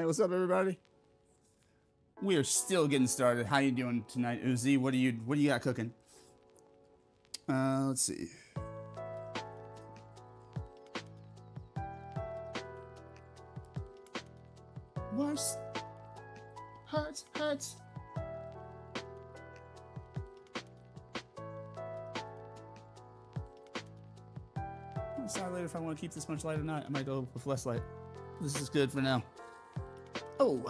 what's up, everybody? We are still getting started. How you doing tonight, Uzi? What do you got cooking? Let's see. Worse. Hurts. I'll decide later if I want to keep this much light or not. I might go with less light. This is good for now. Oh.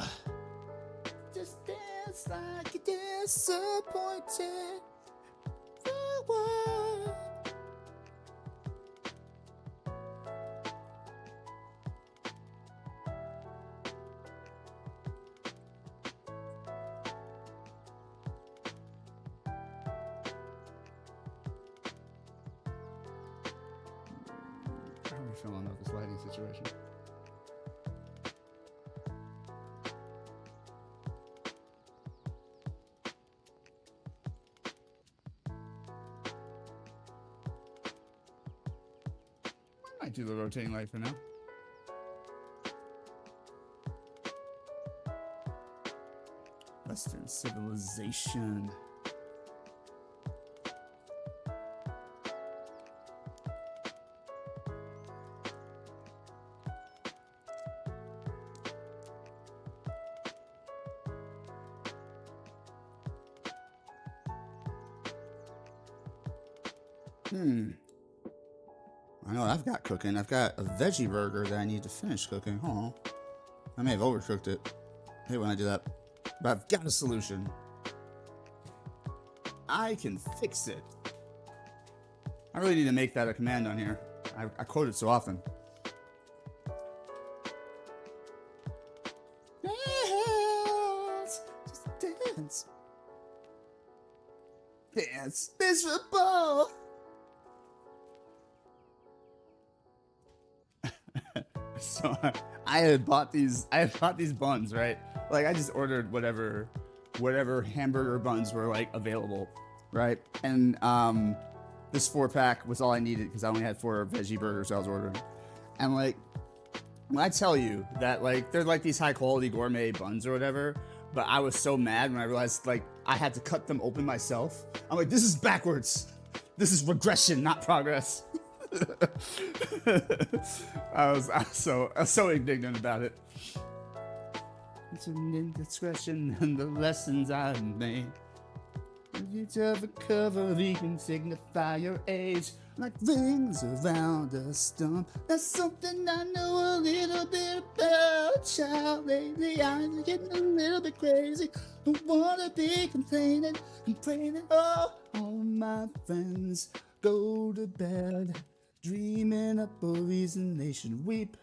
Just dance like you're disappointed. Forward. How are you feeling about this lighting situation? I might do the rotating light for now. Western civilization. I know what I've got cooking. I've got a veggie burger that I need to finish cooking. Hold on. I may have overcooked it. I hate when I do that. But I've got a solution. I can fix it. I really need to make that a command on here. I quote it so often. Dance. Just dance. Dance. Miserable. So I had bought these buns, right? Like I just ordered whatever hamburger buns were like available, right? And this 4-pack was all I needed because I only had 4 veggie burgers I was ordering. And like when I tell you that like they're like these high quality gourmet buns or whatever, but I was so mad when I realized like I had to cut them open myself. I'm like, this is backwards. This is regression, not progress. I was so indignant about it. It's an indiscretion and the lessons I've made. You tell the cover, you can signify your age like rings around a stump. That's something I know a little bit about, child. Lately I'm getting a little bit crazy. Don't wanna be complaining. All my friends go to bed, dreaming up a reason they should weep,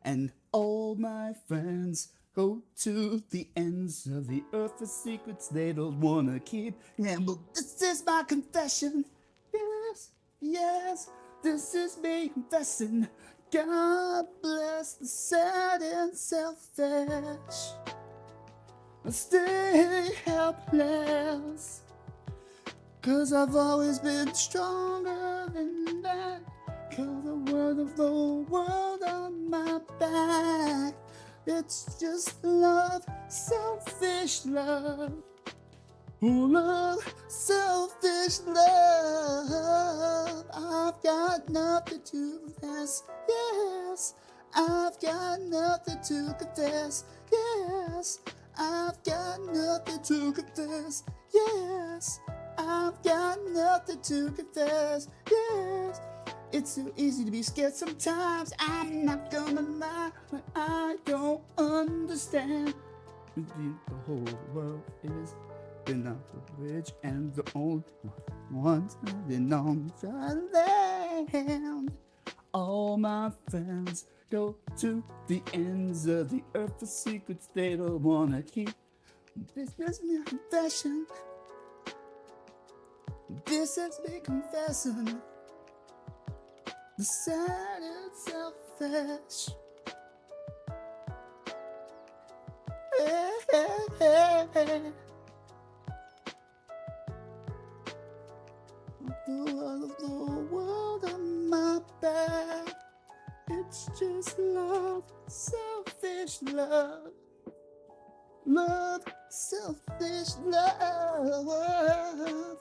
and all my friends go to the ends of the earth for secrets they don't wanna keep. And well, this is my confession. Yes, this is me confessing. God bless the sad and selfish. I stay helpless. 'Cause I've always been stronger than that. 'Cause the world of the world on my back. It's just love, selfish love. Oh, love, selfish love. I've got nothing to confess. Yes, I've got nothing to confess. Yes, I've got nothing to confess. Yes, I've got nothing to confess. Yes, it's so easy to be scared sometimes. I'm not gonna lie, but I don't understand. The whole world is been off the bridge, and the only ones living on dry land. All my friends go to the ends of the earth for secrets they don't wanna keep. This is my confession. This is me confessing. The sad and selfish. Hey. The world on my back. It's just love, selfish selfish love. Love, selfish love.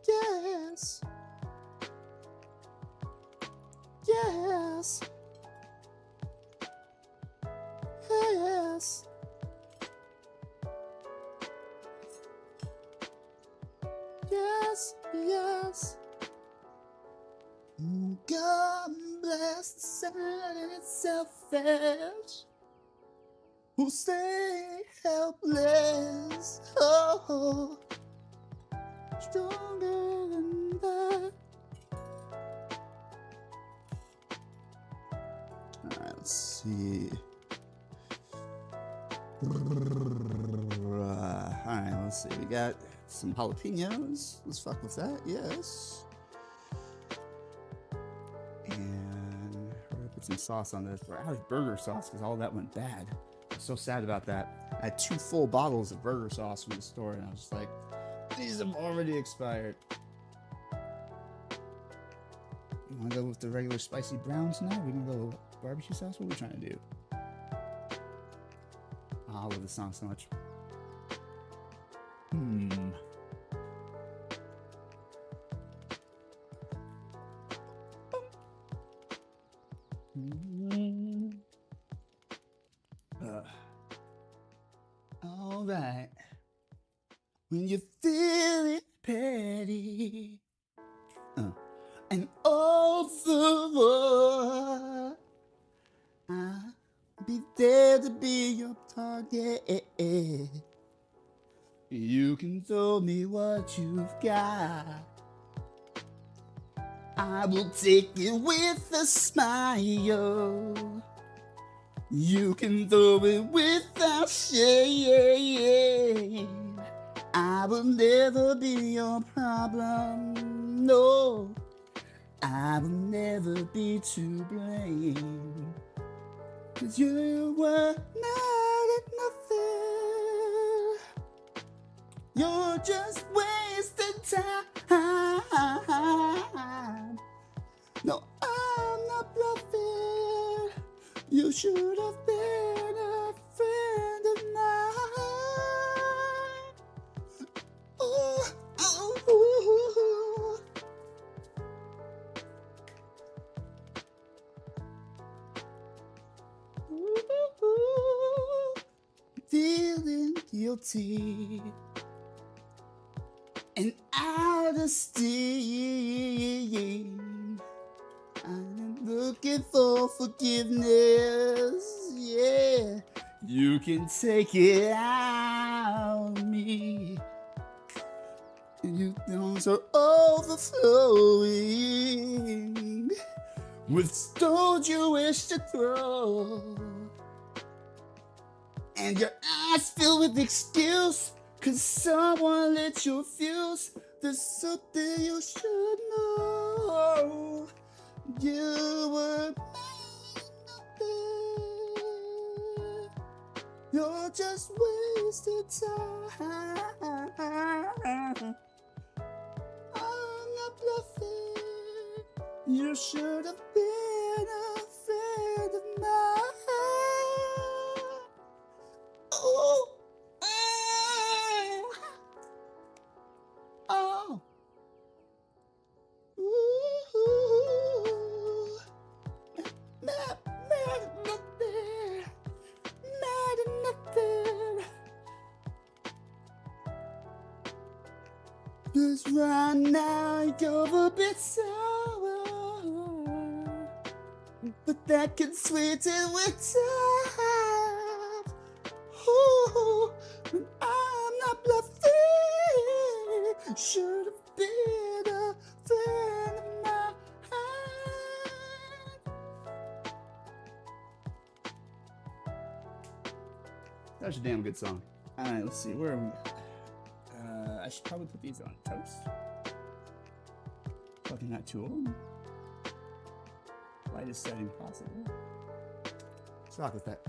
Yes. Yes. Yes. Yes. Yes. God bless the sad and selfish who stay helpless. Oh, stronger than that. Alright, let's see. Alright, let's see. We got some jalapenos. Let's fuck with that, yes. And we're gonna put some sauce on this. We're out of burger sauce because all that went bad. I'm so sad about that. I had 2 full bottles of burger sauce from the store, and I was just like, these have already expired. You wanna go with the regular spicy brown tonight? We gonna go with barbecue sauce? What are we trying to do? Oh, I love this song so much. All right. When you're feeling petty and overboard, I'll be there to be your target. You can throw me what you've got. I will take it with a smile. You can throw it without shame. I will never be your problem. No, I will never be to blame. 'Cause you were mad at nothing. You're just wasting time. No, I'm not bluffing. You should have been a friend of mine. Ooh, ooh, ooh. Ooh, feeling guilty and out of steam. I'm looking for forgiveness. Yeah, you can take it out of me. Your thoughts are overflowing with stones you wish to throw, and your eyes filled with excuse. 'Cause someone lit your fuse. There's something you should know. You were nothing. You're just wasting time. I'm not bluffing. You should have been a friend of mine. Oh. Oh. Ooh. Mad at nothing. Mad at nothing. 'Cause right now you're a bit sour, but that can sweeten with time. Ooh, I'm not bluffing. Should have been a friend of mine. That's a damn good song. All right, let's see. Where are we? I should probably put these on toast. Probably not too old. Lightest setting possible. Let's rock with that.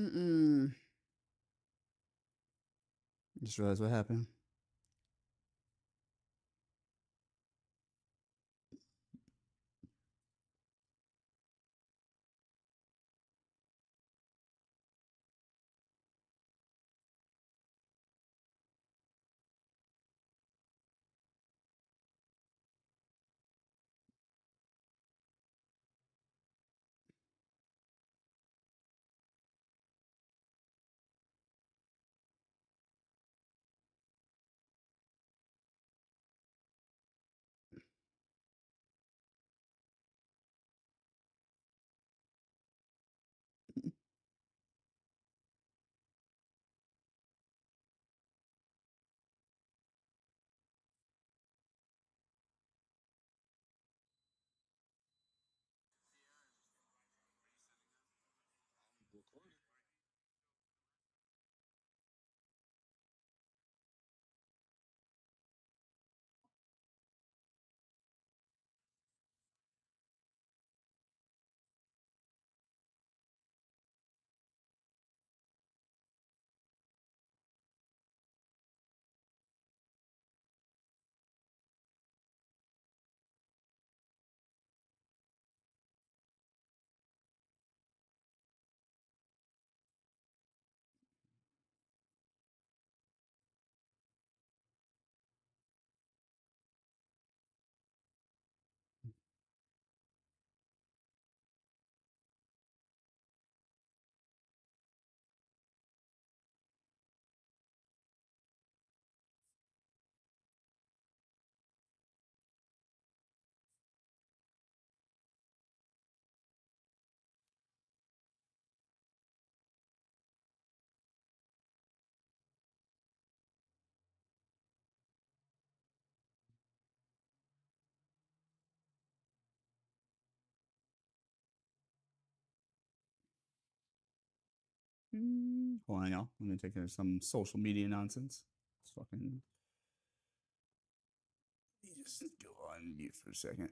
Mm-mm. Just realized what happened. Hold on, y'all. Let me take care of some social media nonsense. It's fucking. Let me just go on mute for a second.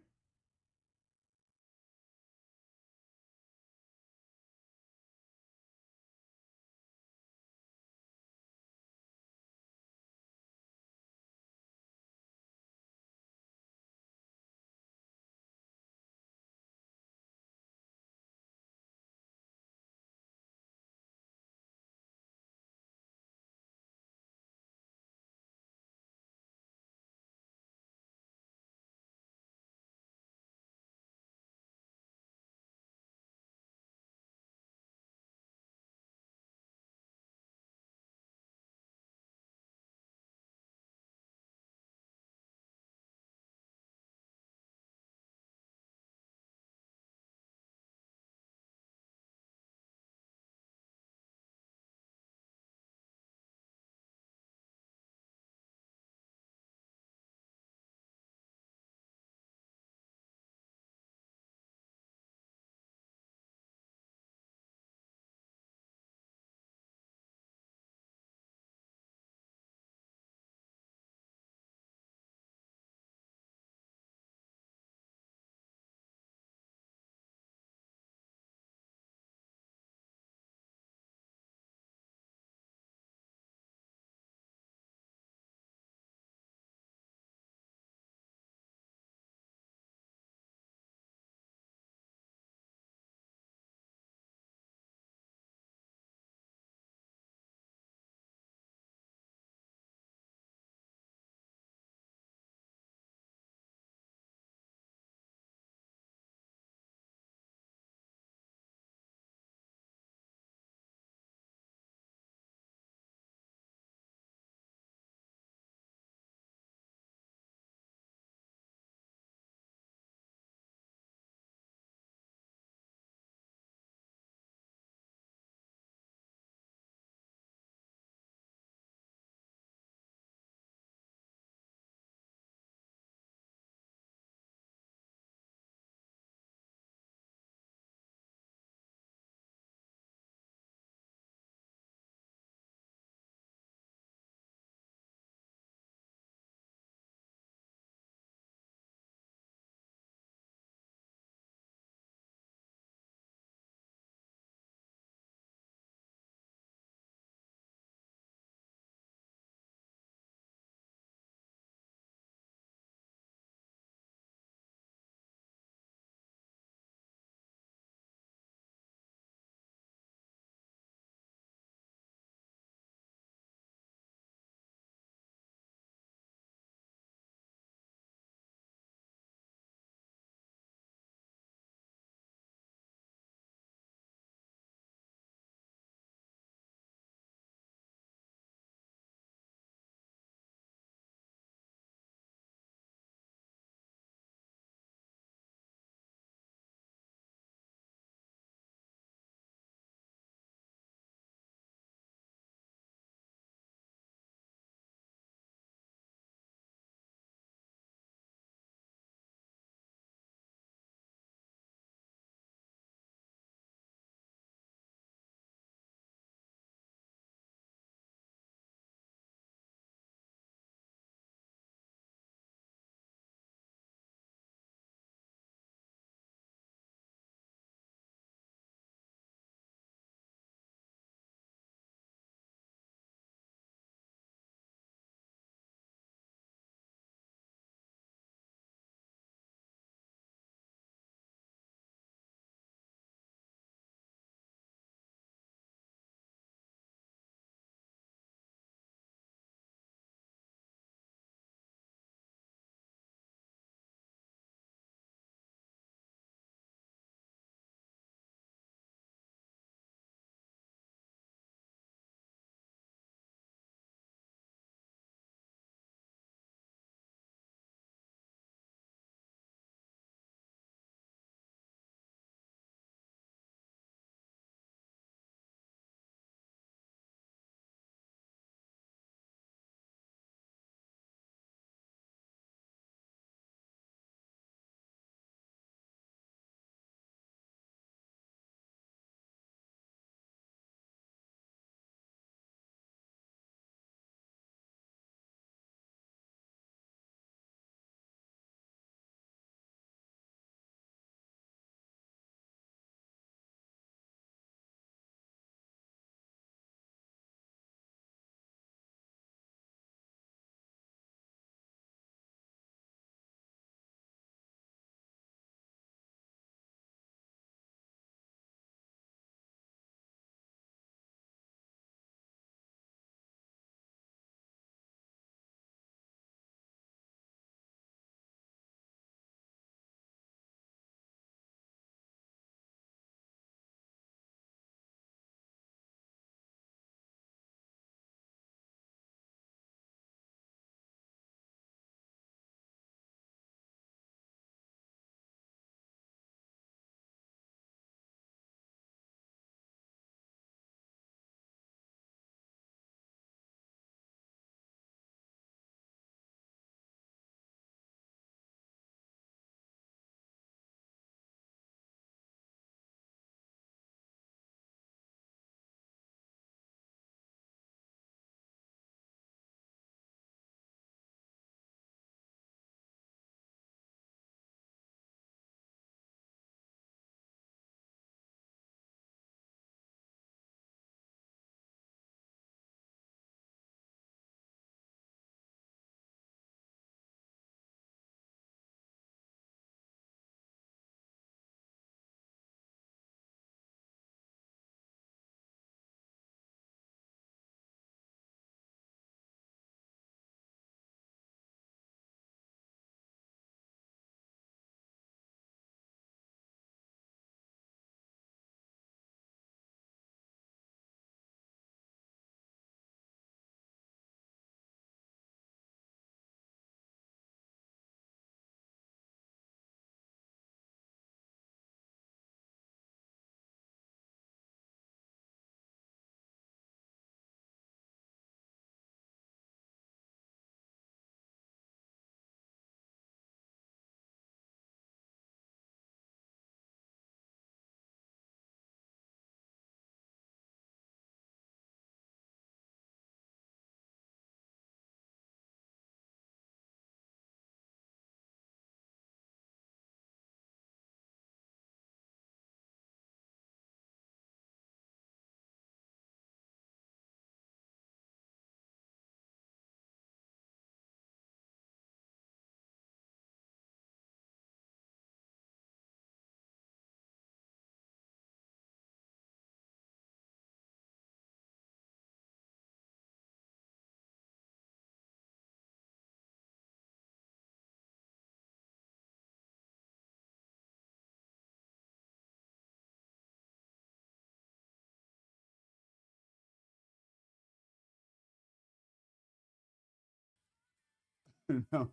No,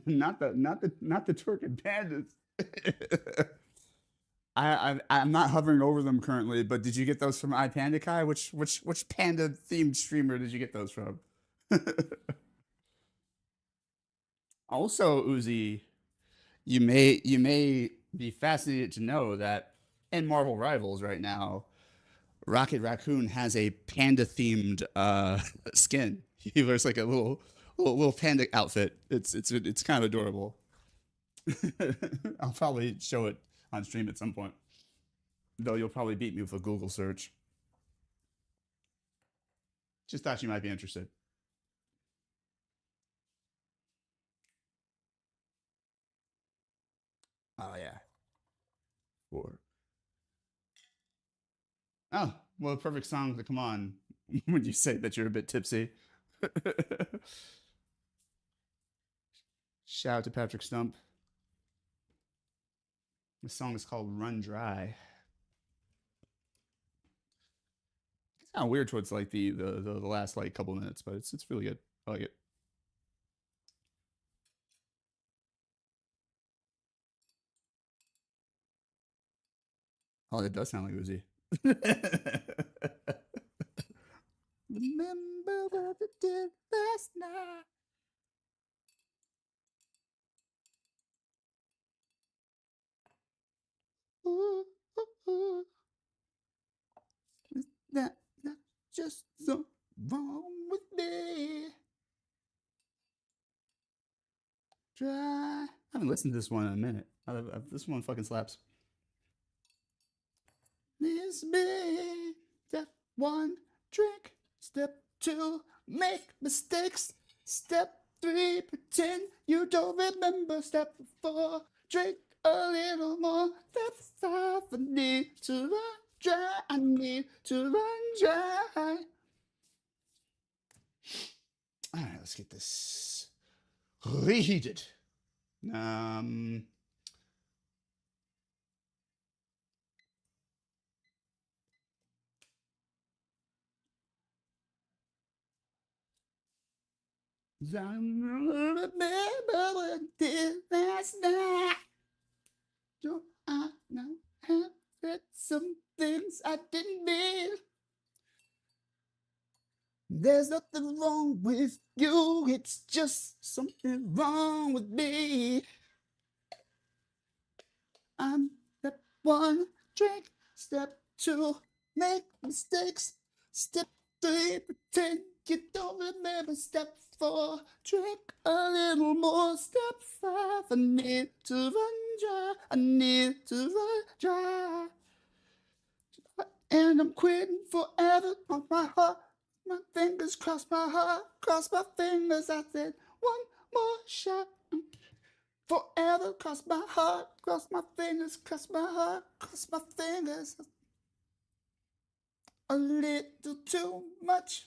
not the twerking pandas. I'm not hovering over them currently, but did you get those from iPandakai? Which panda themed streamer did you get those from? Also, Uzi, you may be fascinated to know that in Marvel Rivals right now, Rocket Raccoon has a panda themed skin. He wears like a little panda outfit. It's kind of adorable. I'll probably show it on stream at some point. Though you'll probably beat me with a Google search. Just thought you might be interested. Oh yeah. Four. Oh, well, a perfect song to come on when you say that you're a bit tipsy. Shout out to Patrick Stump. The song is called Run Dry. It's kind of weird towards like the last like couple minutes, but it's really good. I like it. Oh, it does sound like Uzi. Remember what we did last night. Ooh, ooh, ooh. Is that just so wrong with me? Try. I haven't listened to this one in a minute. This one fucking slaps. This me. Step one, drink. Step two, make mistakes. Step three, pretend you don't remember. Step four, drink a little more. Step five, I need to run dry. I need to run dry. All right, let's get this reheated. Um, I remember what I did last night. Do I know have said some things I didn't mean? There's nothing wrong with you, it's just something wrong with me. I'm step one, drink. Step two, make mistakes. Step three, pretend you don't remember. Step four, drink a little more. Step five, I need to run dry. I need to run dry. And I'm quitting forever on my heart. My fingers cross my heart, cross my fingers. I said one more shot. Forever cross my heart, cross my fingers, cross my heart, cross my fingers. A little too much.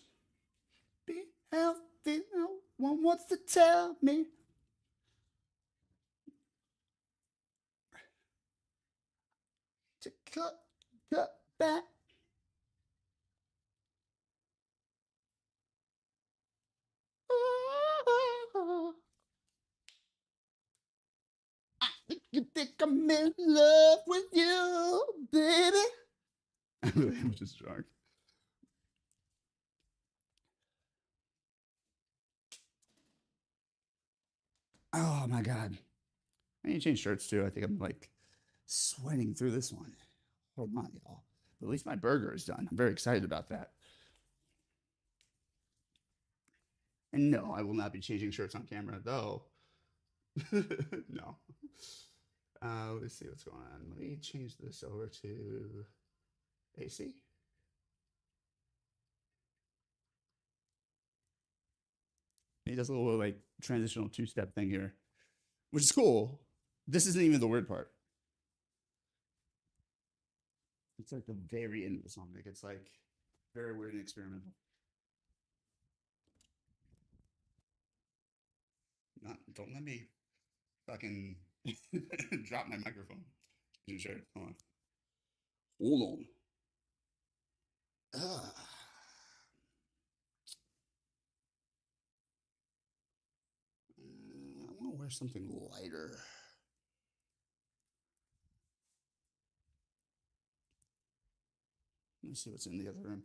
Be healthy, no one wants to tell me. To cut back. Oh, you think I'm in love with you, baby? I'm just drunk. Oh my god. I need to change shirts too. I think I'm like sweating through this one. Hold on, y'all. But at least my burger is done. I'm very excited about that. And no, I will not be changing shirts on camera, though. No. Let's see what's going on. Let me change this over to AC. He does a little like transitional two-step thing here, which is cool. This isn't even the weird part. It's like the very end of the song. Like it's like very weird and experimental. Not don't let me fucking drop my microphone. Sure. Hold on. Hold on. Ugh. something lighter. Let me see what's in the other room.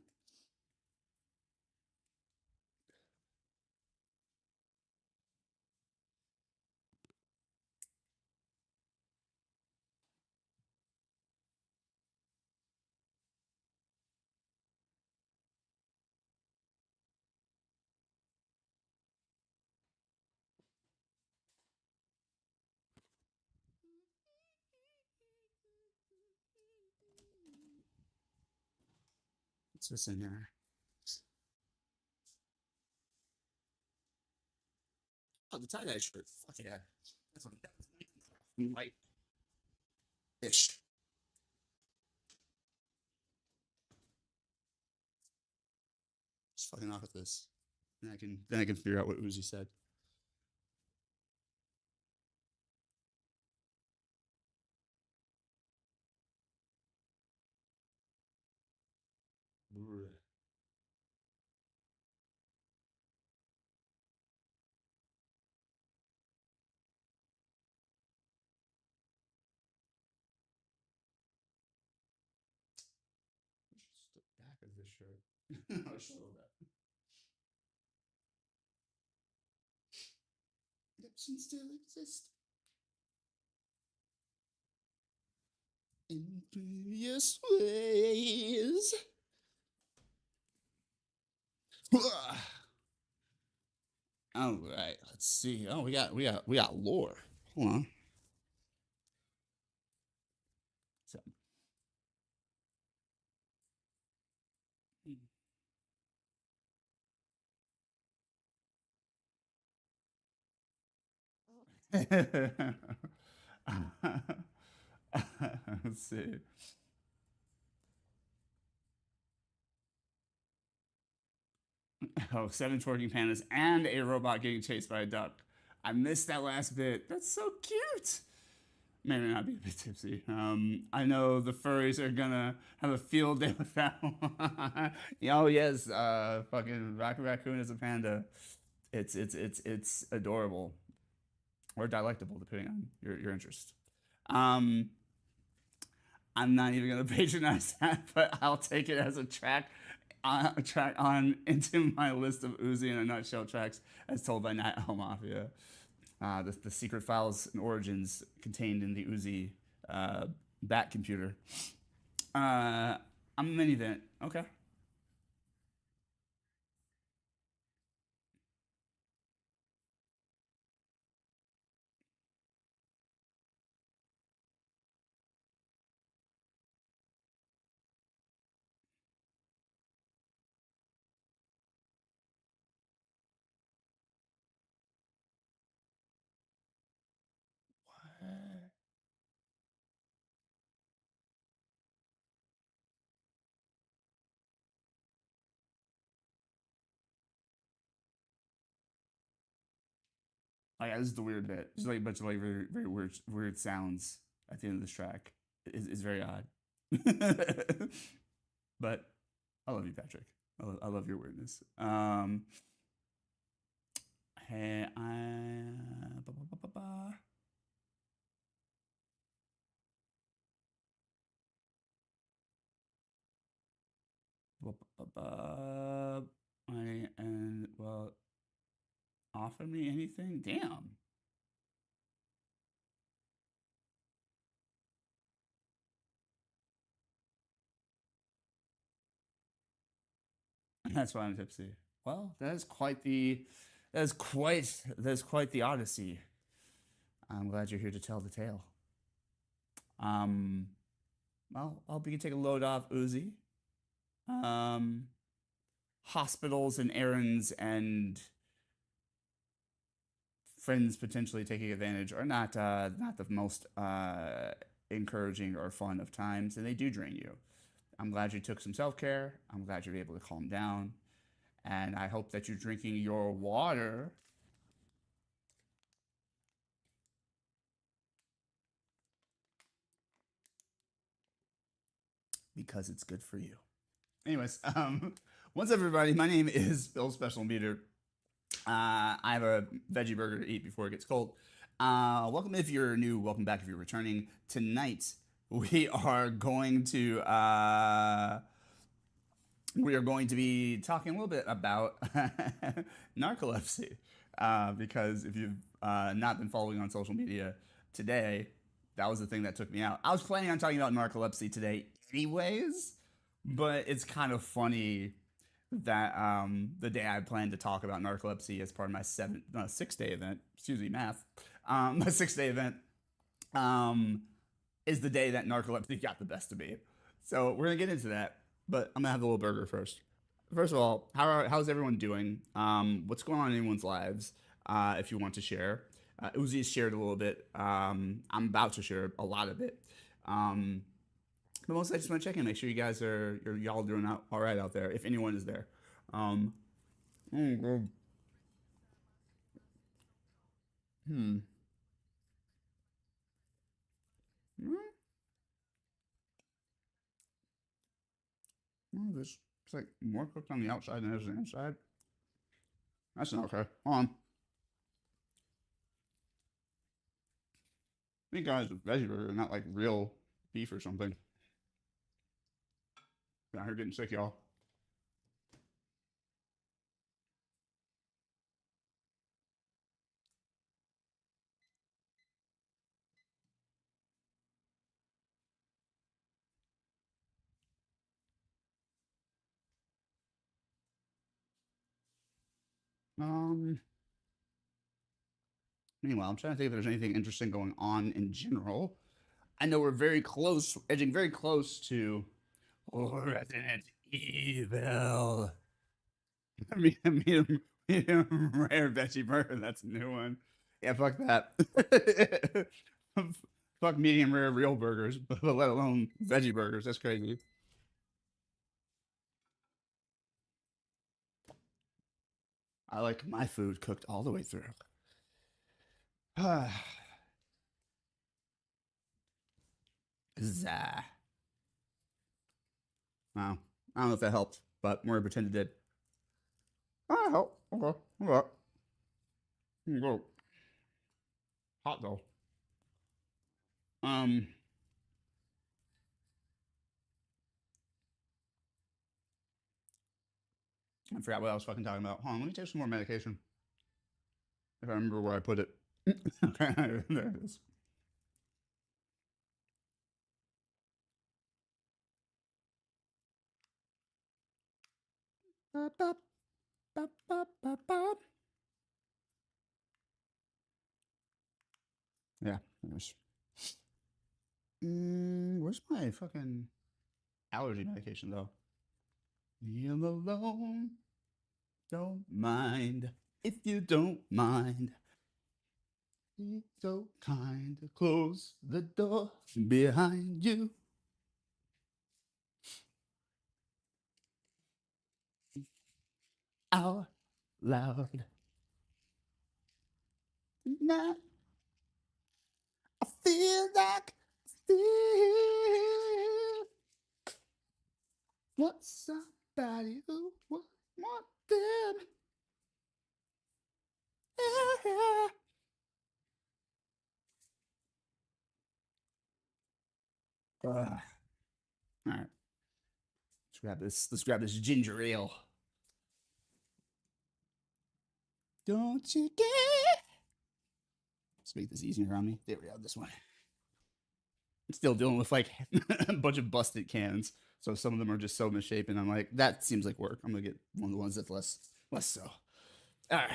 What's this in here? Oh, the tie-dye shirt. Fuck yeah. That's what light-ish. Just fucking off with this. And I can figure out what Uzi said. Just the back of this shirt. I'll show that. Options still exist in previous ways. All right, let's see. Oh, we got lore. Hold on. So, let's see. Oh, 7 twerking pandas and a robot getting chased by a duck. I missed that last bit. That's so cute. May or may not be a bit tipsy. I know the furries are gonna have a field day with that one. Oh yes, fucking Rocket Raccoon is a panda. It's adorable or delectable depending on your interest. Um, I'm not even gonna patronize that, but I'll take it as a track on into my list of Uzi in a nutshell tracks as told by Night Owl Mafia. The secret files and origins contained in the Uzi bat computer. I'm a minivan. Okay. What? Oh yeah, this is the weird bit. There's like a bunch of like very weird sounds at the end of this track. It's very odd. But I love you, Patrick. I love your weirdness. Hey, and well, offer me anything? Damn. That's why I'm tipsy. Well, that is quite the odyssey. I'm glad you're here to tell the tale. Um, well, I'll be take a load off Uzi. Um, hospitals and errands and friends potentially taking advantage are not the most encouraging or fun of times, and they do drain you. I'm glad you took some self care. I'm glad you're able to calm down, and I hope that you're drinking your water because it's good for you. Anyways, what's up, everybody? My name is Bill Special Meter. I have a veggie burger to eat before it gets cold. Welcome if you're new. Welcome back if you're returning. Tonight we are going to be talking a little bit about narcolepsy. Because if you've not been following on social media today, that was the thing that took me out. I was planning on talking about narcolepsy today, anyways, but it's kind of funny that the day I planned to talk about narcolepsy as part of my 6-day event, excuse me, math, my 6-day event, um, is the day that narcolepsy got the best of me. So we're gonna get into that, but I'm gonna have the little burger first. First of all, how's everyone doing? What's going on in anyone's lives? If you want to share, Uzi shared a little bit. I'm about to share a lot of it. Um, but mostly, I just want to check in, make sure you guys y'all doing all right out there, if anyone is there. Um, mm, hmm. Mm, it's like more cooked on the outside than it is on the inside. That's not okay. Hold on. I think guys, a veggie burger, not like real beef or something. Out here getting sick, y'all. Um. Meanwhile, I'm trying to think if there's anything interesting going on in general. I know we're very close, edging very close to Resident Evil. Medium rare veggie burger. That's a new one. Yeah, fuck that. Fuck medium rare real burgers, but let alone veggie burgers. That's crazy. I like my food cooked all the way through. Zah. Wow. I don't know if that helped, but we're gonna pretend it did. Ah, help. Okay. Okay. Go. Hot though. Um, I forgot what I was fucking talking about. Hold on, let me take some more medication. If I remember where I put it. Okay, there it is. Ba, ba, ba, ba, ba, ba. Yeah, there's. Where's my fucking allergy medication though? Feel alone, don't mind if you don't mind. Be so kind to close the door behind you. Out loud. Now I feel like still want somebody who would want them. Yeah. All right, let's grab this. Let's grab this ginger ale. Don't you get? Let's make this easier on me. There we go. This one. I'm still dealing with like a bunch of busted cans, so some of them are just so misshapen. I'm like, that seems like work. I'm gonna get one of the ones that's less so. All right.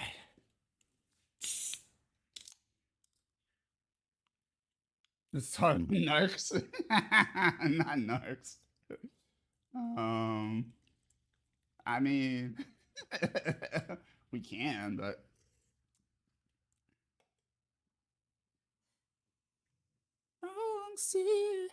Let's talk narcs. Not narcs. Um, I mean, we can, but wrong see.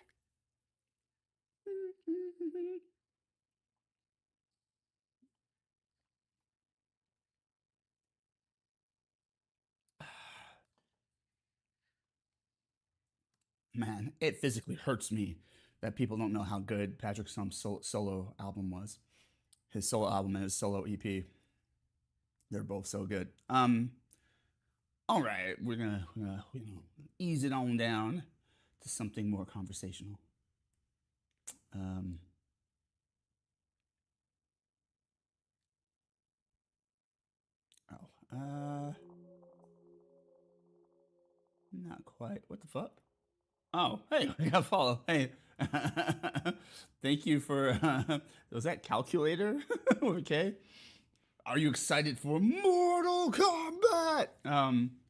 Man, it physically hurts me that people don't know how good Patrick Stump's solo album was. His solo album and his solo EP, they're both so good. All right, we're gonna ease it on down to something more conversational. Um, oh, not quite. What the fuck? Oh, hey, I got follow. Hey, thank you for. Was that calculator? Okay. Are you excited for Mortal Kombat?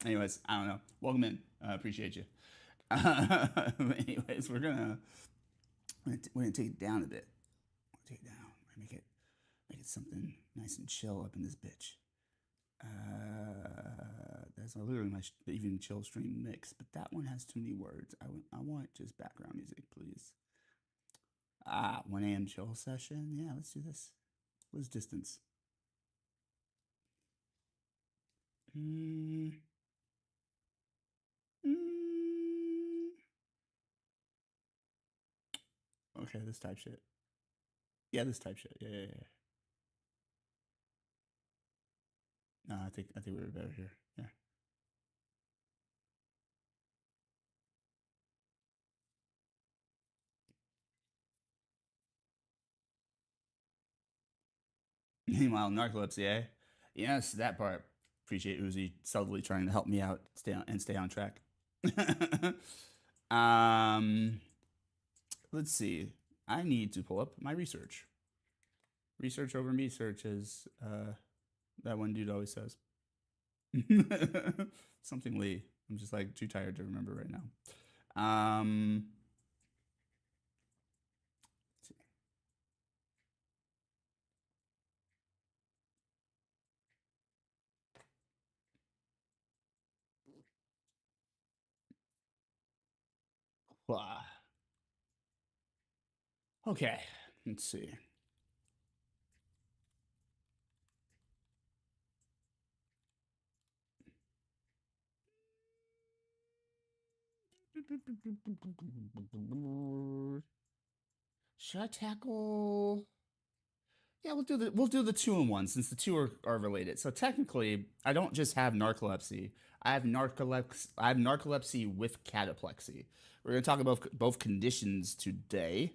Anyways, I don't know. Welcome in. Appreciate you. Anyways, we're gonna take it down a bit. Take it down. Make it something nice and chill up in this bitch. That's literally my even chill stream mix, but that one has too many words. I want just background music, please. 1 a.m. chill session. Yeah, let's do this. What's distance? Mm, mm. Okay, this type shit. Yeah, this type shit. Yeah. No, I think we were better here. Yeah. Meanwhile, narcolepsy, eh? Yes, that part. Appreciate Uzi subtly trying to help me out, stay on track. um, let's see. I need to pull up my research. Research over me search, as that one dude always says. Something Lee. I'm just like too tired to remember right now. Okay, let's see. Should I tackle? Yeah, we'll do the two in one since the two are related. So technically, I don't just have narcolepsy. I have narcolepsy with cataplexy. We're gonna talk about both conditions today.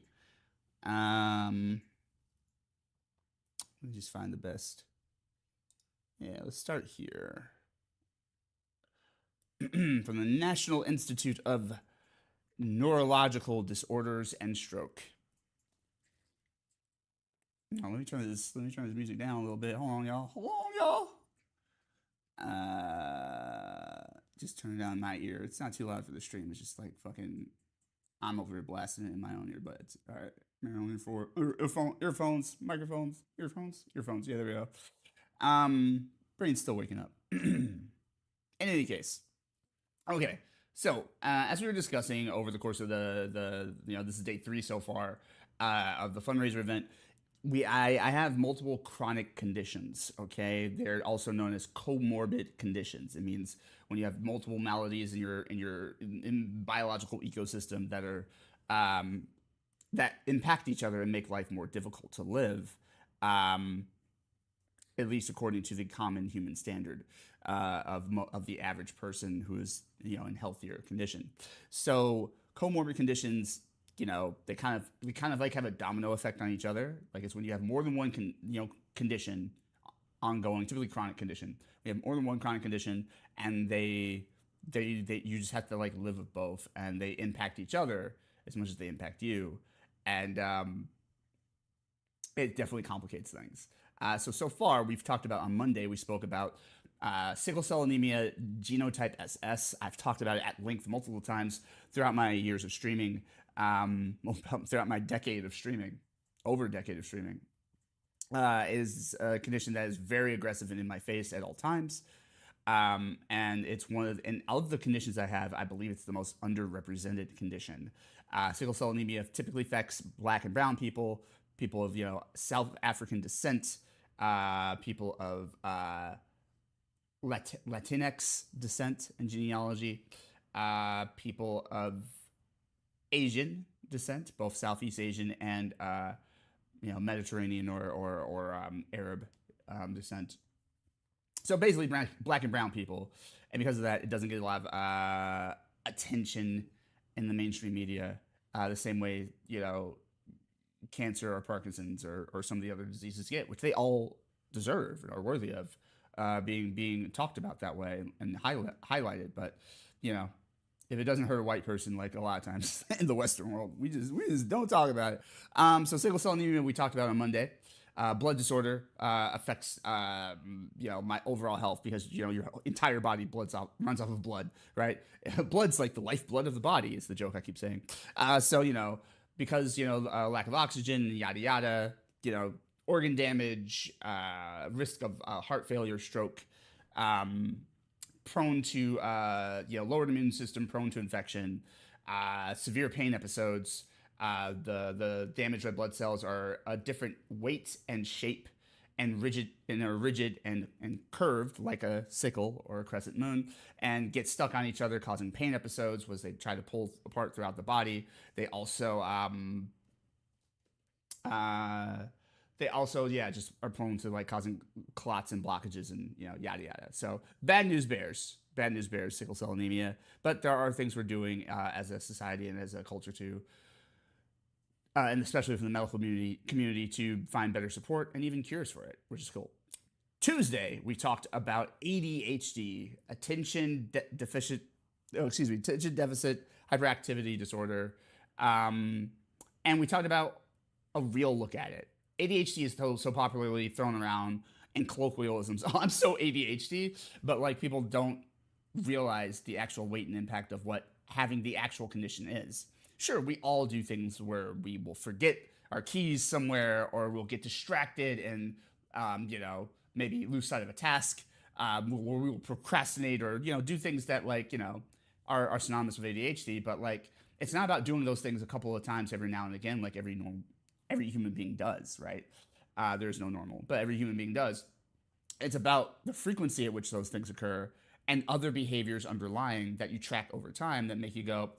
Let me just find the best. Yeah, let's start here. From the National Institute of Neurological Disorders and Stroke. Oh, let me turn this music down a little bit. Hold on, y'all. Hold on, y'all. Just turn it down in my ear. It's not too loud for the stream. It's just like fucking. I'm over here blasting it in my own earbuds. All right, for earphones, microphones, earphones. Yeah, there we go. Brain's still waking up. In any case, okay. So as we were discussing over the course of the this is day 3 so far of the fundraiser event, I have multiple chronic conditions. Okay, they're also known as comorbid conditions. It means when you have multiple maladies in your biological ecosystem that are that impact each other and make life more difficult to live. At least according to the common human standard of the average person who is in healthier condition. So comorbid conditions, we kind of like have a domino effect on each other. Like it's when you have more than one condition ongoing, typically chronic condition. We have more than one chronic condition, and they you just have to like live with both, and they impact each other as much as they impact you, and it definitely complicates things. So far, we've talked about on Monday, we spoke about sickle cell anemia genotype SS. I've talked about it at length multiple times throughout my years of streaming, throughout my decade of streaming, over a decade of streaming. Is a condition that is very aggressive and in my face at all times. And it's and of the conditions I have, I believe it's the most underrepresented condition. Sickle cell anemia typically affects Black and brown people, people of South African descent, people of Latinx descent and genealogy, people of Asian descent, both Southeast Asian and Mediterranean or Arab descent. So basically, black and brown people, and because of that, it doesn't get a lot of attention in the mainstream media the same way cancer or Parkinson's or some of the other diseases get, which they all deserve and are worthy of being talked about that way and highlighted. But you know, if it doesn't hurt a white person, like a lot of times in the Western world, we just don't talk about it. So sickle cell anemia we talked about on Monday. Blood disorder affects my overall health because your entire body runs off of blood, right? Blood's like the lifeblood of the body is the joke I keep saying. So because lack of oxygen, yada yada, organ damage, risk of heart failure, stroke, prone to lowered immune system, prone to infection, severe pain episodes. The damaged red blood cells are a different weight and shape and are rigid and curved like a sickle or a crescent moon and get stuck on each other, causing pain episodes as they try to pull apart throughout the body. They also just are prone to like causing clots and blockages and yada yada. So bad news bears, sickle cell anemia. But there are things we're doing as a society and as a culture to and especially from the medical community to find better support and even cures for it, which is cool. Tuesday, we talked about ADHD, attention deficit hyperactivity disorder, and we talked about a real look at it. ADHD is so popularly thrown around in colloquialisms. Oh, I'm so ADHD, but like people don't realize the actual weight and impact of what having the actual condition is. Sure, we all do things where we will forget our keys somewhere or we'll get distracted and, maybe lose sight of a task, where we will procrastinate or, do things that are synonymous with ADHD. But like, it's not about doing those things a couple of times every now and again, like every human being does, right? There's no normal, but every human being does. It's about the frequency at which those things occur and other behaviors underlying that you track over time that make you go,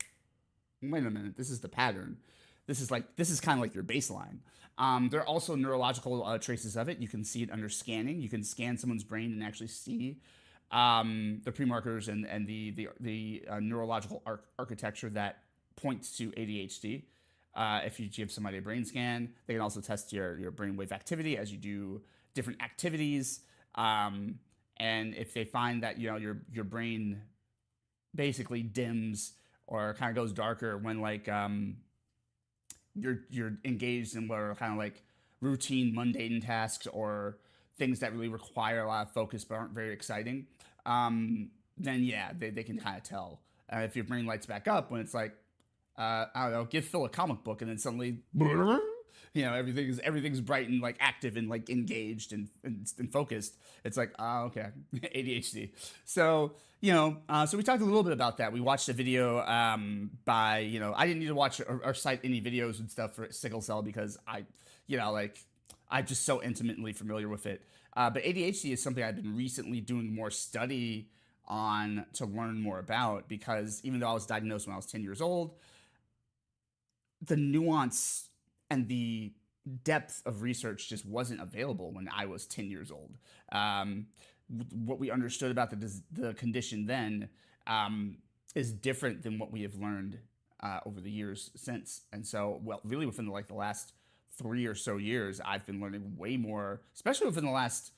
wait a minute, this is the pattern. This is kind of like your baseline. There are also neurological traces of it. You can see it under scanning. You can scan someone's brain and actually see the pre-markers and the neurological architecture that points to ADHD. If you give somebody a brain scan, they can also test your brainwave activity as you do different activities. And if they find that your brain basically dims or kind of goes darker when like you're engaged in what are kind of like routine mundane tasks or things that really require a lot of focus but aren't very exciting, then yeah, they can kind of tell. If your brain lights back up when it's like I don't know, give Phil a comic book and then suddenly everything's bright and like active and like engaged and focused. It's like, oh, okay, ADHD. So so we talked a little bit about that. We watched a video by I didn't need to watch or cite any videos and stuff for sickle cell because I'm just so intimately familiar with it. But ADHD is something I've been recently doing more study on to learn more about because even though I was diagnosed when I was 10 years old, the nuance and the depth of research just wasn't available when I was 10 years old. What we understood about the condition then is different than what we have learned over the years since. And so, really within the last 3 or so years, I've been learning way more, especially within the last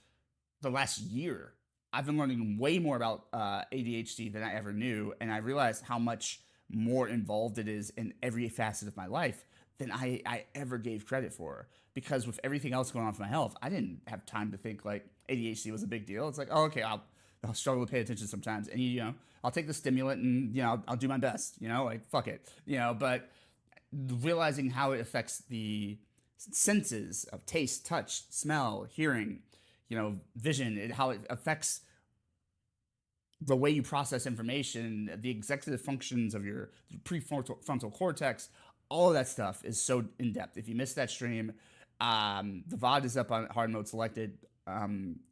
year. I've been learning way more about ADHD than I ever knew, and I realized how much more involved it is in every facet of my life than I ever gave credit for. Because with everything else going on with my health, I didn't have time to think like ADHD was a big deal. It's like, oh, okay, I'll struggle to pay attention sometimes, and I'll take the stimulant and I'll do my best. Like fuck it. But realizing how it affects the senses of taste, touch, smell, hearing, vision, how it affects the way you process information, the executive functions of your prefrontal cortex, all of that stuff is so in depth. If you missed that stream, the VOD is up on Hard Mode Selected.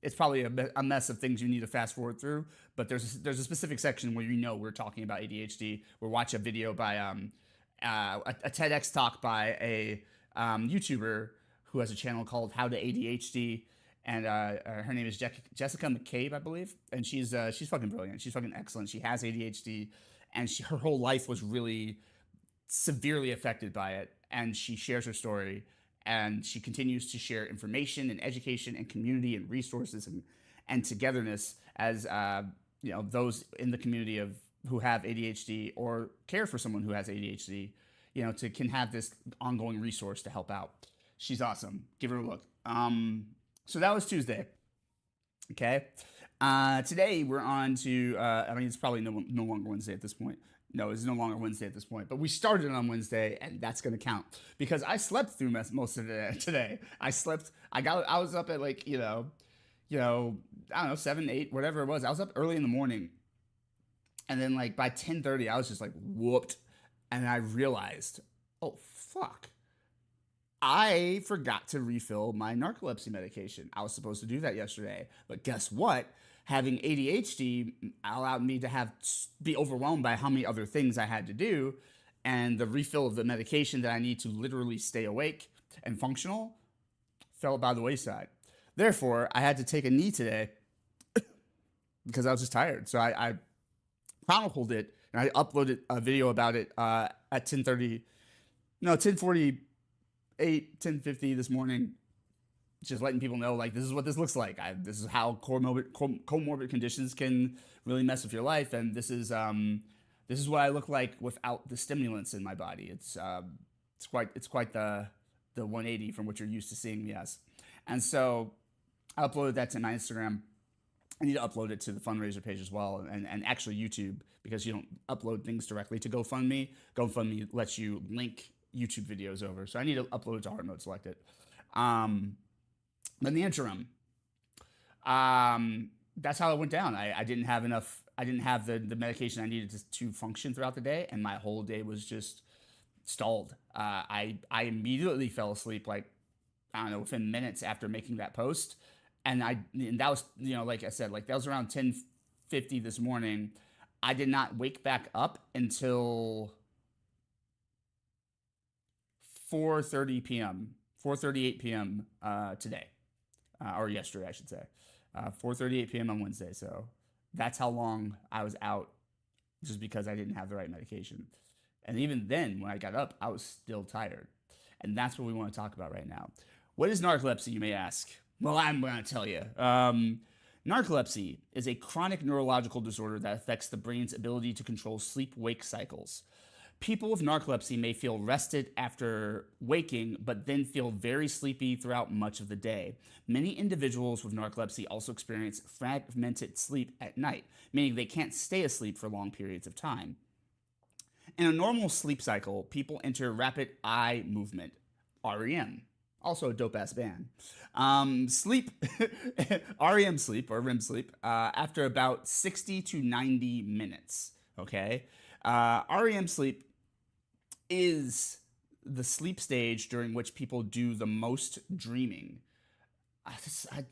It's probably a mess of things you need to fast forward through, but there's a specific section where we're talking about ADHD. We'll watch a video by a TEDx talk by a YouTuber who has a channel called How to ADHD, and her name is Jessica McCabe, I believe, and she's fucking brilliant. She's fucking excellent. She has ADHD, and her whole life was really severely affected by it, and she shares her story, and she continues to share information and education and community and resources and togetherness as those in the community of who have ADHD or care for someone who has ADHD, to can have this ongoing resource to help out. She's awesome. Give her a look. So that was Tuesday. Okay. Today we're on to, I mean, it's probably no longer Wednesday at this point. No, it's no longer Wednesday at this point, but we started on Wednesday, and that's going to count because I slept through most of it today. I was up at like, I don't know, 7, 8, whatever it was. I was up early in the morning, and then like by 10:30, I was just like whooped, and I realized, oh fuck, I forgot to refill my narcolepsy medication. I was supposed to do that yesterday, but guess what? Having ADHD allowed me to be overwhelmed by how many other things I had to do, and the refill of the medication that I need to literally stay awake and functional fell by the wayside. Therefore, I had to take a knee today because I was just tired. So I chronicled it, and I uploaded a video about it at 10:48, 10:50 this morning, just letting people know, like, this is what this looks like. This is how comorbid conditions can really mess with your life, and this is what I look like without the stimulants in my body. It's quite the 180 from what you're used to seeing me as. And so I uploaded that to my Instagram. I need to upload it to the fundraiser page as well, and actually YouTube, because you don't upload things directly to GoFundMe. GoFundMe lets you link YouTube videos over, so I need to upload it to Heart Mode Selected. But in the interim, that's how it went down. I didn't have enough. I didn't have the medication I needed to function throughout the day, and my whole day was just stalled. I immediately fell asleep, like, I don't know, within minutes after making that post, and that was, like I said, like that was around 10:50 this morning. I did not wake back up until 4:30 p.m. 4:38 p.m. Today. Or yesterday, I should say. 4:38 p.m. on Wednesday. So that's how long I was out, just because I didn't have the right medication. And even then, when I got up, I was still tired. And that's what we want to talk about right now. What is narcolepsy, you may ask? Well, I'm going to tell you. Narcolepsy is a chronic neurological disorder that affects the brain's ability to control sleep-wake cycles. People with narcolepsy may feel rested after waking, but then feel very sleepy throughout much of the day. Many individuals with narcolepsy also experience fragmented sleep at night, meaning they can't stay asleep for long periods of time. In a normal sleep cycle, people enter rapid eye movement, REM. Also a dope-ass band. Sleep, REM sleep, or REM sleep, after about 60 to 90 minutes, okay? REM sleep is the sleep stage during which people do the most dreaming. I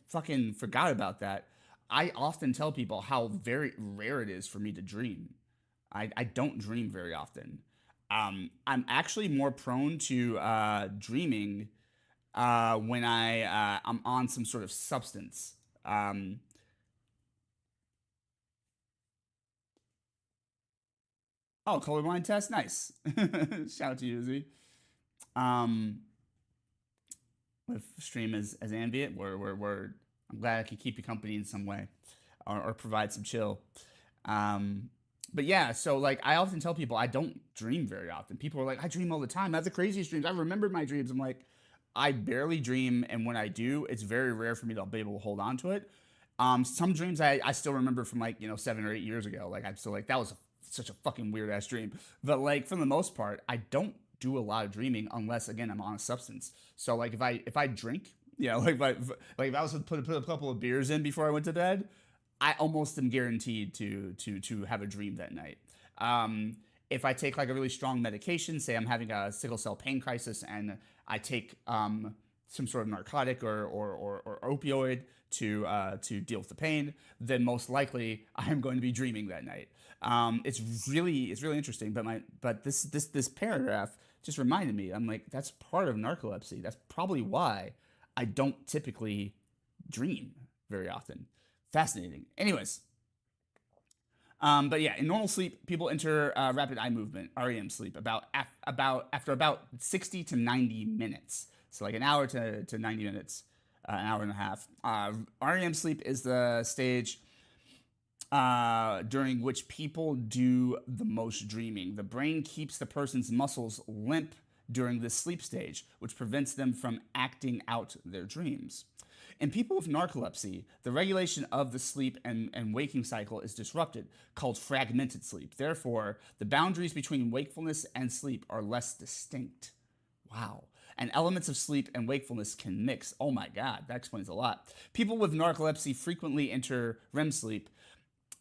fucking forgot about that. I often tell people how very rare it is for me to dream. I don't dream very often. I'm actually more prone to dreaming when I'm on some sort of substance. Oh, colorblind test, nice. Shout out to you, Z. Um, with stream as ambient, I'm glad I can keep you company in some way, or provide some chill. But yeah, so like I often tell people I don't dream very often. People are like, I dream all the time. I have the craziest dreams. I remember my dreams. I'm like, I barely dream, and when I do, it's very rare for me to be able to hold on to it. Some dreams I still remember from, like, 7 or 8 years ago. Like, I'm still like, that was such a fucking weird ass dream. But like, for the most part, I don't do a lot of dreaming unless, again, I'm on a substance. So like, if I drink, like if I was to put a couple of beers in before I went to bed, I almost am guaranteed to have a dream that night. If I take like a really strong medication, say I'm having a sickle cell pain crisis, and I take some sort of narcotic or opioid to deal with the pain, then most likely I'm going to be dreaming that night. It's really interesting. But this paragraph just reminded me. I'm like, that's part of narcolepsy. That's probably why I don't typically dream very often. Fascinating. Anyways, but yeah, in normal sleep, people enter rapid eye movement (REM) sleep after about 60 to 90 minutes. So like an hour to 90 minutes, an hour and a half. REM sleep is the stage during which people do the most dreaming. The brain keeps the person's muscles limp during this sleep stage, which prevents them from acting out their dreams. In people with narcolepsy, the regulation of the sleep and waking cycle is disrupted, called fragmented sleep. Therefore, the boundaries between wakefulness and sleep are less distinct. Wow. And elements of sleep and wakefulness can mix. Oh my God, that explains a lot. People with narcolepsy frequently enter REM sleep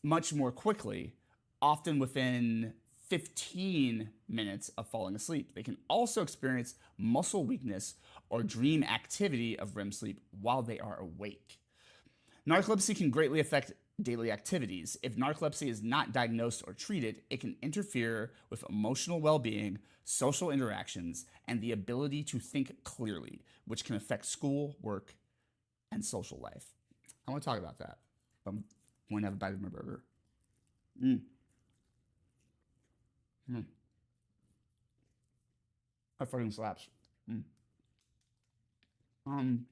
much more quickly, often within 15 minutes of falling asleep. They can also experience muscle weakness or dream activity of REM sleep while they are awake. Narcolepsy can greatly affect daily activities. If narcolepsy is not diagnosed or treated, it can interfere with emotional well being, social interactions, and the ability to think clearly, which can affect school, work, and social life. I want to talk about that. I'm going to have a bite of my burger. Mm. Mm. That fucking slaps. Mm. Um.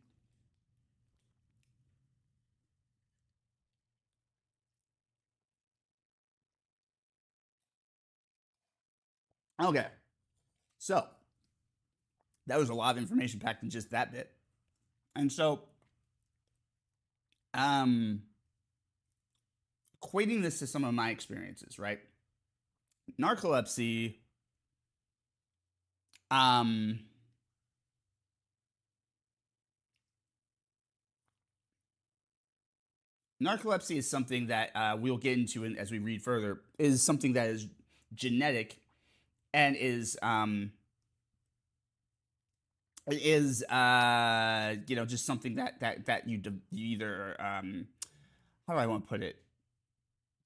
Okay. So that was a lot of information packed in just that bit. And so, um, equating this to some of my experiences, right? Narcolepsy, um, narcolepsy is something that we'll get into as we read further. Is something that is genetic and is just something that you either how do I want to put it?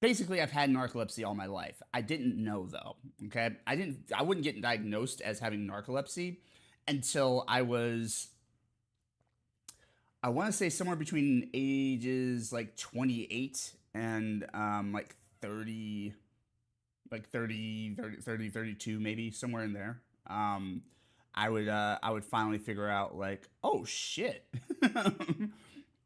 Basically, I've had narcolepsy all my life. I didn't know though. Okay, I wouldn't get diagnosed as having narcolepsy until I want to say somewhere between ages like 28 and like 30, like 32 maybe, somewhere in there. um I would finally figure out, like, oh shit.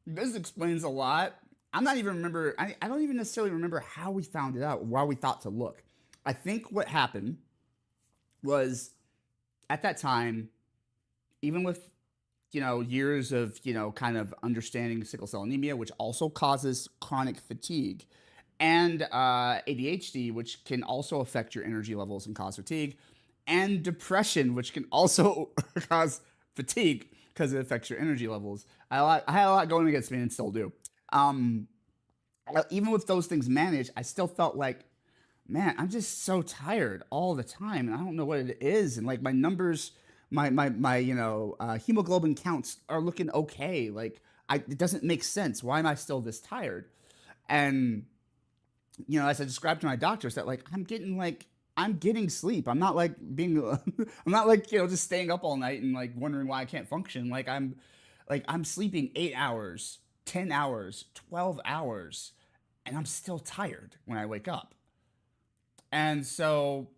This explains a lot. I'm not even remember I don't even necessarily remember how we found it out, why we thought to look. I think what happened was, at that time, even with years of kind of understanding sickle cell anemia, which also causes chronic fatigue, and ADHD, which can also affect your energy levels and cause fatigue, and depression, which can also cause fatigue because it affects your energy levels. I had a lot going against me and still do. Um, Even with those things managed, I still felt like, man, I'm just so tired all the time, and I don't know what it is. And like my numbers, my hemoglobin counts are looking okay. Like it doesn't make sense. Why am I still this tired? And as I described to my doctors, that like I'm getting sleep. I'm not like being I'm not like just staying up all night and like wondering why I can't function. I'm sleeping 8 hours, 10 hours, 12 hours, and I'm still tired when I wake up. And so,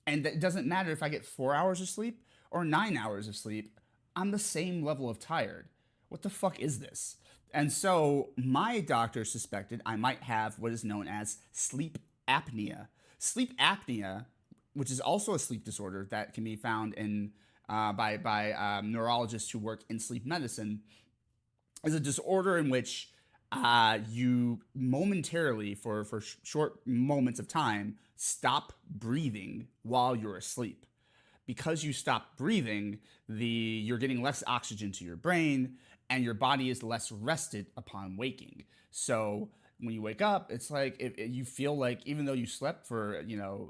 and it doesn't matter if I get 4 hours of sleep or 9 hours of sleep, I'm the same level of tired. What the fuck is this? And so my doctor suspected I might have what is known as sleep apnea. Sleep apnea, which is also a sleep disorder that can be found in by neurologists who work in sleep medicine, is a disorder in which you momentarily, for short moments of time, stop breathing while you're asleep. Because you stop breathing, you're getting less oxygen to your brain, and your body is less rested upon waking. So when you wake up, it's like you feel like, even though you slept for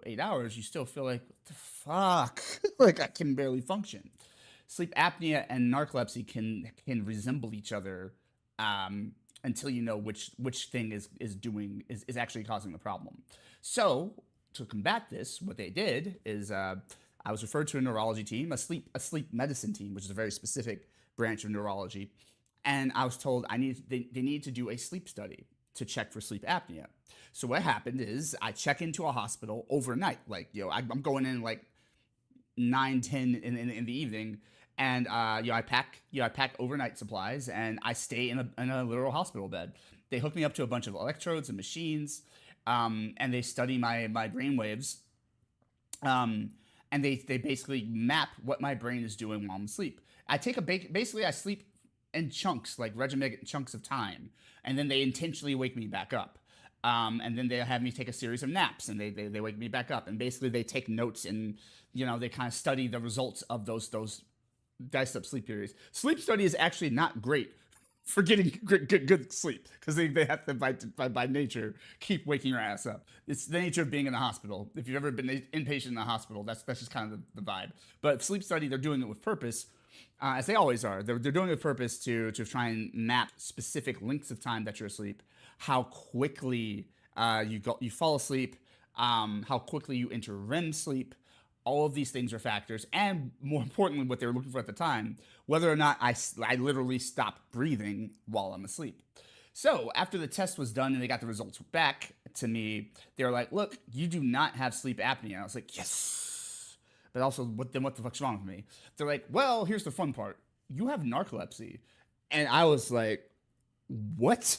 8 hours, you still feel like, what the fuck, like I can barely function. Sleep apnea and narcolepsy can resemble each other, um, until you know which thing is actually causing the problem. So to combat this, what they did is, I was referred to a neurology team, a sleep medicine team, which is a very specific branch of neurology, and I was told they need to do a sleep study to check for sleep apnea. So what happened is I check into a hospital overnight. Like, I'm going in like 9, 10 in the evening, and I pack overnight supplies, and I stay in a literal hospital bed. They hook me up to a bunch of electrodes and machines, and they study my brain waves, um, and they basically map what my brain is doing while I'm asleep. I take basically I sleep in chunks, like regimented chunks of time, and then they intentionally wake me back up. And then they have me take a series of naps, and they wake me back up, and basically they take notes, and they kind of study the results of those diced up sleep periods. Sleep study is actually not great for getting good sleep, because they have to by nature keep waking your ass up. It's the nature of being in the hospital. If you've ever been inpatient in the hospital, that's just kind of the vibe. But sleep study, they're doing it with purpose, as they always are. They're doing it with purpose to try and map specific lengths of time that you're asleep, how quickly you fall asleep, how quickly you enter REM sleep. All of these things are factors, and more importantly, what they were looking for at the time, whether or not I literally stop breathing while I'm asleep. So after the test was done and they got the results back to me, they were like, "Look, you do not have sleep apnea." I was like, "Yes," but also, what the fuck's wrong with me? They're like, "Well, here's the fun part: you have narcolepsy," and I was like, "What?"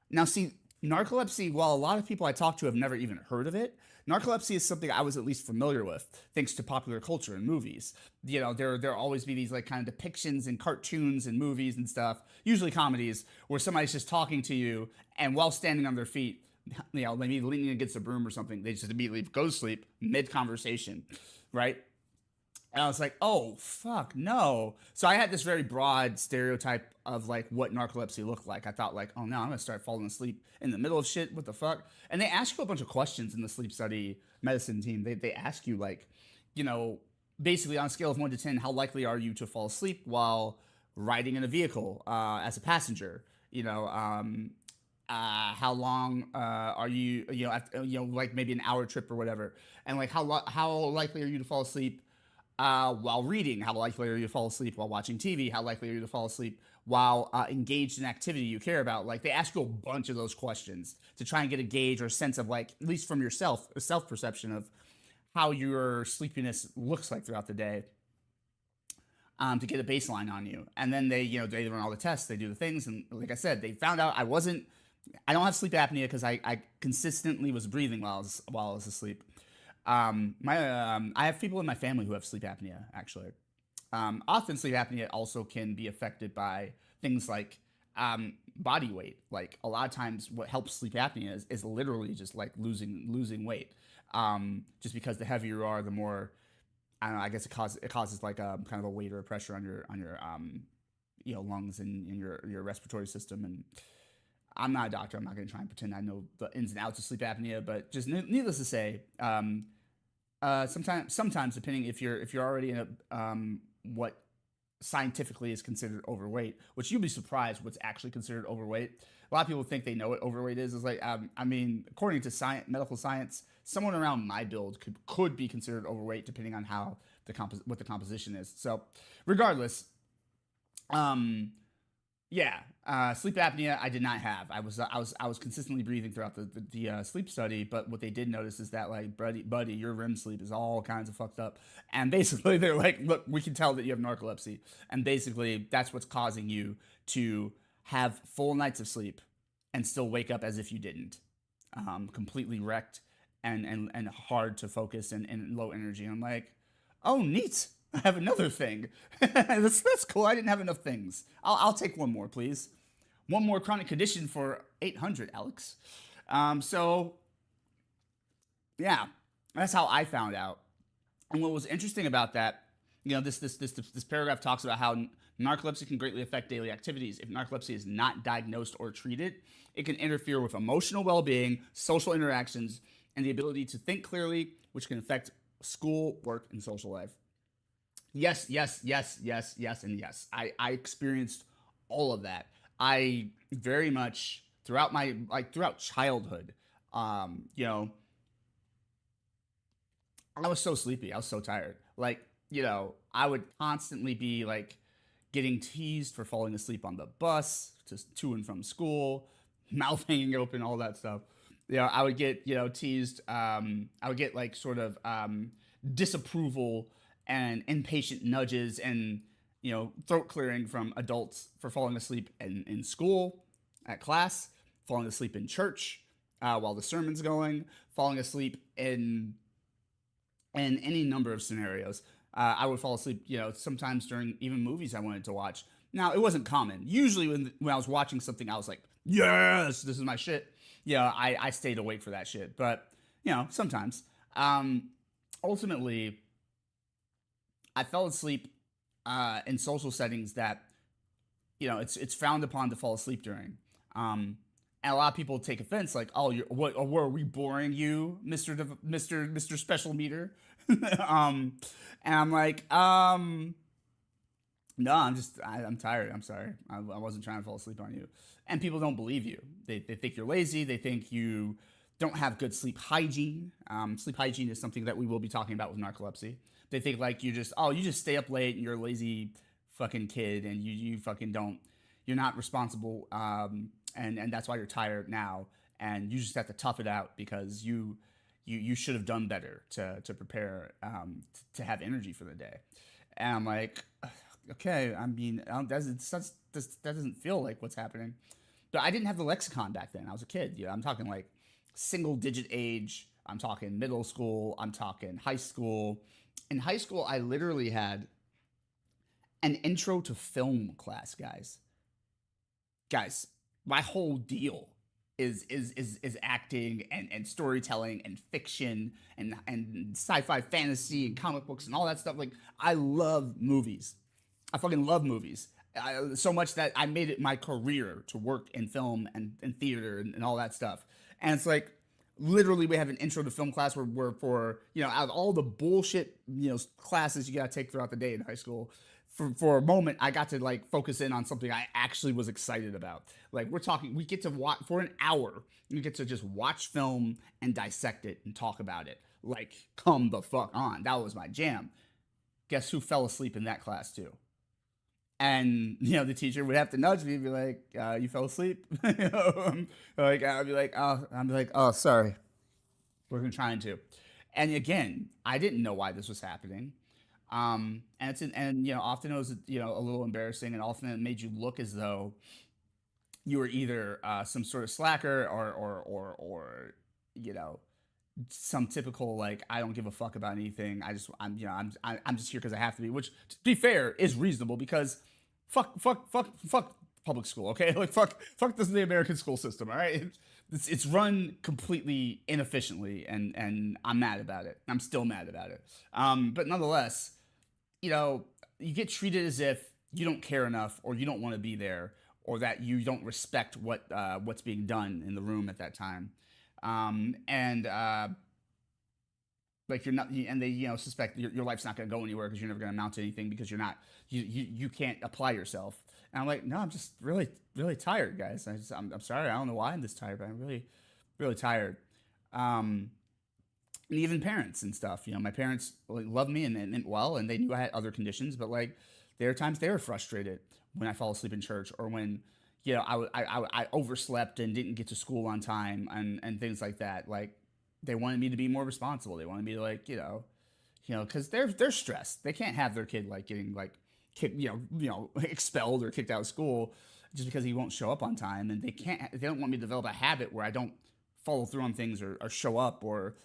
Now, see, narcolepsy, while a lot of people I talk to have never even heard of it, narcolepsy is something I was at least familiar with thanks to popular culture and movies. There always be these like kind of depictions in cartoons and movies and stuff, usually comedies, where somebody's just talking to you, and while standing on their feet, maybe leaning against a broom or something, they just immediately go to sleep mid conversation, right? And I was like, oh, fuck, no. So I had this very broad stereotype of like what narcolepsy looked like. I thought like, oh no, I'm gonna start falling asleep in the middle of shit. What the fuck? And they ask you a bunch of questions in the sleep study medicine team. They ask you like, you know, basically on a scale of 1 to 10, how likely are you to fall asleep while riding in a vehicle as a passenger? How long are you, like maybe an hour trip or whatever, and like how likely are you to fall asleep while reading? How likely are you to fall asleep while watching TV? How likely are you to fall asleep while engaged in activity you care about? Like they ask you a bunch of those questions to try and get a gauge or a sense of like, at least from yourself, a self perception of how your sleepiness looks like throughout the day, to get a baseline on you. And then they run all the tests, they do the things, and like I said, they found out I don't have sleep apnea because I consistently was breathing while I was asleep. I have people in my family who have sleep apnea, actually. Often sleep apnea also can be affected by things like body weight. Like a lot of times, what helps sleep apnea is literally just like losing weight. Just because the heavier you are, the more, I don't know. I guess it causes like kind of a weight or a pressure on your lungs and your respiratory system. And I'm not a doctor. I'm not going to try and pretend I know the ins and outs of sleep apnea. But just needless to say, sometimes depending if you're already in a what scientifically is considered overweight, which you'll be surprised what's actually considered overweight. A lot of people think they know what overweight is. It's like according to medical science, someone around my build could be considered overweight depending on how what the composition is. So regardless, yeah, sleep apnea I did not have. I was consistently breathing throughout the sleep study, but what they did notice is that like, buddy, your REM sleep is all kinds of fucked up. And basically they're like, look, we can tell that you have narcolepsy, and basically that's what's causing you to have full nights of sleep and still wake up as if you didn't, completely wrecked and hard to focus and low energy. And I'm like, oh, neat. I have another thing. That's cool. I didn't have enough things. I'll take one more, please. One more chronic condition for 800, Alex. So yeah, that's how I found out. And what was interesting about that, this paragraph talks about how narcolepsy can greatly affect daily activities. If narcolepsy is not diagnosed or treated, it can interfere with emotional well-being, social interactions, and the ability to think clearly, which can affect school, work, and social life. Yes, yes, yes, yes, yes, and yes. I experienced all of that. I very much throughout childhood, you know, I was so sleepy. I was so tired. Like, I would constantly be like getting teased for falling asleep on the bus to and from school, mouth hanging open, all that stuff. I would get teased. I would get like sort of disapproval and impatient nudges and throat clearing from adults for falling asleep in school, at class, falling asleep in church while the sermon's going, falling asleep in any number of scenarios. I would fall asleep, sometimes during even movies I wanted to watch. Now, it wasn't common. Usually when I was watching something, I was like, yes, this is my shit. I stayed awake for that shit. But, sometimes. Ultimately, I fell asleep in social settings that, it's frowned upon to fall asleep during. And a lot of people take offense, like, "Oh, what? Were we boring you, Mister Special Meter?" And I'm like, no, I'm tired. I'm sorry. I wasn't trying to fall asleep on you. And people don't believe you. They think you're lazy. They think you don't have good sleep hygiene. Sleep hygiene is something that we will be talking about with narcolepsy. They think like you just stay up late and you're a lazy fucking kid and you fucking don't, you're not responsible. And that's why you're tired now. And you just have to tough it out because you should have done better to prepare to have energy for the day. And I'm like, okay, I mean, that doesn't feel like what's happening. But I didn't have the lexicon back then. I was a kid. I'm talking like single digit age. I'm talking middle school. I'm talking high school. In high school, I literally had an intro to film class, guys. Guys, my whole deal is acting and storytelling and fiction and sci-fi fantasy and comic books and all that stuff. Like, I love movies. I fucking love movies. So much that I made it my career to work in film and theater and all that stuff. And it's like, literally, we have an intro to film class where for, out of all the bullshit, classes you gotta take throughout the day in high school, for a moment, I got to like focus in on something I actually was excited about. Like, we get to watch for an hour. We get to just watch film and dissect it and talk about it. Like, come the fuck on. That was my jam. Guess who fell asleep in that class too? And the teacher would have to nudge me and be like, "You fell asleep." Like I'd be like, "Oh, sorry, we're trying to." And again, I didn't know why this was happening. And often it was a little embarrassing, and often it made you look as though you were either some sort of slacker or some typical like, I don't give a fuck about anything. I'm just here because I have to be, which, to be fair, is reasonable because fuck public school, okay? Like, fuck this, the American school system, all right? It's run completely inefficiently, and I'm mad about it. I'm still mad about it. But nonetheless, you get treated as if you don't care enough, or you don't want to be there, or that you don't respect what's being done in the room at that time. And like, you're not, and they suspect your life's not going to go anywhere because you're never going to amount to anything because you're not, you can't apply yourself. And I'm like, no, I'm just really really tired, guys. I'm sorry, I don't know why I'm this tired, but I'm really really tired. And even parents and stuff, my parents like loved me and meant well, and they knew I had other conditions, but like, there are times they were frustrated when I fall asleep in church, or when I overslept and didn't get to school on time, and things like that. Like, they wanted me to be more responsible. They wanted me to, like, because they're stressed. They can't have their kid like getting like kicked, expelled or kicked out of school just because he won't show up on time. And they don't want me to develop a habit where I don't follow through on things, or show up, or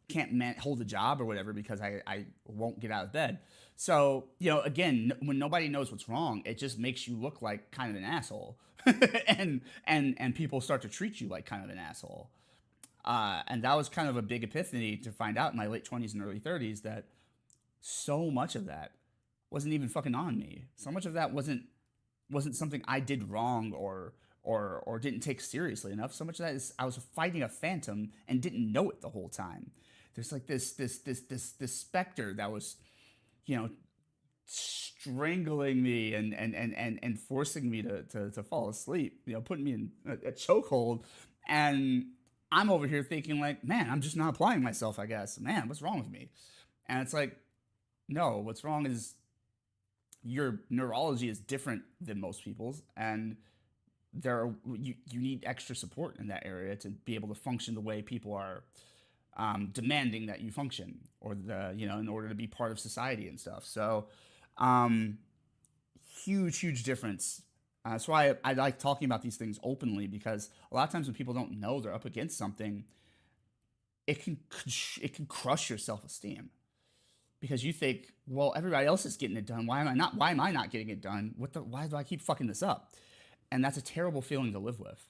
can't hold a job or whatever because I won't get out of bed. So, again, when nobody knows what's wrong, it just makes you look like kind of an asshole. and people start to treat you like kind of an asshole. And that was kind of a big epiphany to find out in my late 20s and early 30s, that so much of that wasn't even fucking on me. So much of that wasn't something I did wrong or didn't take seriously enough. So much of that is I was fighting a phantom and didn't know it the whole time. There's like this specter that was, strangling me and forcing me to fall asleep, putting me in a chokehold. And I'm over here thinking like, man, I'm just not applying myself, I guess. Man, what's wrong with me? And it's like, no, what's wrong is your neurology is different than most people's, and you need extra support in that area to be able to function the way people are demanding that you function, or in order to be part of society and stuff. So, um, huge difference. That's why I like talking about these things openly, because a lot of times when people don't know they're up against something, it can crush your self esteem, because you think, well, everybody else is getting it done. Why am I not? Why am I not getting it done? Why do I keep fucking this up? And that's a terrible feeling to live with.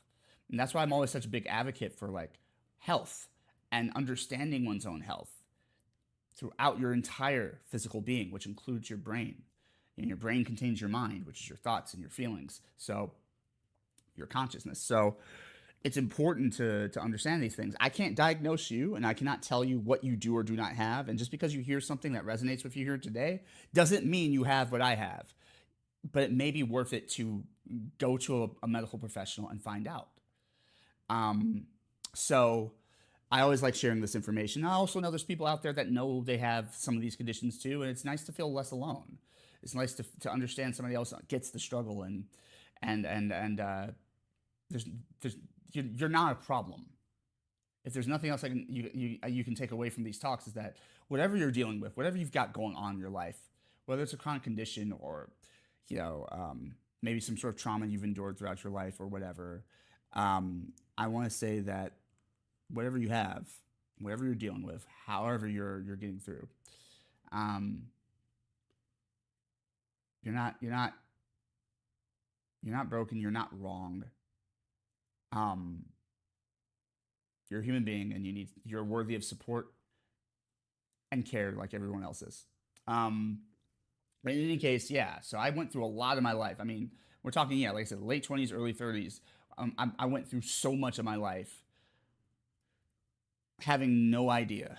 And that's why I'm always such a big advocate for like health and understanding one's own health throughout your entire physical being, which includes your brain. And your brain contains your mind, which is your thoughts and your feelings. So your consciousness. So it's important to understand these things. I can't diagnose you, and I cannot tell you what you do or do not have. And just because you hear something that resonates with you here today doesn't mean you have what I have. But it may be worth it to go to a medical professional and find out. So I always like sharing this information. I also know there's people out there that know they have some of these conditions too, and it's nice to feel less alone. It's nice to understand somebody else gets the struggle, and there's you're not a problem. If there's nothing else you can take away from these talks, is that whatever you're dealing with, whatever you've got going on in your life, whether it's a chronic condition or maybe some sort of trauma you've endured throughout your life or whatever, I want to say that whatever you have, whatever you're dealing with, however you're getting through, you're not broken. You're not wrong. You're a human being, and you're worthy of support and care like everyone else is. But in any case, yeah. So I went through a lot of my life. I mean, we're talking, yeah, like I said, late 20s, early 30s. I went through so much of my life having no idea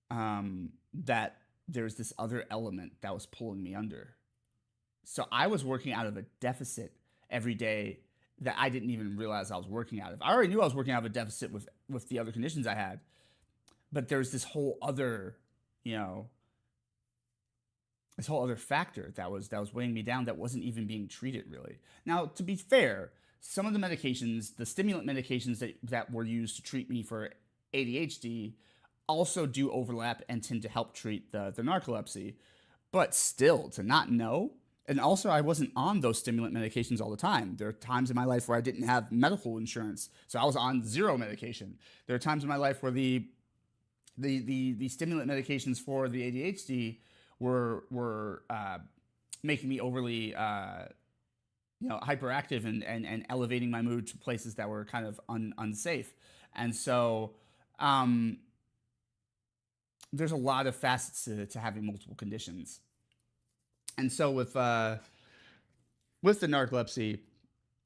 that there's this other element that was pulling me under. So I was working out of a deficit every day that I didn't even realize I was working out of. I already knew I was working out of a deficit with the other conditions I had, but there's this whole other, this whole other factor that was weighing me down, that wasn't even being treated really. Now, to be fair, some of the medications, the stimulant medications that were used to treat me for ADHD, also do overlap and tend to help treat the narcolepsy. But still, to not know. And also, I wasn't on those stimulant medications all the time. There are times in my life where I didn't have medical insurance, so I was on zero medication. There are times in my life where the stimulant medications for the ADHD were making me overly hyperactive and elevating my mood to places that were kind of unsafe. And so there's a lot of facets to having multiple conditions. And so with the narcolepsy,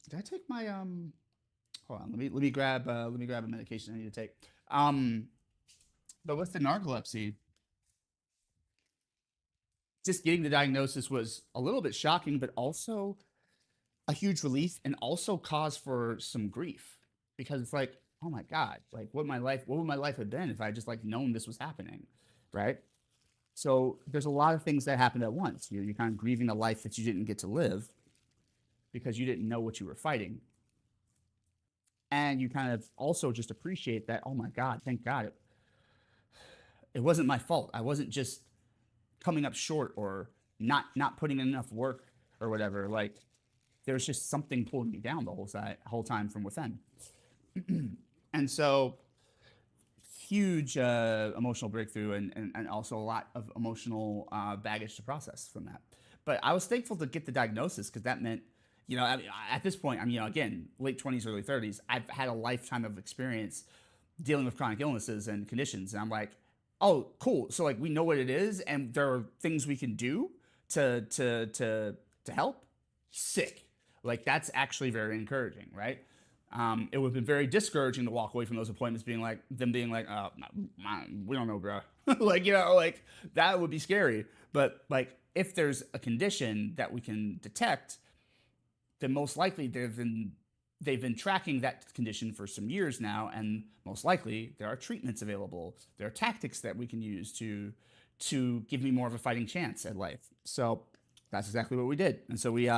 did I take my hold on, let me grab a medication I need to take. But with the narcolepsy, just getting the diagnosis was a little bit shocking, but also a huge relief, and also cause for some grief, because it's like, oh my God, like what would my life have been if I just like known this was happening, right? So there's a lot of things that happened at once. You're kind of grieving a life that you didn't get to live because you didn't know what you were fighting. And you kind of also just appreciate that, oh my God, thank God, it wasn't my fault. I wasn't just coming up short or not putting in enough work or whatever. Like, there's just something pulling me down the whole time from within. And so, huge emotional breakthrough, and also a lot of emotional baggage to process from that. But I was thankful to get the diagnosis, because that meant, at this point, again, late 20s, early 30s, I've had a lifetime of experience dealing with chronic illnesses and conditions. And I'm like, oh, cool. So like, we know what it is, and there are things we can do to help. Sick. Like, that's actually very encouraging, right? It would have been very discouraging to walk away from those appointments being like, oh, we don't know, bro. Like, that would be scary. But like, if there's a condition that we can detect, then most likely they've been tracking that condition for some years now, and most likely there are treatments available. There are tactics that we can use to give me more of a fighting chance at life. So That's exactly what we did. And so we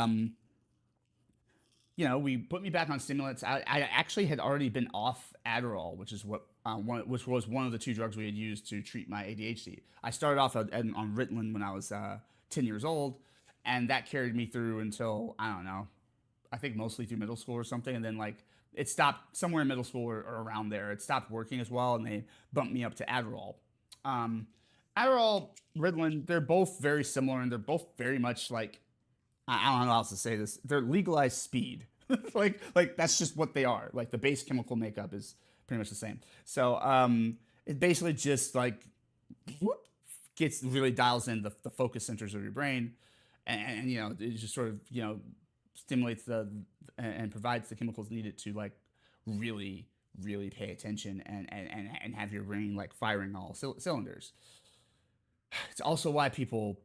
we put me back on stimulants. I actually had already been off Adderall, which is which was one of the two drugs we had used to treat my ADHD. I started off on Ritalin when I was 10 years old, and that carried me through until, I don't know, I think mostly through middle school or something, and then like it stopped somewhere in middle school or around there. It stopped working as well, and they bumped me up to Adderall. Um, Adderall, Ritalin, they're both very similar, and they're both very much like, I don't know how else to say this. They're legalized speed. like that's just what they are. Like the base chemical makeup is pretty much the same. So it basically just like whoop, gets really dials in the focus centers of your brain, and it just sort of stimulates and provides the chemicals needed to like really really pay attention and have your brain like firing all cylinders. It's also why people,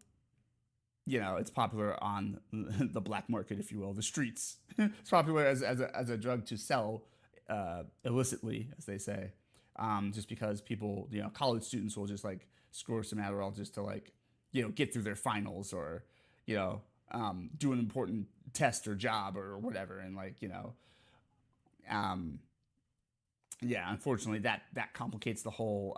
it's popular on the black market, if you will, the streets. It's popular as a drug to sell illicitly, as they say, just because people, college students will just like score some Adderall just to like, get through their finals or, do an important test or job or whatever. And like, um, yeah, unfortunately, that complicates the whole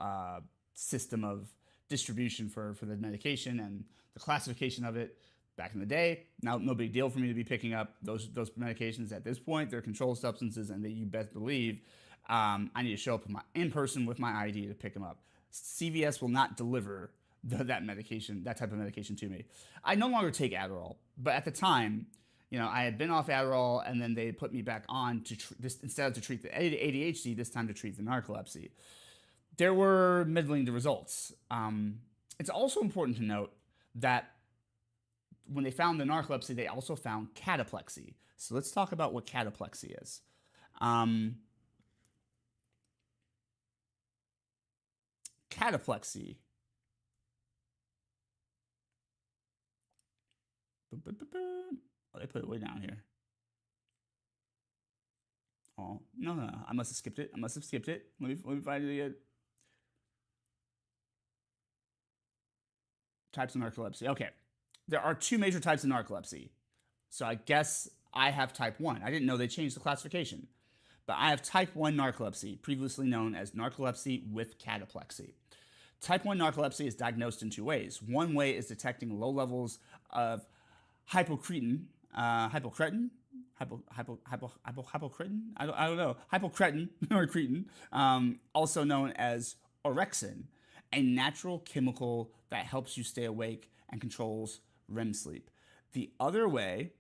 system of distribution for the medication and the classification of it. Back in the day, now no big deal for me to be picking up those medications. At this point, they're controlled substances, and you best believe I need to show up in person with my ID to pick them up. CVS will not deliver that medication, that type of medication to me. I no longer take Adderall, but at the time, I had been off Adderall, and then they put me back on to this instead of to treat the ADHD, this time to treat the narcolepsy. There were middling the results. It's also important to note that when they found the narcolepsy, they also found cataplexy. So let's talk about what cataplexy is. Cataplexy. Oh, they put it way down here. Oh, no. I must have skipped it. Let me find it again. Types of narcolepsy. Okay. There are two major types of narcolepsy. So I guess I have type 1. I didn't know they changed the classification. But I have type 1 narcolepsy, previously known as narcolepsy with cataplexy. Type 1 narcolepsy is diagnosed in two ways. One way is detecting low levels of hypocretin, hypocretin, hypocretin? I don't know. Hypocretin or cretin, also known as orexin, a natural chemical that helps you stay awake and controls REM sleep. The other way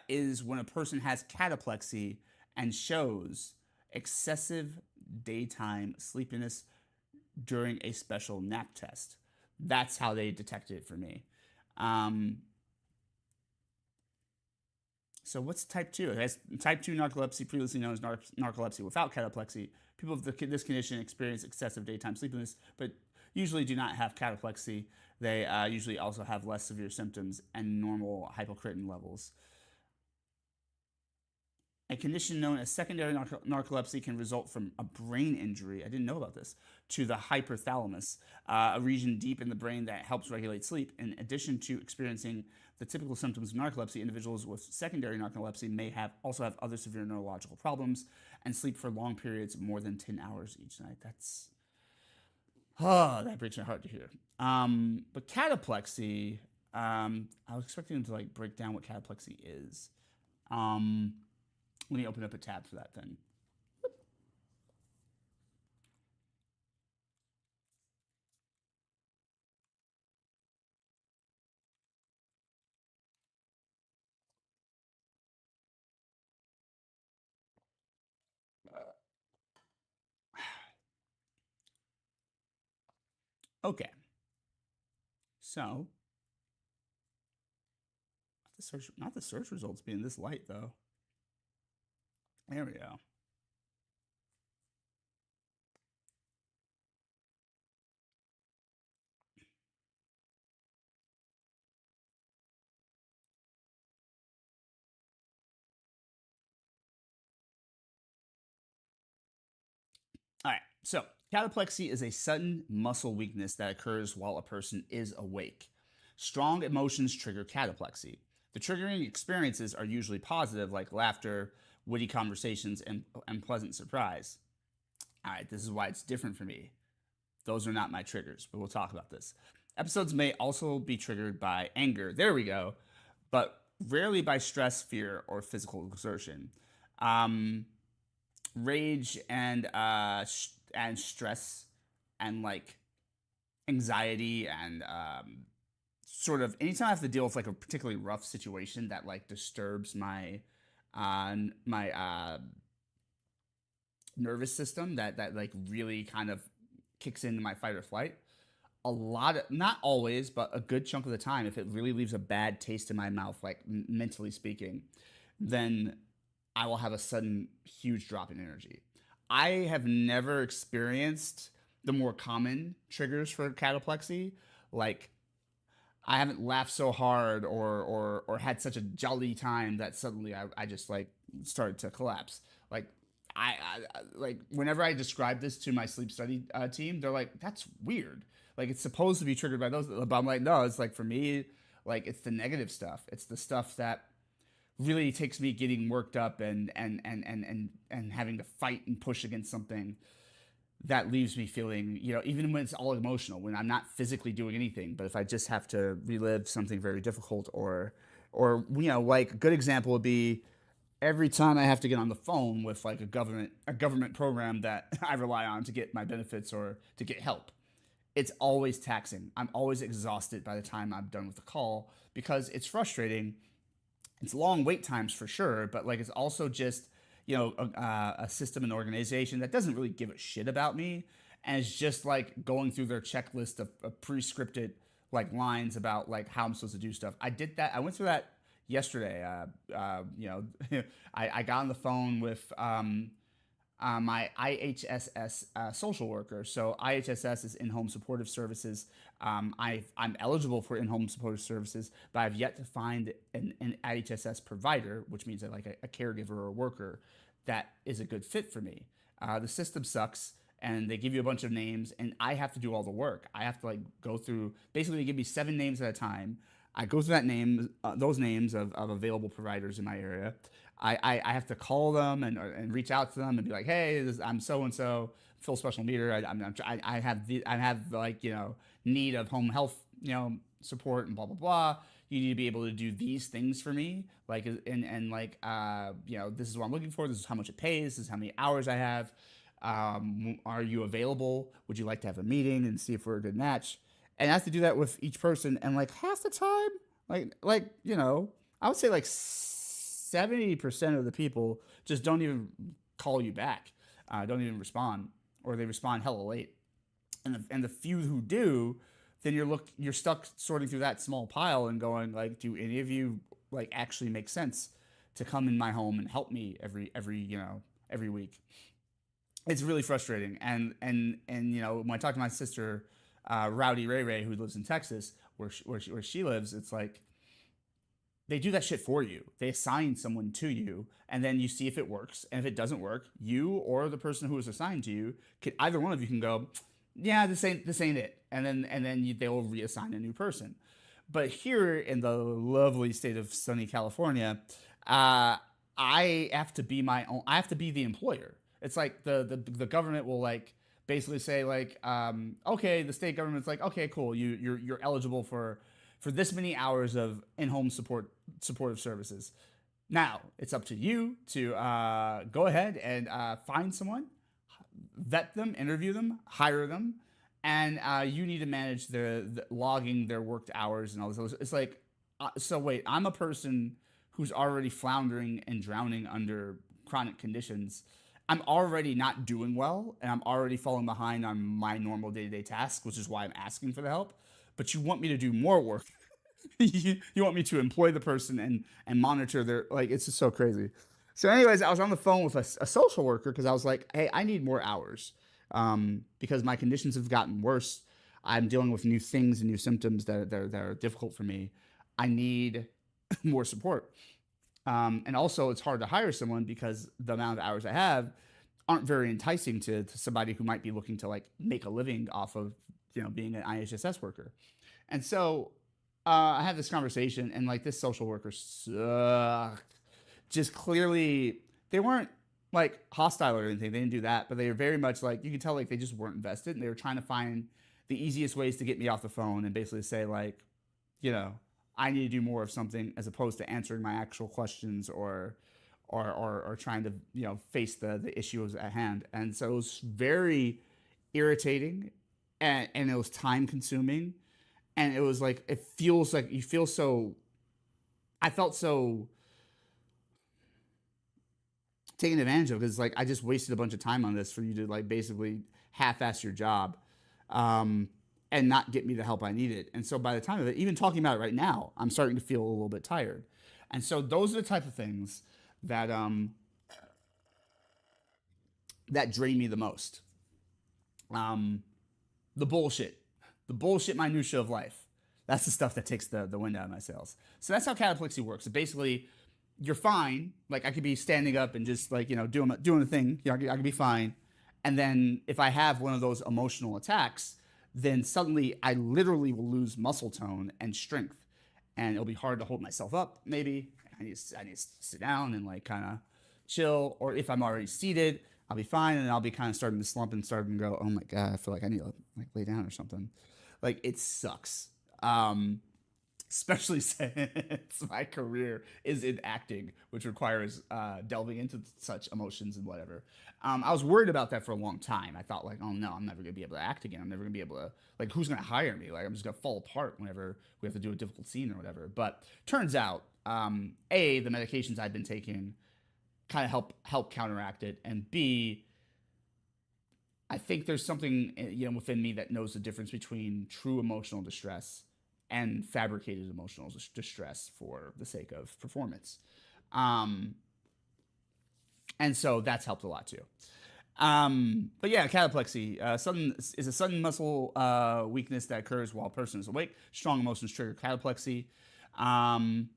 is when a person has cataplexy and shows excessive daytime sleepiness during a special nap test. That's how they detected it for me. So what's type 2? It has type 2 narcolepsy, previously known as narcolepsy without cataplexy. People with this condition experience excessive daytime sleepiness, but usually do not have cataplexy. They usually also have less severe symptoms and normal hypocretin levels. A condition known as secondary narcolepsy can result from a brain injury, I didn't know about this, to the hypothalamus, a region deep in the brain that helps regulate sleep. In addition to experiencing the typical symptoms of narcolepsy, individuals with secondary narcolepsy may also have other severe neurological problems and sleep for long periods, more than 10 hours each night. That breaks my heart to hear. But cataplexy, I was expecting them to like break down what cataplexy is. Let me open up a tab for that then. Okay. So, not the search results being this light though. There we go. All right. So Cataplexy is a sudden muscle weakness that occurs while a person is awake. Strong emotions trigger cataplexy. The triggering experiences are usually positive, like laughter, witty conversations, and pleasant surprise. All right, this is why it's different for me. Those are not my triggers, but we'll talk about this. Episodes may also be triggered by anger. There we go. But rarely by stress, fear, or physical exertion. Um, Rage and stress and like anxiety and sort of anytime I have to deal with like a particularly rough situation that like disturbs uh, my nervous system that like really kind of kicks into my fight or flight. A lot of, not always, but a good chunk of the time, if it really leaves a bad taste in my mouth, like mentally speaking, then I will have a sudden huge drop in energy. I have never experienced the more common triggers for cataplexy, like I haven't laughed so hard or had such a jolly time that suddenly I just like started to collapse. Like like whenever I describe this to my sleep study team, they're like, "That's weird." Like it's supposed to be triggered by those, but I'm like, no, it's like for me, like it's the negative stuff. It's the stuff that really takes me getting worked up and having to fight and push against something that leaves me feeling, even when it's all emotional, when I'm not physically doing anything, but if I just have to relive something very difficult like a good example would be every time I have to get on the phone with like a government program that I rely on to get my benefits or to get help. It's always taxing. I'm always exhausted by the time I'm done with the call because it's frustrating. It's long wait times for sure, but like it's also just a system and organization that doesn't really give a shit about me, and it's just like going through their checklist of pre-scripted like lines about like how I'm supposed to do stuff. I did that. I went through that yesterday. I got on the phone with my IHSS social worker. So IHSS is in-home supportive services. I'm eligible for in-home supportive services, but I've yet to find an IHSS provider, which means like a caregiver or a worker that is a good fit for me. The system sucks, and they give you a bunch of names, and I have to do all the work. I have to like go through. Basically, they give me 7 names at a time. I go through those names of available providers in my area. I have to call them and reach out to them and be like, hey, I'm so and so, Phil Special Meter. I have like need of home health support and blah blah blah. You need to be able to do these things for me, like and like this is what I'm looking for. This is how much it pays. This is how many hours I have. Are you available? Would you like to have a meeting and see if we're a good match? And I have to do that with each person, and like half the time, I would say like 70% of the people just don't even call you back, don't even respond, or they respond hella late. And the few who do, then you're stuck sorting through that small pile and going like, do any of you like actually make sense to come in my home and help me every week? It's really frustrating. And when I talk to my sister, Rowdy Ray Ray, who lives in Texas, where she lives, it's like they do that shit for you. They assign someone to you, and then you see if it works. And if it doesn't work, you or the person who was assigned to you, either one of you can go, yeah, this ain't it, and then they will reassign a new person. But here in the lovely state of sunny California, I have to be my own. I have to be the employer. It's like the government will like basically say like, okay, the state government's like, okay, cool, you're eligible for this many hours of in-home supportive services. Now it's up to you to go ahead and find someone, vet them, interview them, hire them, and you need to manage the logging their worked hours and all this. It's like, so wait, I'm a person who's already floundering and drowning under chronic conditions. I'm already not doing well, and I'm already falling behind on my normal day-to-day tasks, which is why I'm asking for the help. But you want me to do more work. You want me to employ the person and monitor their, like, it's just so crazy. So anyways, I was on the phone with a social worker because I was like, hey, I need more hours because my conditions have gotten worse. I'm dealing with new things and new symptoms that are difficult for me. I need more support. And also, it's hard to hire someone because the amount of hours I have aren't very enticing to somebody who might be looking to like make a living off of being an IHSS worker. And so I had this conversation, and like this social worker sucked. Just clearly, they weren't like hostile or anything. They didn't do that, but they were very much like, you could tell like they just weren't invested, and they were trying to find the easiest ways to get me off the phone and basically say like, you know, I need to do more of something as opposed to answering my actual questions or trying to face the issues at hand. And so it was very irritating, and it was time consuming, and it was like it feels like you feel so. I felt so taken advantage of because like I just wasted a bunch of time on this for you to like basically half-ass your job, and not get me the help I needed. And so by the time of it, even talking about it right now, I'm starting to feel a little bit tired. And so those are the type of things that that drain me the most. Um, the bullshit, the bullshit minutia of life. That's the stuff that takes the wind out of my sails. So that's how cataplexy works. So basically, you're fine. Like I could be standing up and just like doing the thing. I could be fine. And then if I have one of those emotional attacks, then suddenly I literally will lose muscle tone and strength, and it'll be hard to hold myself up. Maybe I need to sit down and like kind of chill, or if I'm already seated, I'll be fine, and I'll be kind of starting to slump and starting to go, oh my god, I feel like I need to like lay down or something. Like it sucks. Especially since my career is in acting, which requires delving into such emotions and whatever. I was worried about that for a long time. I thought like, oh no, I'm never gonna be able to act again. I'm never gonna be able to like, who's gonna hire me? Like I'm just gonna fall apart whenever we have to do a difficult scene or whatever. But turns out, the medications I've been taking kind of help counteract it, and B, I think there's something within me that knows the difference between true emotional distress and fabricated emotional distress for the sake of performance. Um, and so that's helped a lot too. But yeah, cataplexy is a sudden muscle weakness that occurs while a person is awake. Strong emotions trigger cataplexy. Um,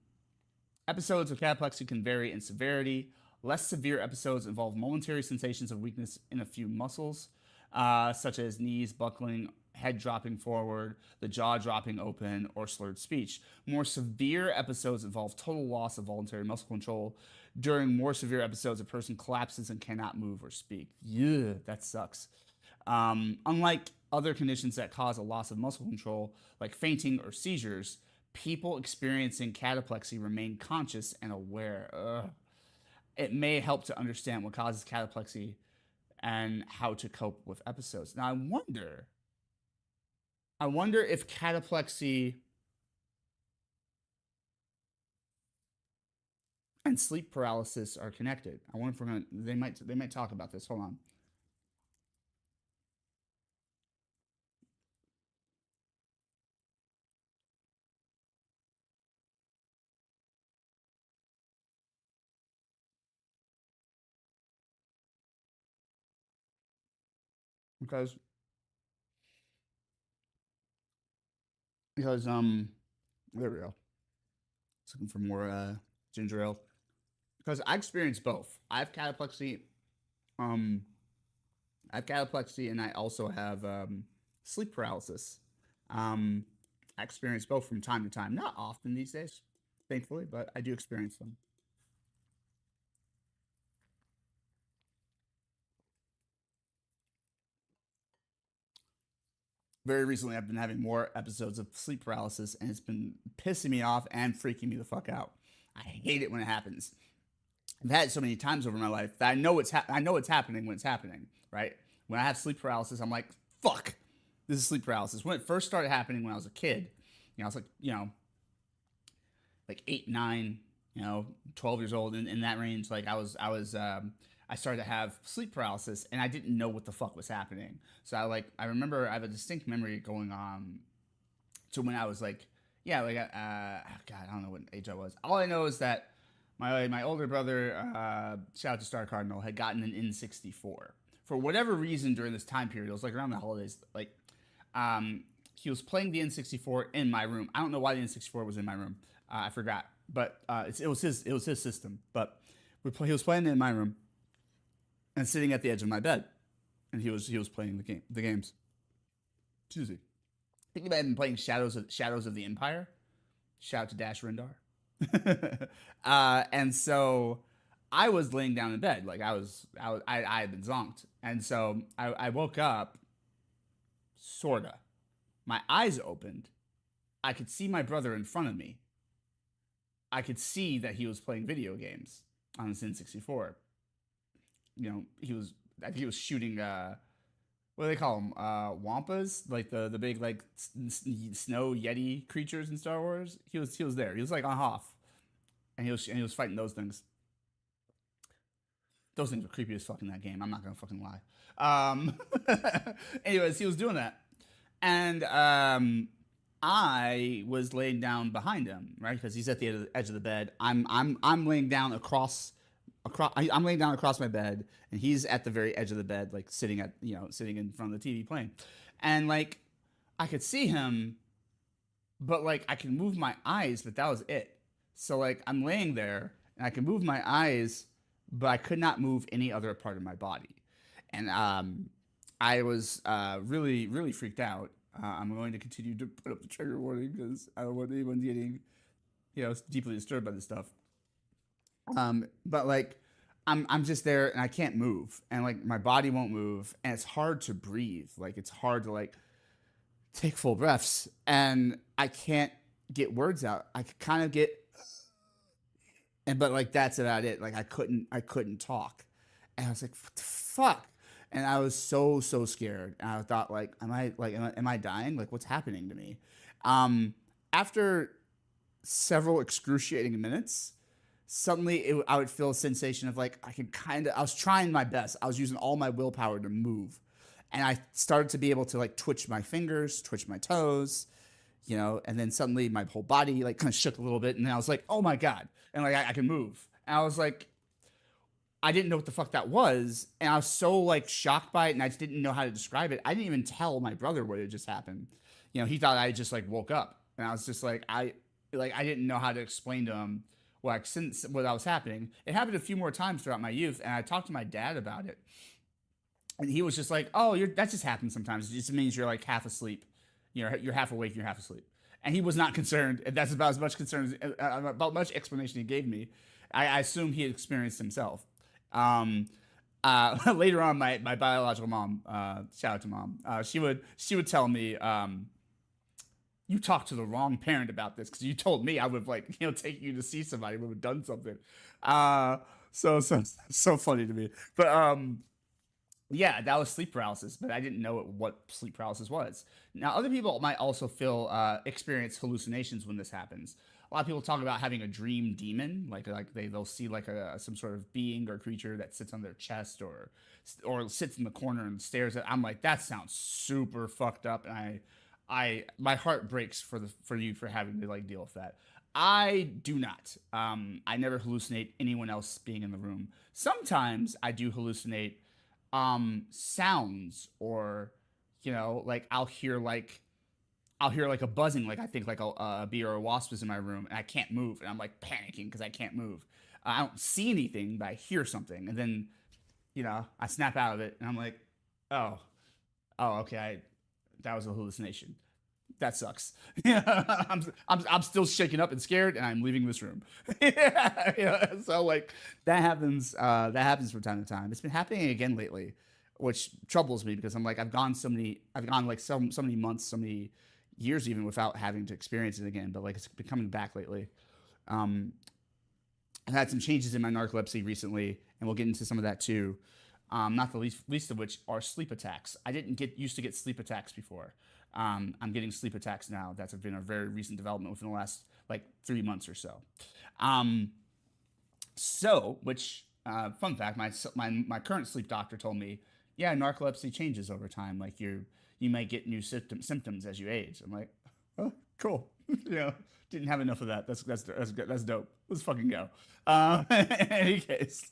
Episodes of cataplexy can vary in severity. Less severe episodes involve momentary sensations of weakness in a few muscles, such as knees buckling, head dropping forward, the jaw dropping open, or slurred speech. More severe episodes involve total loss of voluntary muscle control. During more severe episodes, a person collapses and cannot move or speak. Yeah, that sucks. Unlike other conditions that cause a loss of muscle control, like fainting or seizures, people experiencing cataplexy remain conscious and aware. Ugh. It may help to understand what causes cataplexy and how to cope with episodes. Now, I wonder if cataplexy and sleep paralysis are connected. I wonder if we're gonna. They might talk about this. Hold on. Because there we go. Just looking for more ginger ale. Because I experienced both. Um, I have cataplexy, and I also have sleep paralysis. Um, I experience both from time to time. Not often these days, thankfully, but I do experience them. Very recently, I've been having more episodes of sleep paralysis, and it's been pissing me off and freaking me the fuck out. I hate it when it happens. I've had it so many times over my life that I know it's happening when it's happening. Right? When I have sleep paralysis, I'm like, fuck, this is sleep paralysis. When it first started happening when I was a kid, I was like, like 8, 9, 12 years old, in that range. Like I started to have sleep paralysis, and I didn't know what the fuck was happening. So I remember I have a distinct memory going on to when I was like, yeah, like God, I don't know what age I was. All I know is that my older brother, shout out to Star Cardinal, had gotten an N64 for whatever reason during this time period. It was like around the holidays. Like, he was playing the N64 in my room. I don't know why the N64 was in my room. I forgot, but it was his system. But he was playing it in my room, and sitting at the edge of my bed, and he was playing the games. Excuse me. I think he might have been playing Shadows of the Empire. Shout out to Dash Rendar. And so I was laying down in bed, like I had been zonked, and so I woke up, sorta. My eyes opened. I could see my brother in front of me. I could see that he was playing video games on his N64. You know, I think he was shooting what do they call them? Wampas, like the big like snow yeti creatures in Star Wars. He was there. He was like on Hoth, and he was fighting those things. Those things were creepy as fuck in that game. I'm not gonna fucking lie. Anyways, he was doing that, and I was laying down behind him, right? Because he's at the edge of the bed. I'm laying down I'm laying down across my bed, and he's at the very edge of the bed, like sitting in front of the TV playing, and like I could see him, but like I can move my eyes, but that was it. So like I'm laying there, and I can move my eyes, but I could not move any other part of my body, and I was really really freaked out. I'm going to continue to put up the trigger warning because I don't want anyone getting, deeply disturbed by this stuff. But like, I'm just there and I can't move, and like my body won't move, and it's hard to breathe. Like it's hard to like take full breaths, and I can't get words out. I could kind of get, but like that's about it. Like I couldn't talk, and I was like, what the fuck? And I was so scared, and I thought like, am I dying? Like what's happening to me? After several excruciating minutes, suddenly I would feel a sensation of like I was trying my best. I was using all my willpower to move, and I started to be able to like twitch my fingers, twitch my toes, and then suddenly my whole body like kind of shook a little bit, and then I was like, oh my god, and like I can move, and I was like, I didn't know what the fuck that was, and I was so like shocked by it, and I just didn't know how to describe it. I didn't even tell my brother what had just happened. He thought I just like woke up, and I was just like I didn't know how to explain to him since what was happening. It happened a few more times throughout my youth, and I talked to my dad about it, and he was just like, "Oh, that just happens sometimes. It just means you're like half asleep. You're half awake, you're half asleep." And he was not concerned. That's about as much concern about much explanation he gave me. I assume he had experienced himself. Later on, my biological mom, shout out to mom, she would tell me, you talked to the wrong parent about this because you told me I would like take you to see somebody who would have done something. So funny to me. But yeah, that was sleep paralysis, but I didn't know what sleep paralysis was. Now, other people might also experience hallucinations when this happens. A lot of people talk about having a dream demon, like they'll see like some sort of being or creature that sits on their chest or sits in the corner and stares at. I'm like, that sounds super fucked up, and my heart breaks for you for having to like deal with that. I do not. I never hallucinate anyone else being in the room. Sometimes I do hallucinate sounds, or like I'll hear like a buzzing, like I think like a bee or a wasp is in my room, and I can't move, and I'm like panicking because I can't move. I don't see anything, but I hear something, and then I snap out of it, and I'm like, oh, okay, that was a hallucination. That sucks. I'm still shaken up and scared, and I'm leaving this room. So like that happens. That happens from time to time. It's been happening again lately, which troubles me because I'm like I've gone like so many months, so many years even without having to experience it again. But like it's been coming back lately. I've had some changes in my narcolepsy recently, and we'll get into some of that too. Not the least of which are sleep attacks. I didn't used to get sleep attacks before. I'm getting sleep attacks now. That's been a very recent development within the last like 3 months or so. Fun fact, my current sleep doctor told me, yeah, narcolepsy changes over time. Like you might get new symptoms as you age. I'm like, oh, cool. Didn't have enough of that. That's dope. Let's fucking go. In any case,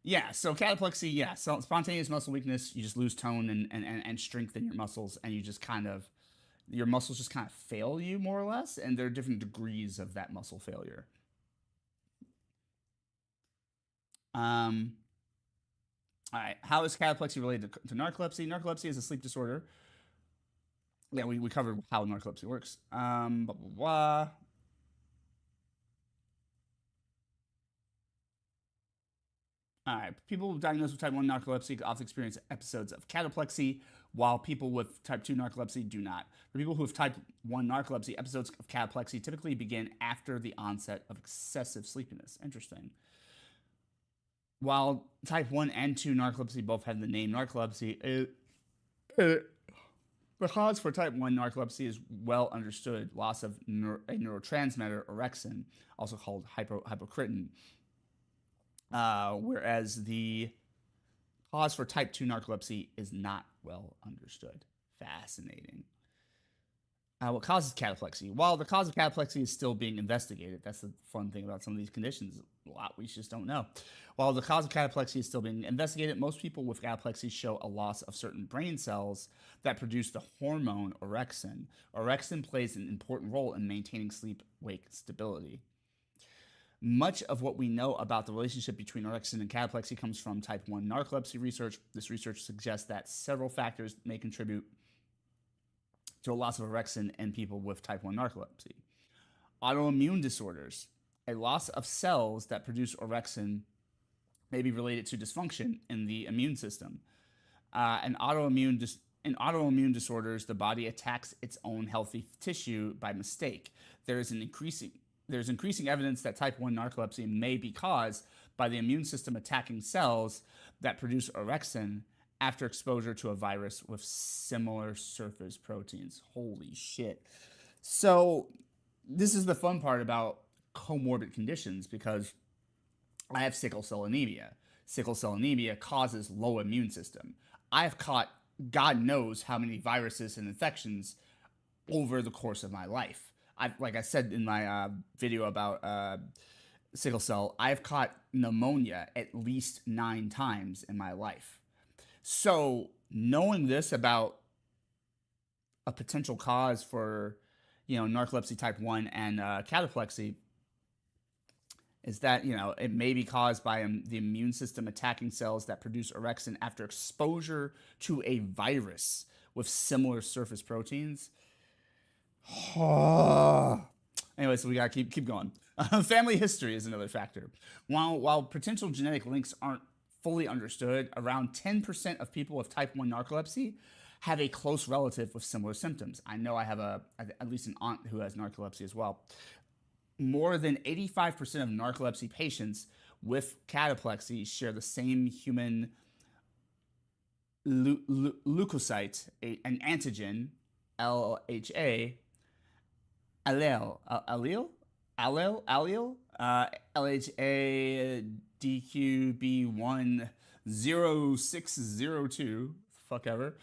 yeah, so cataplexy, yeah, so spontaneous muscle weakness, you just lose tone and strength in your muscles, and your muscles just kind of fail you more or less, and there are different degrees of that muscle failure. Um, all right. How is cataplexy related to narcolepsy? Narcolepsy is a sleep disorder. Yeah, we covered how narcolepsy works. Blah, blah, blah. All right. People diagnosed with type 1 narcolepsy often experience episodes of cataplexy, while people with type 2 narcolepsy do not. For people who have type 1 narcolepsy, episodes of cataplexy typically begin after the onset of excessive sleepiness. Interesting. While type 1 and 2 narcolepsy both have the name narcolepsy, the cause for type 1 narcolepsy is well understood: loss of a neurotransmitter, orexin, also called hypocretin. Whereas the cause for type 2 narcolepsy is not well understood. Fascinating. What causes cataplexy? While the cause of cataplexy is still being investigated, that's the fun thing about some of these conditions. A lot we just don't know. While the cause of cataplexy is still being investigated, most people with cataplexy show a loss of certain brain cells that produce the hormone orexin. Orexin plays an important role in maintaining sleep wake stability. Much of what we know about the relationship between orexin and cataplexy comes from type 1 narcolepsy research. This research suggests that several factors may contribute to a loss of orexin in people with type 1 narcolepsy. Autoimmune disorders. A loss of cells that produce orexin may be related to dysfunction in the immune system. In autoimmune disorders, the body attacks its own healthy tissue by mistake. There's increasing evidence that type 1 narcolepsy may be caused by the immune system attacking cells that produce orexin after exposure to a virus with similar surface proteins. Holy shit. So, this is the fun part about comorbid conditions, because I have sickle cell anemia. Sickle cell anemia causes low immune system. I've caught God knows how many viruses and infections over the course of my life. Like I said in my video about sickle cell, I've caught pneumonia at least 9 times in my life. So knowing this about a potential cause for, narcolepsy type 1 and cataplexy is that, it may be caused by the immune system attacking cells that produce orexin after exposure to a virus with similar surface proteins. Anyway, so we gotta keep going. Family history is another factor. While potential genetic links aren't fully understood, around 10% of people with type 1 narcolepsy have a close relative with similar symptoms. I know I have at least an aunt who has narcolepsy as well. More than 85% of narcolepsy patients with cataplexy share the same human leukocyte, an antigen, LHA, allele, LHA DQB10602, fuck ever.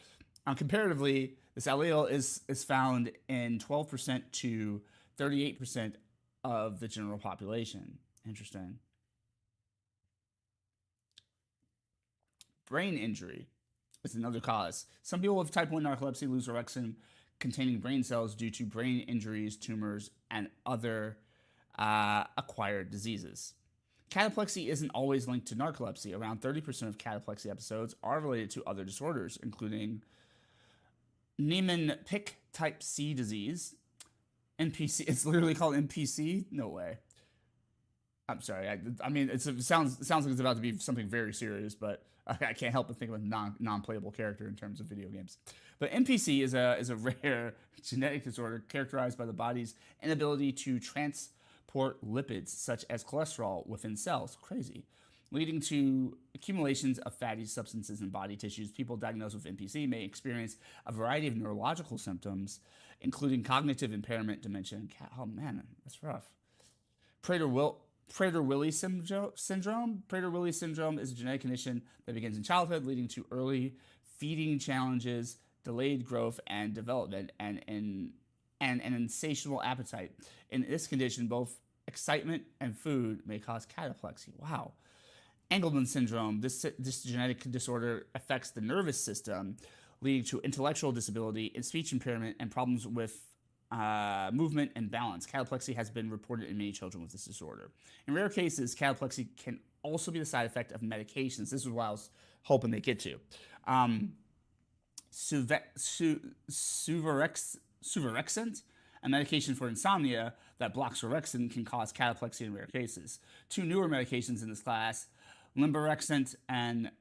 Comparatively, this allele is found in 12% to 38% of the general population. Interesting. Brain injury is another cause. Some people with type 1 narcolepsy lose orexin containing brain cells due to brain injuries, tumors, and other acquired diseases. Cataplexy isn't always linked to narcolepsy. Around 30% of cataplexy episodes are related to other disorders, including Niemann-Pick type C disease, NPC. It's literally called NPC. No way. I'm sorry. I mean, it sounds like it's about to be something very serious, but I can't help but think of a non-playable character in terms of video games. But NPC is a rare genetic disorder characterized by the body's inability to transport lipids such as cholesterol within cells. Crazy. Leading to accumulations of fatty substances in body tissues. People diagnosed with NPC may experience a variety of neurological symptoms, including cognitive impairment, dementia, and oh man, that's rough. Prader-Willi syndrome. Prader-Willi syndrome is a genetic condition that begins in childhood, leading to early feeding challenges, delayed growth and development, and an insatiable appetite. In this condition, both excitement and food may cause cataplexy. Wow. Angelman syndrome. This genetic disorder affects the nervous system, leading to intellectual disability and speech impairment and problems with movement and balance. Cataplexy has been reported in many children with this disorder. In rare cases, cataplexy can also be the side effect of medications. This is what I was hoping they get to. Suvorexant, a medication for insomnia that blocks orexin, can cause cataplexy in rare cases. Two newer medications in this class, limborexant and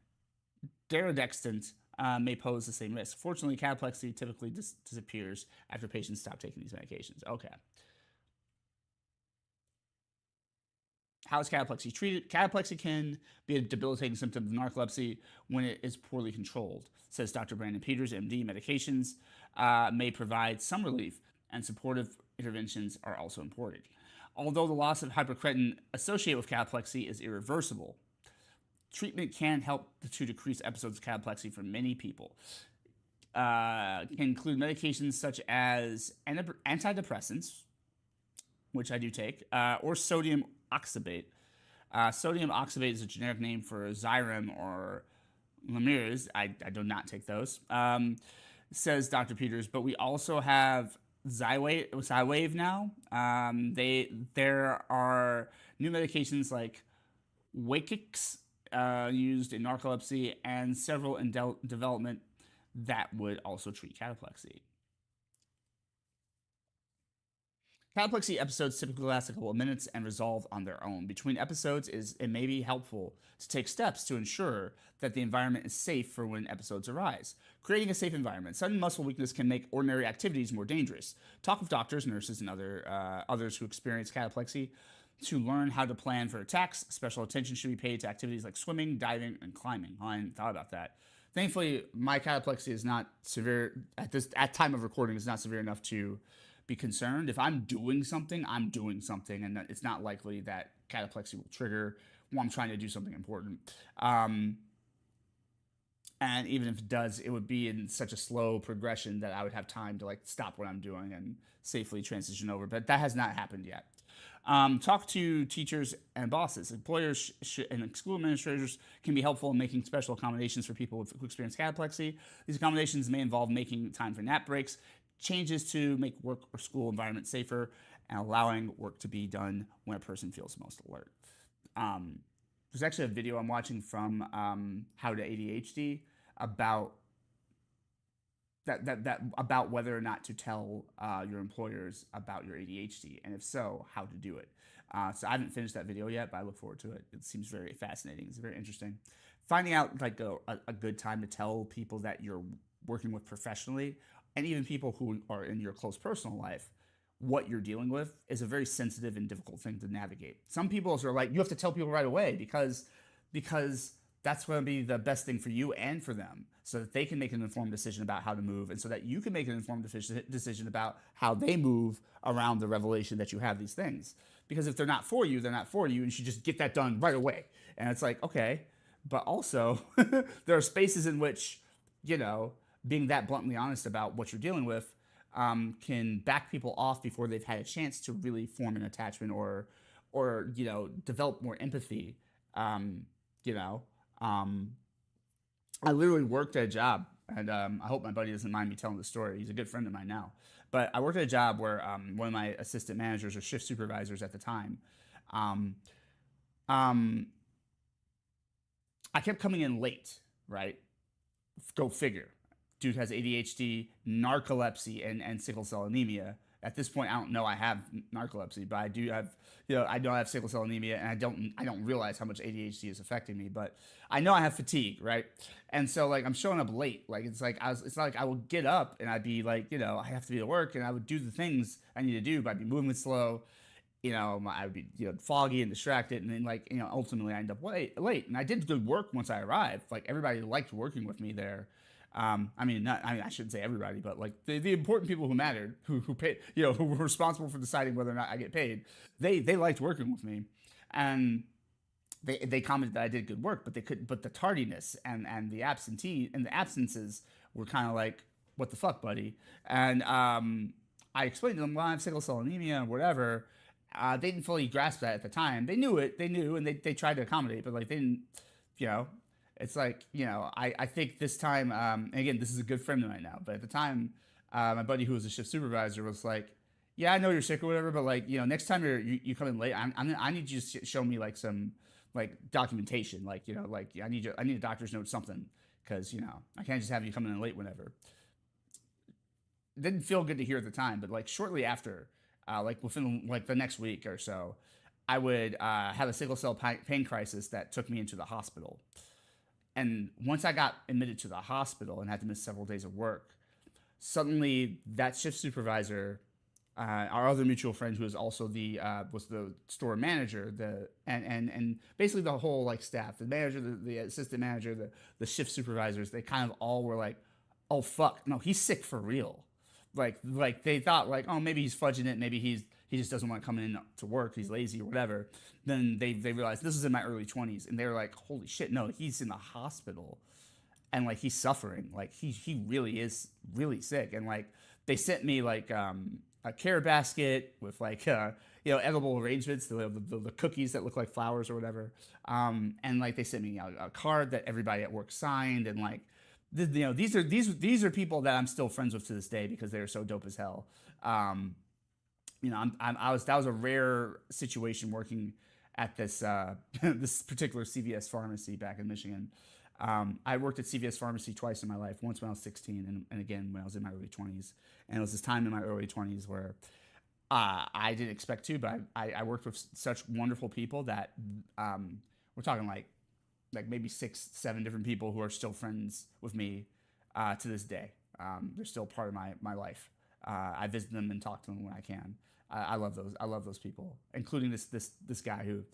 daridextant, may pose the same risk. Fortunately, cataplexy typically disappears after patients stop taking these medications. Okay. How is cataplexy treated? Cataplexy can be a debilitating symptom of narcolepsy when it is poorly controlled, says Dr. Brandon Peters, MD. Medications may provide some relief, and supportive interventions are also important. Although the loss of hypercretin associated with cataplexy is irreversible, treatment can help to decrease episodes of cataplexy for many people. Can include medications such as antidepressants, which I do take, or sodium oxybate. Sodium oxybate is a generic name for Xyrem or Lemires. I do not take those, says Dr. Peters. But we also have Xywav now. There are new medications like Wakix used in narcolepsy, and several in development that would also treat cataplexy. Cataplexy episodes typically last a couple of minutes and resolve on their own. Between episodes, it may be helpful to take steps to ensure that the environment is safe for when episodes arise. Creating a safe environment. Sudden muscle weakness can make ordinary activities more dangerous. Talk with doctors, nurses, and others who experience cataplexy to learn how to plan for attacks. Special attention should be paid to activities like swimming, diving, and climbing. I hadn't thought about that. Thankfully, my cataplexy is not severe at time of recording. It's not severe enough to be concerned. If I'm doing something, I'm doing something, and it's not likely that cataplexy will trigger when I'm trying to do something important. And even if it does, it would be in such a slow progression that I would have time to like stop what I'm doing and safely transition over. But that has not happened yet. Talk to teachers and bosses. Employers and school administrators can be helpful in making special accommodations for people who experience cataplexy. These accommodations may involve making time for nap breaks, changes to make work or school environment safer, and allowing work to be done when a person feels most alert. There's actually a video I'm watching from How to ADHD about about whether or not to tell your employers about your ADHD, and if so, how to do it. So I haven't finished that video yet, but I look forward to it. It seems very fascinating. It's very interesting. Finding out like a good time to tell people that you're working with professionally, and even people who are in your close personal life, what you're dealing with is a very sensitive and difficult thing to navigate. Some people are like, you have to tell people right away because that's going to be the best thing for you and for them, so that they can make an informed decision about how to move, and so that you can make an informed decision about how they move around the revelation that you have these things. Because if they're not for you, they're not for you, and you should just get that done right away. And it's like, okay, but also there are spaces in which, being that bluntly honest about what you're dealing with can back people off before they've had a chance to really form an attachment or develop more empathy. I literally worked at a job, and I hope my buddy doesn't mind me telling the story. He's a good friend of mine now. But I worked at a job where one of my assistant managers or shift supervisors at the time, I kept coming in late, right? Go figure. Dude has ADHD, narcolepsy, and sickle cell anemia. At this point, I don't know I have narcolepsy, but I do have, I know I have sickle cell anemia, and I don't realize how much ADHD is affecting me, but I know I have fatigue, right? And so like I'm showing up late, like it's not like I will get up and I'd be like, I have to be at work, and I would do the things I need to do, but I'd be moving slow, I would be foggy and distracted, and then ultimately I end up late, and I did good work once I arrived. Like everybody liked working with me there. I shouldn't say everybody, but like the important people who mattered, who paid, who were responsible for deciding whether or not I get paid, they liked working with me, and they commented that I did good work, but the tardiness and the absences were kind of like, what the fuck, buddy? And I explained to them, well, I have sickle cell anemia or whatever. They didn't fully grasp that at the time. They knew, and they tried to accommodate, but like they didn't, it's like, I think this time, and again, this is a good friend of mine now, but at the time, my buddy who was a shift supervisor was like, yeah, I know you're sick or whatever, but like, next time you come in late, I need you to show me like some like documentation, like like I need a doctor's note, something, because I can't just have you coming in late whenever. It didn't feel good to hear at the time, but like shortly after, like within like the next week or so, I would have a sickle cell pain crisis that took me into the hospital. And once I got admitted to the hospital and had to miss several days of work, suddenly that shift supervisor, our other mutual friend who was the store manager, and basically the whole like staff, the manager, the assistant manager, the shift supervisors, they kind of all were like, oh fuck, no, he's sick for real. Like they thought like, oh, maybe he's fudging it, maybe he just doesn't want to come in to work, he's lazy or whatever. Then they realized this was in my early 20s, and they were like, holy shit, no, he's in the hospital, and like he's suffering, like he really is really sick. And like they sent me like a care basket with like edible arrangements, the cookies that look like flowers or whatever, and like they sent me a card that everybody at work signed. And like these are people that I'm still friends with to this day because they are so dope as hell. That was a rare situation working at this this particular CVS pharmacy back in Michigan. I worked at CVS Pharmacy twice in my life, once when I was 16 and again when I was in my early 20s. And it was this time in my early 20s where I didn't expect to, but I worked with such wonderful people that we're talking like maybe 6, 7 different people who are still friends with me to this day. They're still part of my life. I visit them and talk to them when I can. I love those. I love those people, including this guy who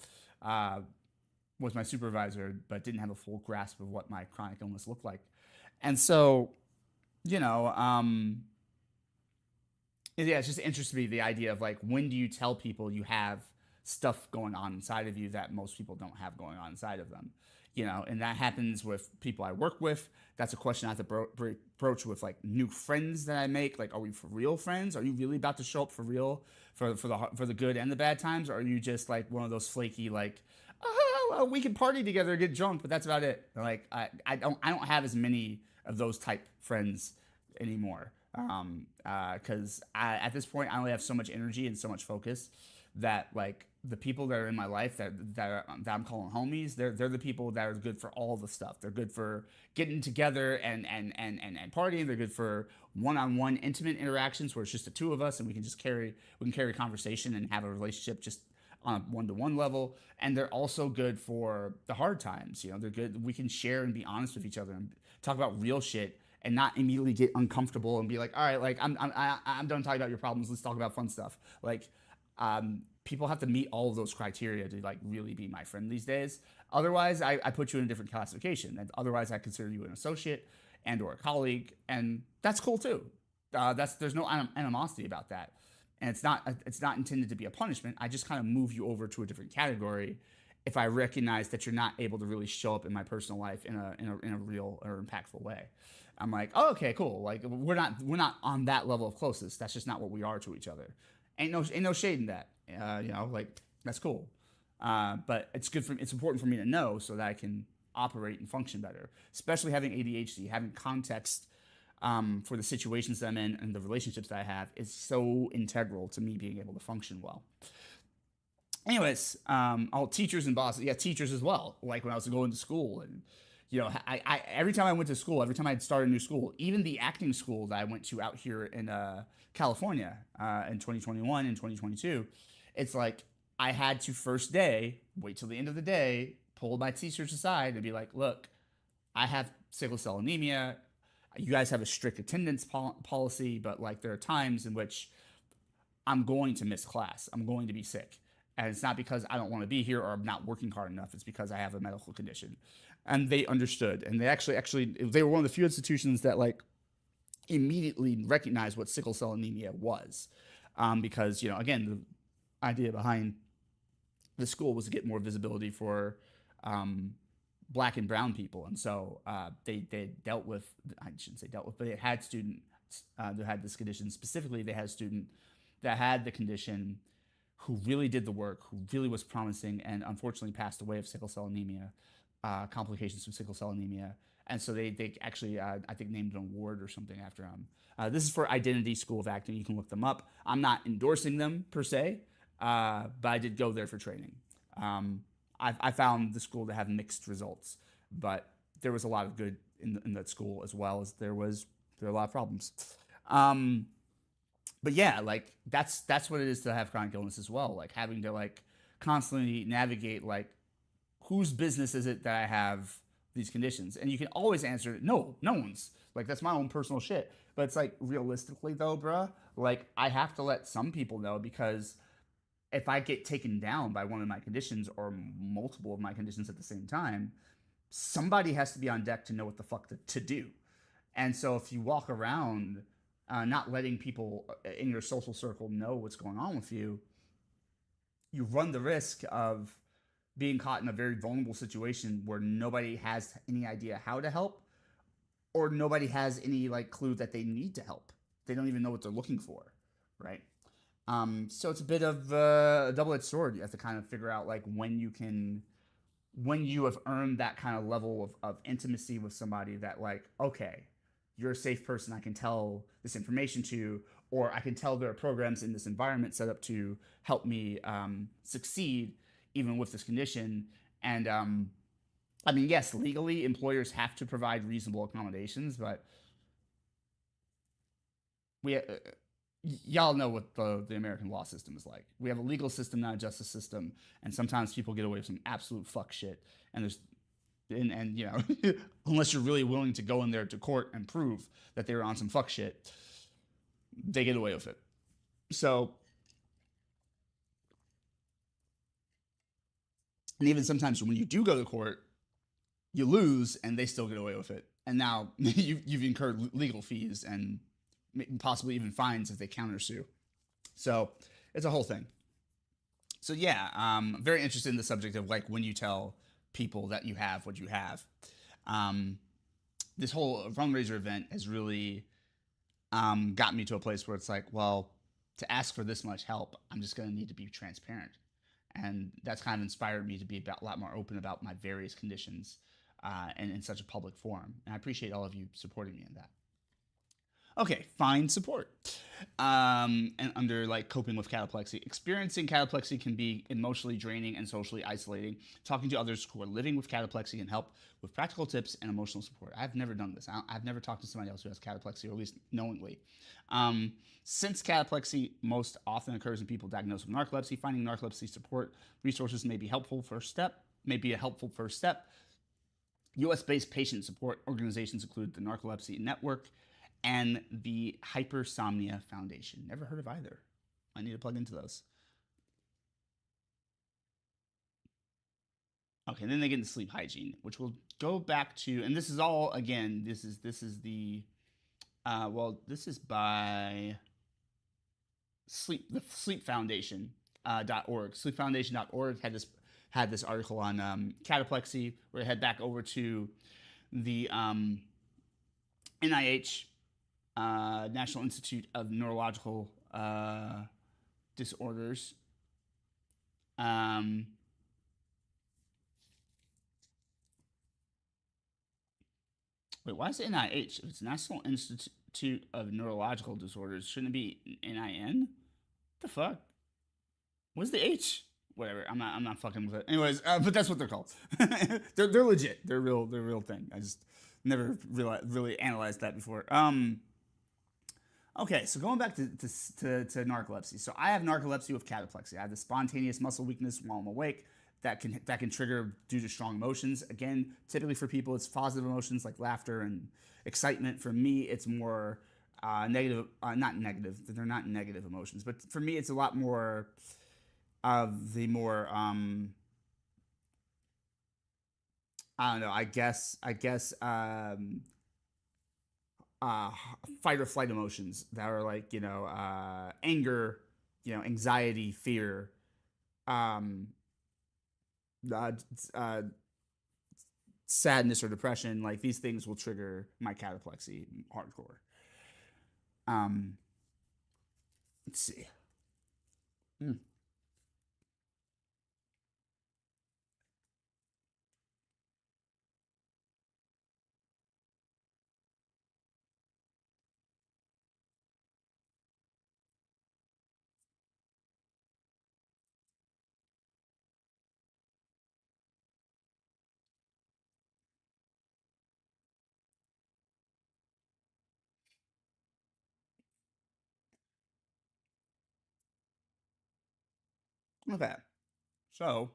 was my supervisor, but didn't have a full grasp of what my chronic illness looked like. And so, you know, yeah, it's just interesting to me, the idea of like, when do you tell people you have stuff going on inside of you that most people don't have going on inside of them? And that happens with people I work with. That's a question I have to broach with like new friends that I make. Like, are we for real friends? Are you really about to show up for real for the good and the bad times? Or are you just like one of those flaky like, oh, well, we can party together, get drunk, but that's about it. Like I don't have as many of those type friends anymore. Because at this point I only have so much energy and so much focus that like the people that are in my life that I'm calling homies, they're the people that are good for all the stuff. They're good for getting together and partying. They're good for one-on-one intimate interactions where it's just the two of us and we can carry conversation and have a relationship just on a one-to-one level. And they're also good for the hard times. They're good. We can share and be honest with each other and talk about real shit and not immediately get uncomfortable and be like, all right, like I'm done talking about your problems. Let's talk about fun stuff. Like, people have to meet all of those criteria to like really be my friend these days. Otherwise, I put you in a different classification. And otherwise, I consider you an associate and or a colleague, and that's cool too. There's no animosity about that, and it's not intended to be a punishment. I just kind of move you over to a different category if I recognize that you're not able to really show up in my personal life in a real or impactful way. I'm like, oh, okay, cool. Like we're not on that level of closeness. That's just not what we are to each other. Ain't no shade in that. Like that's cool. But it's important for me to know so that I can operate and function better. Especially having ADHD, having context for the situations that I'm in and the relationships that I have is so integral to me being able to function well. Anyways, all teachers and bosses, yeah, teachers as well. Like when I was going to school, and I every time I went to school, every time I'd start a new school, even the acting school that I went to out here in California in 2021 and 2022, it's like I had to first day wait till the end of the day, pull my teachers aside and be like, look, I have sickle cell anemia. You guys have a strict attendance policy, but like there are times in which I'm going to miss class. I'm going to be sick. And it's not because I don't want to be here or I'm not working hard enough. It's because I have a medical condition. And they understood. And they actually, they were one of the few institutions that like immediately recognized what sickle cell anemia was. Because, again, the idea behind the school was to get more visibility for black and brown people. And so they dealt with, I shouldn't say dealt with, but they had students that had this condition. Specifically, they had a student that had the condition who really did the work, who really was promising, and unfortunately passed away of sickle cell anemia, complications from sickle cell anemia. And so they actually, I think, named an award or something after him. This is for Identity School of Acting. You can look them up. I'm not endorsing them per se, but I did go there for training. I found the school to have mixed results, but there was a lot of good in that school as well as there were a lot of problems. Um, but yeah, like that's what it is to have chronic illness as well. Like having to like constantly navigate like whose business is it that I have these conditions? And you can always answer, no, no one's. Like that's my own personal shit. But it's like realistically though, bruh, like I have to let some people know because if I get taken down by one of my conditions or multiple of my conditions at the same time, somebody has to be on deck to know what the fuck to do. And so if you walk around not letting people in your social circle know what's going on with you, you run the risk of being caught in a very vulnerable situation where nobody has any idea how to help or nobody has any like clue that they need to help. They don't even know what they're looking for, right? So it's a bit of a double-edged sword. You have to kind of figure out like when you have earned that kind of level of intimacy with somebody that like, okay, you're a safe person I can tell this information to, or I can tell there are programs in this environment set up to help me succeed even with this condition. And I mean, yes, legally employers have to provide reasonable accommodations, but we y'all know what the American law system is like. We have a legal system, not a justice system, and sometimes people get away with some absolute fuck shit. And there's and you know, unless you're really willing to go in there to court and prove that they were on some fuck shit, they get away with it. So, and even sometimes when you do go to court, you lose and they still get away with it. And now you've incurred legal fees and possibly even fines if they countersue. So it's a whole thing. So yeah, very interested in the subject of like when you tell people that you have what you have. Um, this whole fundraiser event has really got me to a place where it's like, well, to ask for this much help, I'm just going to need to be transparent. And that's kind of inspired me to be a lot more open about my various conditions and in such a public forum. And I appreciate all of you supporting me in that. Okay, find support. And under like coping with cataplexy, experiencing cataplexy can be emotionally draining and socially isolating. Talking to others who are living with cataplexy can help with practical tips and emotional support. I've never done this. I've never talked to somebody else who has cataplexy, or at least knowingly. Since cataplexy most often occurs in people diagnosed with narcolepsy, finding narcolepsy support resources may be helpful first step. May be a helpful first step. U.S.-based patient support organizations include the Narcolepsy Network and the Hypersomnia Foundation. Never heard of either. I need to plug into those. Okay, then they get into sleep hygiene, which will go back to, and this is all again. This is the, this is by the Sleep Foundation .org. Sleepfoundation.org had this article on cataplexy. We're gonna head back over to the NIH National Institute of Neurological Disorders. Wait, why is it NIH? If it's National Institute of Neurological Disorders, shouldn't it be NIN? The fuck? What's the H? Whatever. I'm not fucking with it. Anyways, but that's what they're called. they're legit. They're real thing. I just never really analyzed that before. Okay, so going back to narcolepsy. So I have narcolepsy with cataplexy. I have the spontaneous muscle weakness while I'm awake that can trigger due to strong emotions. Again, typically for people, it's positive emotions like laughter and excitement. For me, it's more negative. Not negative. They're not negative emotions, but for me, it's a lot more of the more I don't know. I guess fight or flight emotions that are like anger, anxiety, fear, um, uh, uh, sadness or depression. Like these things will trigger my cataplexy hardcore. Um, let's see. Hmm. Okay. So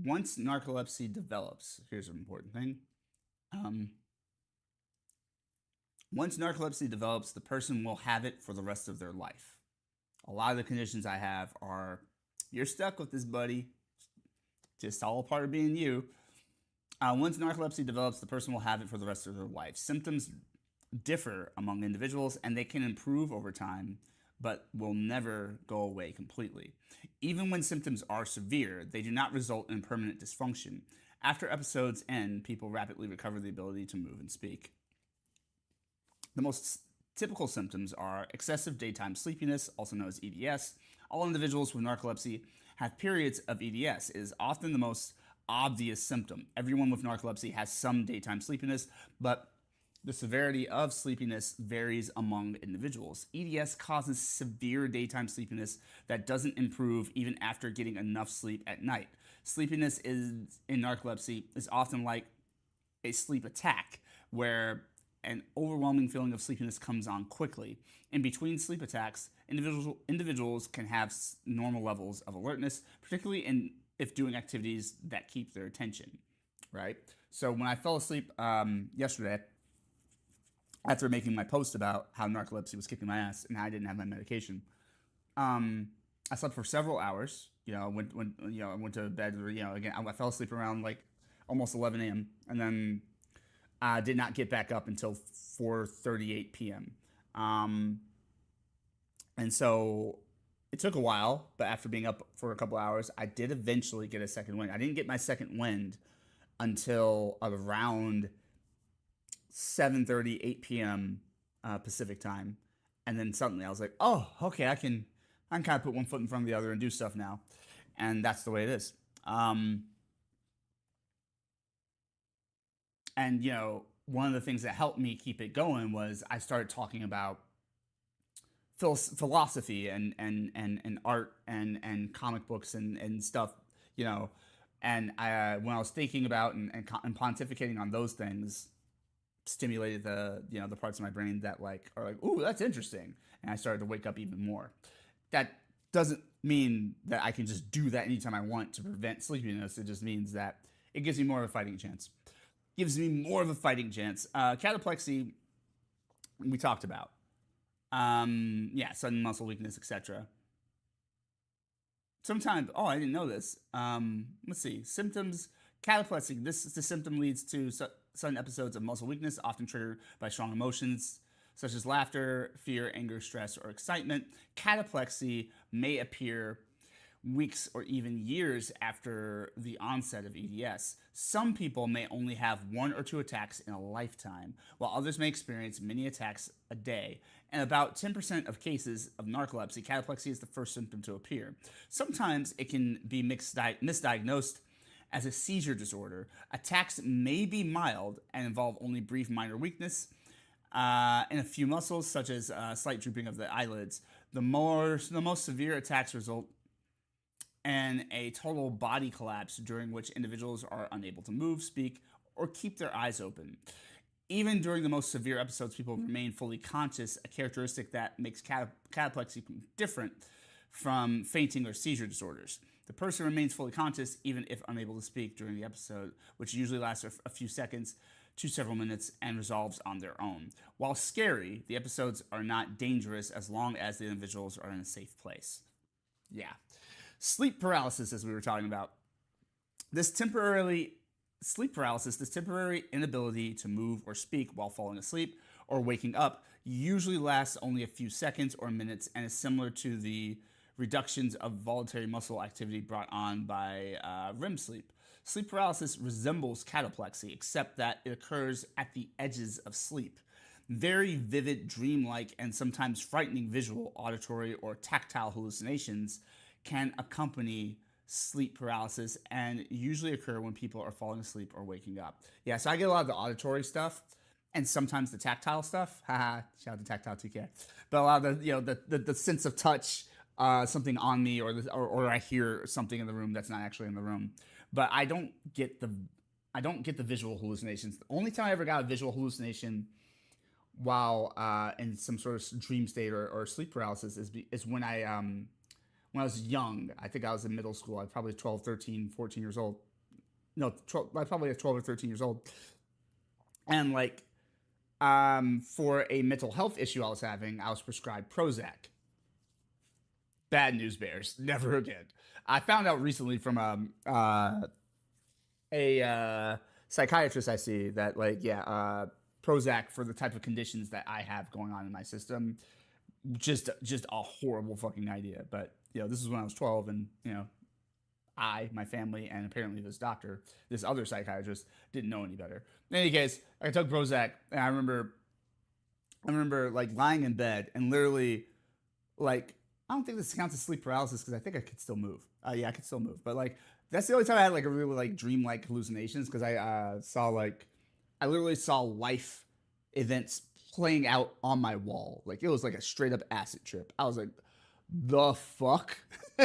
once narcolepsy develops, here's an important thing. Um, Once narcolepsy develops, the person will have it for the rest of their life. A lot of the conditions I have are you're stuck with this, buddy. Just all a part of being you. Once narcolepsy develops, the person will have it for the rest of their life. Symptoms differ among individuals and they can improve over time, but will never go away completely. Even when symptoms are severe, they do not result in permanent dysfunction. After episodes end, people rapidly recover the ability to move and speak. The most typical symptoms are excessive daytime sleepiness, also known as EDS. All individuals with narcolepsy have periods of EDS. It is often the most obvious symptom. Everyone with narcolepsy has some daytime sleepiness, but the severity of sleepiness varies among individuals. EDS causes severe daytime sleepiness that doesn't improve even after getting enough sleep at night. Sleepiness is in narcolepsy is often like a sleep attack where an overwhelming feeling of sleepiness comes on quickly. In between sleep attacks, individuals can have normal levels of alertness, particularly if doing activities that keep their attention, right? So when I fell asleep yesterday, after making my post about how narcolepsy was kicking my ass and how I didn't have my medication, um, I slept for several hours. I went to bed. Again, I fell asleep around like almost 11 a.m. and then did not get back up until 4:38 p.m. Um, and so it took a while, but after being up for a couple hours, I did eventually get a second wind. I didn't get my second wind until around 7:30, 8 p.m. Pacific time, and then suddenly I was like, "Oh, okay, I can kind of put one foot in front of the other and do stuff now," and that's the way it is. Um, and one of the things that helped me keep it going was I started talking about philosophy and art and comic books and stuff, you know. And when I was thinking about and pontificating on those things, stimulated the parts of my brain that like are like, ooh, that's interesting, and I started to wake up even more. That doesn't mean that I can just do that anytime I want to prevent sleepiness. It just means that it gives me more of a fighting chance. Gives me more of a fighting chance. Cataplexy, we talked about. Yeah, sudden muscle weakness, etc. Sometimes, oh, I didn't know this. Let's see. Symptoms. Cataplexy. The symptom leads to sudden episodes of muscle weakness, often triggered by strong emotions such as laughter, fear, anger, stress, or excitement. Cataplexy may appear weeks or even years after the onset of EDS. Some people may only have one or two attacks in a lifetime, while others may experience many attacks a day. In about 10% of cases of narcolepsy, cataplexy is the first symptom to appear. Sometimes it can be misdiagnosed as a seizure disorder. Attacks may be mild and involve only brief minor weakness in a few muscles, such as slight drooping of the eyelids. The most severe attacks result and a total body collapse during which individuals are unable to move, speak, or keep their eyes open. Even during the most severe episodes, people remain fully conscious, a characteristic that makes cataplexy different from fainting or seizure disorders. The person remains fully conscious even if unable to speak during the episode, which usually lasts a few seconds to several minutes and resolves on their own. While scary, the episodes are not dangerous as long as the individuals are in a safe place. Yeah. Sleep paralysis, as we were talking about. This temporarily sleep paralysis, this temporary inability to move or speak while falling asleep or waking up, usually lasts only a few seconds or minutes and is similar to the reductions of voluntary muscle activity brought on by REM sleep. Sleep paralysis resembles cataplexy, except that it occurs at the edges of sleep. Very vivid, dreamlike, and sometimes frightening visual, auditory, or tactile hallucinations can accompany sleep paralysis and usually occur when people are falling asleep or waking up. Yeah, so I get a lot of the auditory stuff and sometimes the tactile stuff. Haha, shout out to Tactile 2K. But a lot of the sense of touch, something on me, or I hear something in the room that's not actually in the room. But I don't get I don't get the visual hallucinations. The only time I ever got a visual hallucination while in some sort of dream state or sleep paralysis is when I was young. I think I was in middle school. I was probably 12, 13, 14 years old. No, 12, I probably was 12 or 13 years old. And like for a mental health issue I was having, I was prescribed Prozac. Bad news bears. Never again. I found out recently from a psychiatrist I see that like Prozac for the type of conditions that I have going on in my system, just a horrible fucking idea. But this is when I was 12, and my family, and apparently this doctor, this other psychiatrist, didn't know any better. In any case, I took Prozac, and I remember like lying in bed and literally like I don't think this counts as sleep paralysis because I think I could still move. Yeah, I could still move, but like that's the only time I had like a really like dream-like hallucinations because I literally saw life events playing out on my wall. Like it was like a straight up acid trip. I was like, the fuck?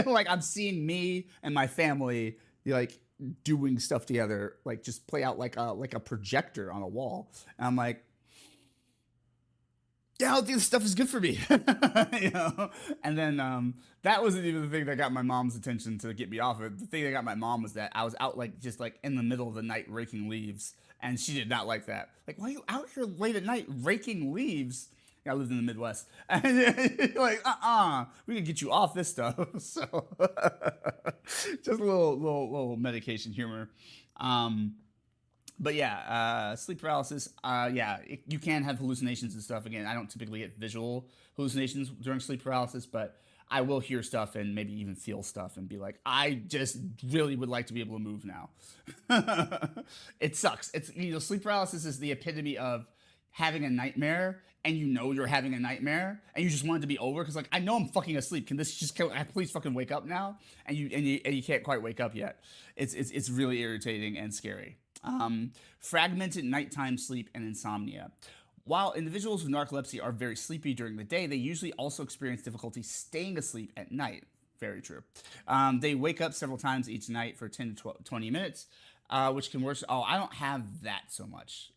Like I'm seeing me and my family like doing stuff together, like just play out like a projector on a wall. And I'm like, yeah, I don't think this stuff is good for me. And then that wasn't even the thing that got my mom's attention to get me off of it. The thing that got my mom was that I was out like just like in the middle of the night raking leaves, and she did not like that. Like, why are you out here late at night raking leaves? I lived in the Midwest, and like, we can get you off this stuff. So, just a little medication humor. But yeah, sleep paralysis. You can have hallucinations and stuff. Again, I don't typically get visual hallucinations during sleep paralysis, but I will hear stuff and maybe even feel stuff and be like, I just really would like to be able to move now. It sucks. It's sleep paralysis is the epitome of having a nightmare and you're having a nightmare and you just want it to be over because like I know I'm fucking asleep. Can I please fucking wake up now? And you can't quite wake up yet. It's really irritating and scary. Fragmented nighttime sleep and insomnia. While individuals with narcolepsy are very sleepy during the day, they usually also experience difficulty staying asleep at night. Very true. They wake up several times each night for 10 to 20 minutes, which can worsen. Oh, I don't have that so much.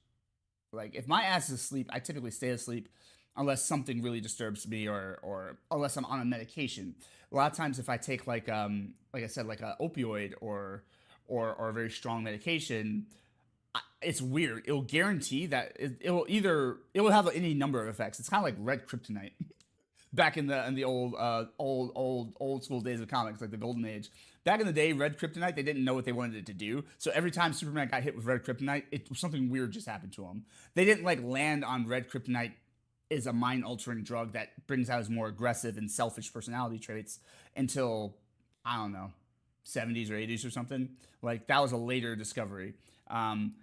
Like, if my ass is asleep, I typically stay asleep unless something really disturbs me or unless I'm on a medication. A lot of times if I take like I said, like a opioid or a very strong medication, it's weird. It'll guarantee that it will have any number of effects. It's kind of like red kryptonite. Back in the old school days of comics, like the golden age. Back in the day, red kryptonite, they didn't know what they wanted it to do. So every time Superman got hit with red kryptonite, something weird just happened to him. They didn't like land on red kryptonite is a mind-altering drug that brings out his more aggressive and selfish personality traits until, I don't know, 70s or 80s or something. Like, that was a later discovery.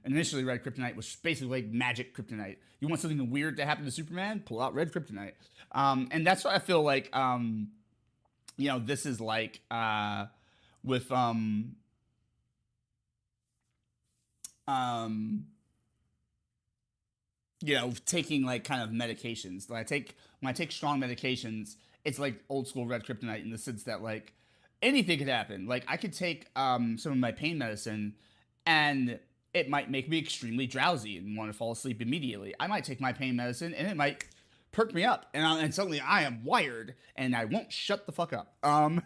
Initially, red kryptonite was basically like magic kryptonite. You want something weird to happen to Superman? Pull out red kryptonite. And that's what I feel like, this is like with taking like kind of medications. When I take strong medications, it's like old school red kryptonite in the sense that like anything could happen. Like I could take some of my pain medicine and it might make me extremely drowsy and want to fall asleep immediately. I might take my pain medicine and it might perk me up and suddenly I am wired and I won't shut the fuck up. And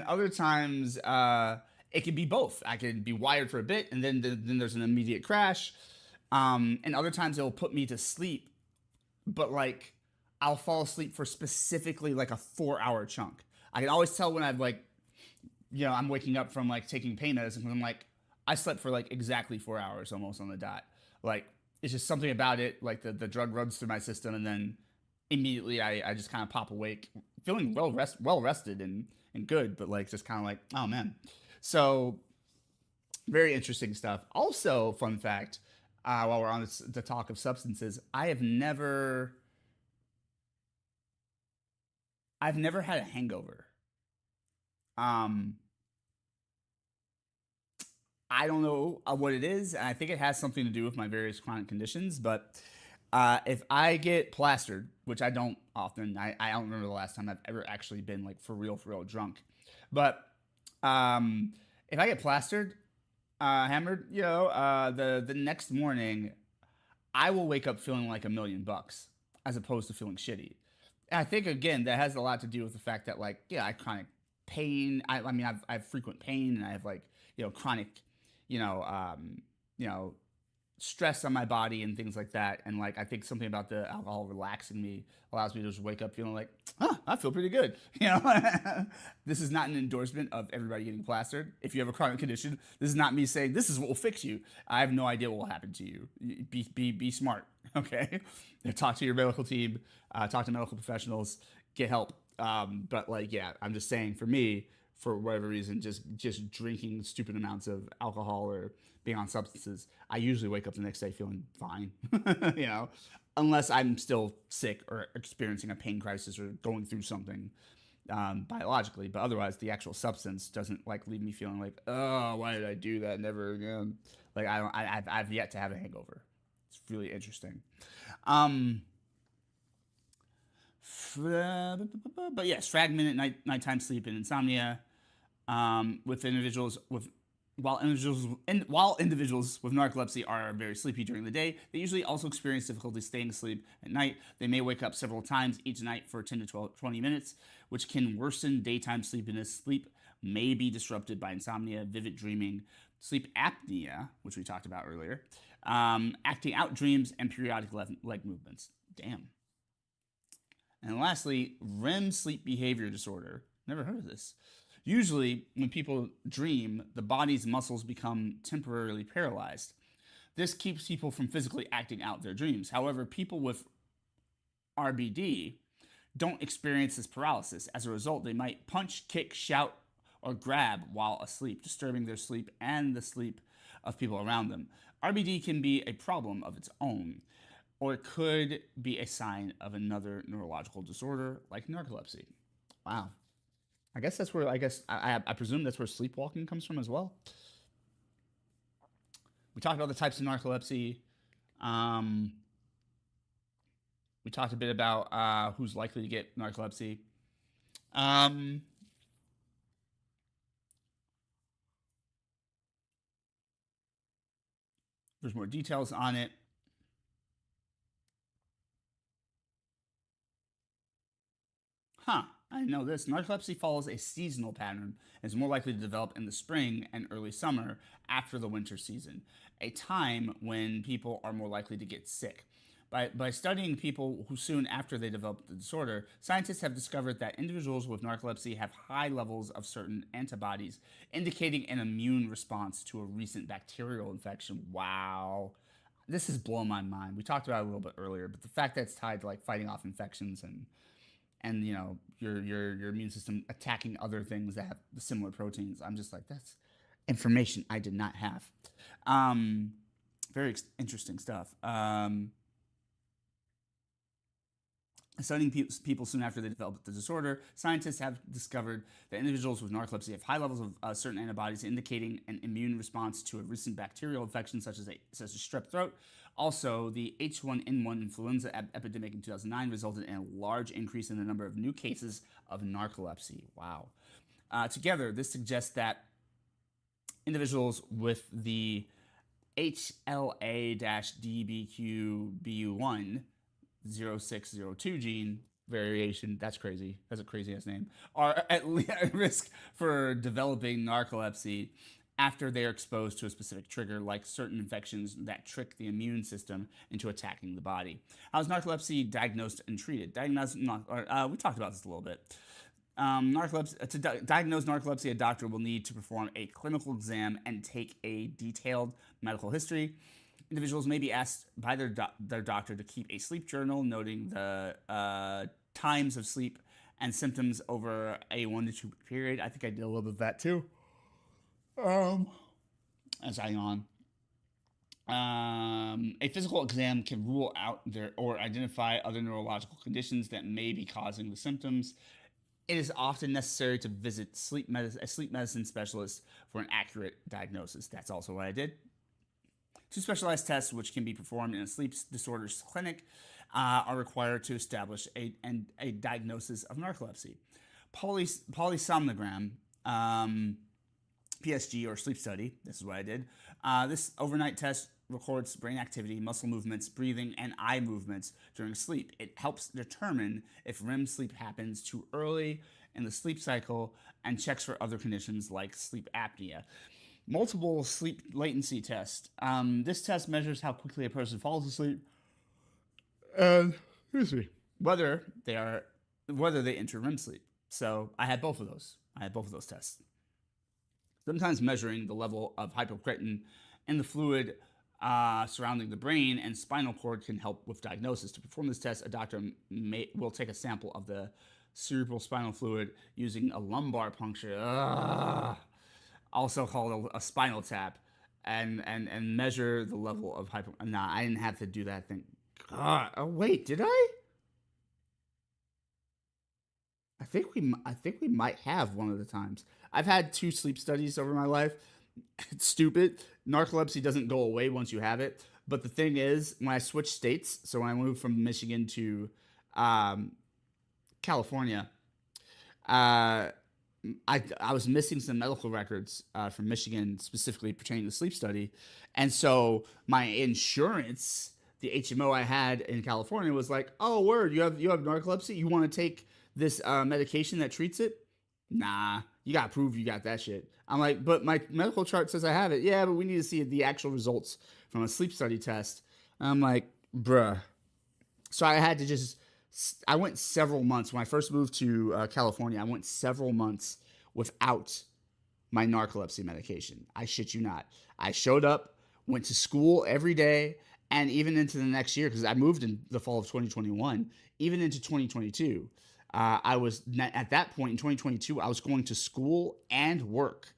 other times it can be both. I could be wired for a bit and then there's an immediate crash. And other times it'll put me to sleep, but like I'll fall asleep for specifically like a 4-hour chunk. I can always tell when I've like, I'm waking up from like taking pain medicine because I'm like, I slept for like exactly 4 hours almost on the dot. Like it's just something about it. Like the drug runs through my system and then immediately I just kind of pop awake feeling well rested and good, but like just kind of like, oh man. So very interesting stuff. Also, fun fact, while we're on the talk of substances, I've never had a hangover. I don't know what it is, and I think it has something to do with my various chronic conditions. But if I get plastered, which I don't often, I don't remember the last time I've ever actually been like for real drunk. But if I get plastered, hammered, the next morning I will wake up feeling like $1,000,000 as opposed to feeling shitty. And I think again that has a lot to do with the fact that like I chronic pain. I mean I have frequent pain and I have like chronic you know you know stress on my body and things like that. And like I think something about the alcohol relaxing me allows me to just wake up feeling like, I feel pretty good. This is not an endorsement of everybody getting plastered. If you have a chronic condition, this is not me saying this is what will fix you. I have no idea what will happen to you. Be smart, okay? Talk to your medical team, talk to medical professionals, get help. But like, yeah, I'm just saying for me, for whatever reason, just drinking stupid amounts of alcohol or being on substances, I usually wake up the next day feeling fine. you know, Unless I'm still sick or experiencing a pain crisis or going through something biologically. But otherwise, the actual substance doesn't like leave me feeling like, oh, why did I do that? Never again. Like I don't. I've yet to have a hangover. It's really interesting. Um, but yes, fragmented nighttime sleep and insomnia with individuals with while individuals with narcolepsy are very sleepy during the day, they usually also experience difficulty staying asleep at night. They may wake up several times each night for 10 to 20 minutes, which can worsen daytime sleepiness. Sleep may be disrupted by insomnia, vivid dreaming, sleep apnea, which we talked about earlier, acting out dreams, and periodic leg movements. Damn. And lastly, REM sleep behavior disorder. Never heard of this. Usually, when people dream, the body's muscles become temporarily paralyzed. This keeps people from physically acting out their dreams. However, people with RBD don't experience this paralysis. As a result, they might punch, kick, shout, or grab while asleep, disturbing their sleep and the sleep of people around them. RBD can be a problem of its own, or it could be a sign of another neurological disorder like narcolepsy. Wow. I guess that's where I presume that's where sleepwalking comes from as well. We talked about the types of narcolepsy. Um, we talked a bit about who's likely to get narcolepsy. Um, there's more details on it. Huh. I didn't know this. Narcolepsy follows a seasonal pattern and is more likely to develop in the spring and early summer after the winter season, a time when people are more likely to get sick. By studying people who soon after they develop the disorder, scientists have discovered that individuals with narcolepsy have high levels of certain antibodies, indicating an immune response to a recent bacterial infection. Wow. This is blowing my mind. We talked about it a little bit earlier, but the fact that it's tied to like fighting off infections and your immune system attacking other things that have similar proteins. I'm just like, that's information I did not have. Very interesting stuff. Studying people soon after they develop the disorder, scientists have discovered that individuals with narcolepsy have high levels of certain antibodies indicating an immune response to a recent bacterial infection such as strep throat. Also, the H1N1 influenza epidemic in 2009 resulted in a large increase in the number of new cases of narcolepsy. Wow. Together, this suggests that individuals with the HLA-DBQBU1 0602 gene variation, that's crazy, that's a crazy ass name, are at risk for developing narcolepsy after they are exposed to a specific trigger, like certain infections that trick the immune system into attacking the body. How is narcolepsy diagnosed and treated? We talked about this a little bit. To diagnose narcolepsy, a doctor will need to perform a clinical exam and take a detailed medical history. Individuals may be asked by their doctor to keep a sleep journal, noting the times of sleep and symptoms over a 1 to 2 week period. I think I did a little bit of that too. As I on. A physical exam can rule out or identify other neurological conditions that may be causing the symptoms. It is often necessary to visit a sleep medicine specialist for an accurate diagnosis. That's also what I did. 2 specialized tests, which can be performed in a sleep disorders clinic, are required to establish a diagnosis of narcolepsy. Polysomnogram PSG or sleep study. This is what I did. This overnight test records brain activity, muscle movements, breathing, and eye movements during sleep. It helps determine if REM sleep happens too early in the sleep cycle and checks for other conditions like sleep apnea. Multiple sleep latency test. This test measures how quickly a person falls asleep and excuse me, whether they enter REM sleep. So I had both of those. I had both of those tests. Sometimes measuring the level of hypocretin in the fluid surrounding the brain and spinal cord can help with diagnosis. To perform this test, a doctor will take a sample of the cerebral spinal fluid using a lumbar puncture, also called a spinal tap, and measure the level of hypo. Nah, I didn't have to do that thing. God, oh wait, did I? I think we might have one of the times. I've had 2 sleep studies over my life. It's stupid. Narcolepsy doesn't go away once you have it. But the thing is, when I switched states, so when I moved from Michigan to California, uh, I was missing some medical records from Michigan, specifically pertaining to the sleep study, and so my insurance, the HMO I had in California, was like, "Oh, word, you have narcolepsy. You want to take this medication that treats it? Nah, you got to prove you got that shit." I'm like, "But my medical chart says I have it." Yeah, but we need to see the actual results from a sleep study test. I'm like, bruh. So I had to just, I went several months when I first moved to California. I went several months without my narcolepsy medication. I shit you not. I showed up, went to school every day, and even into the next year, because I moved in the fall of 2021, even into 2022. I was at that point in 2022, I was going to school and work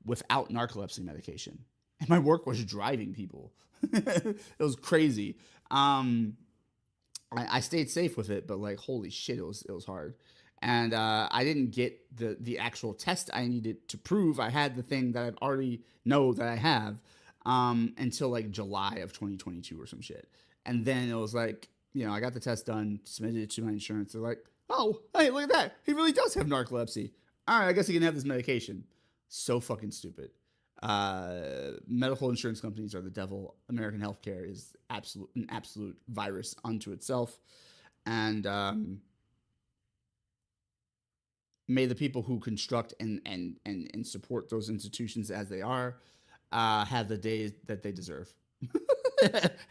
without narcolepsy medication. And my work was driving people. It was crazy. I stayed safe with it, but like holy shit, it was hard. And I didn't get the actual test I needed to prove I had the thing that I already know that I have until like July of 2022 or some shit. And then it was like, I got the test done, submitted it to my insurance. They're like, "Oh, hey, look at that. He really does have narcolepsy. All right, I guess he can have this medication." So fucking stupid. Medical insurance companies are the devil. American healthcare is an absolute virus unto itself. And may the people who construct and support those institutions as they are have the days that they deserve.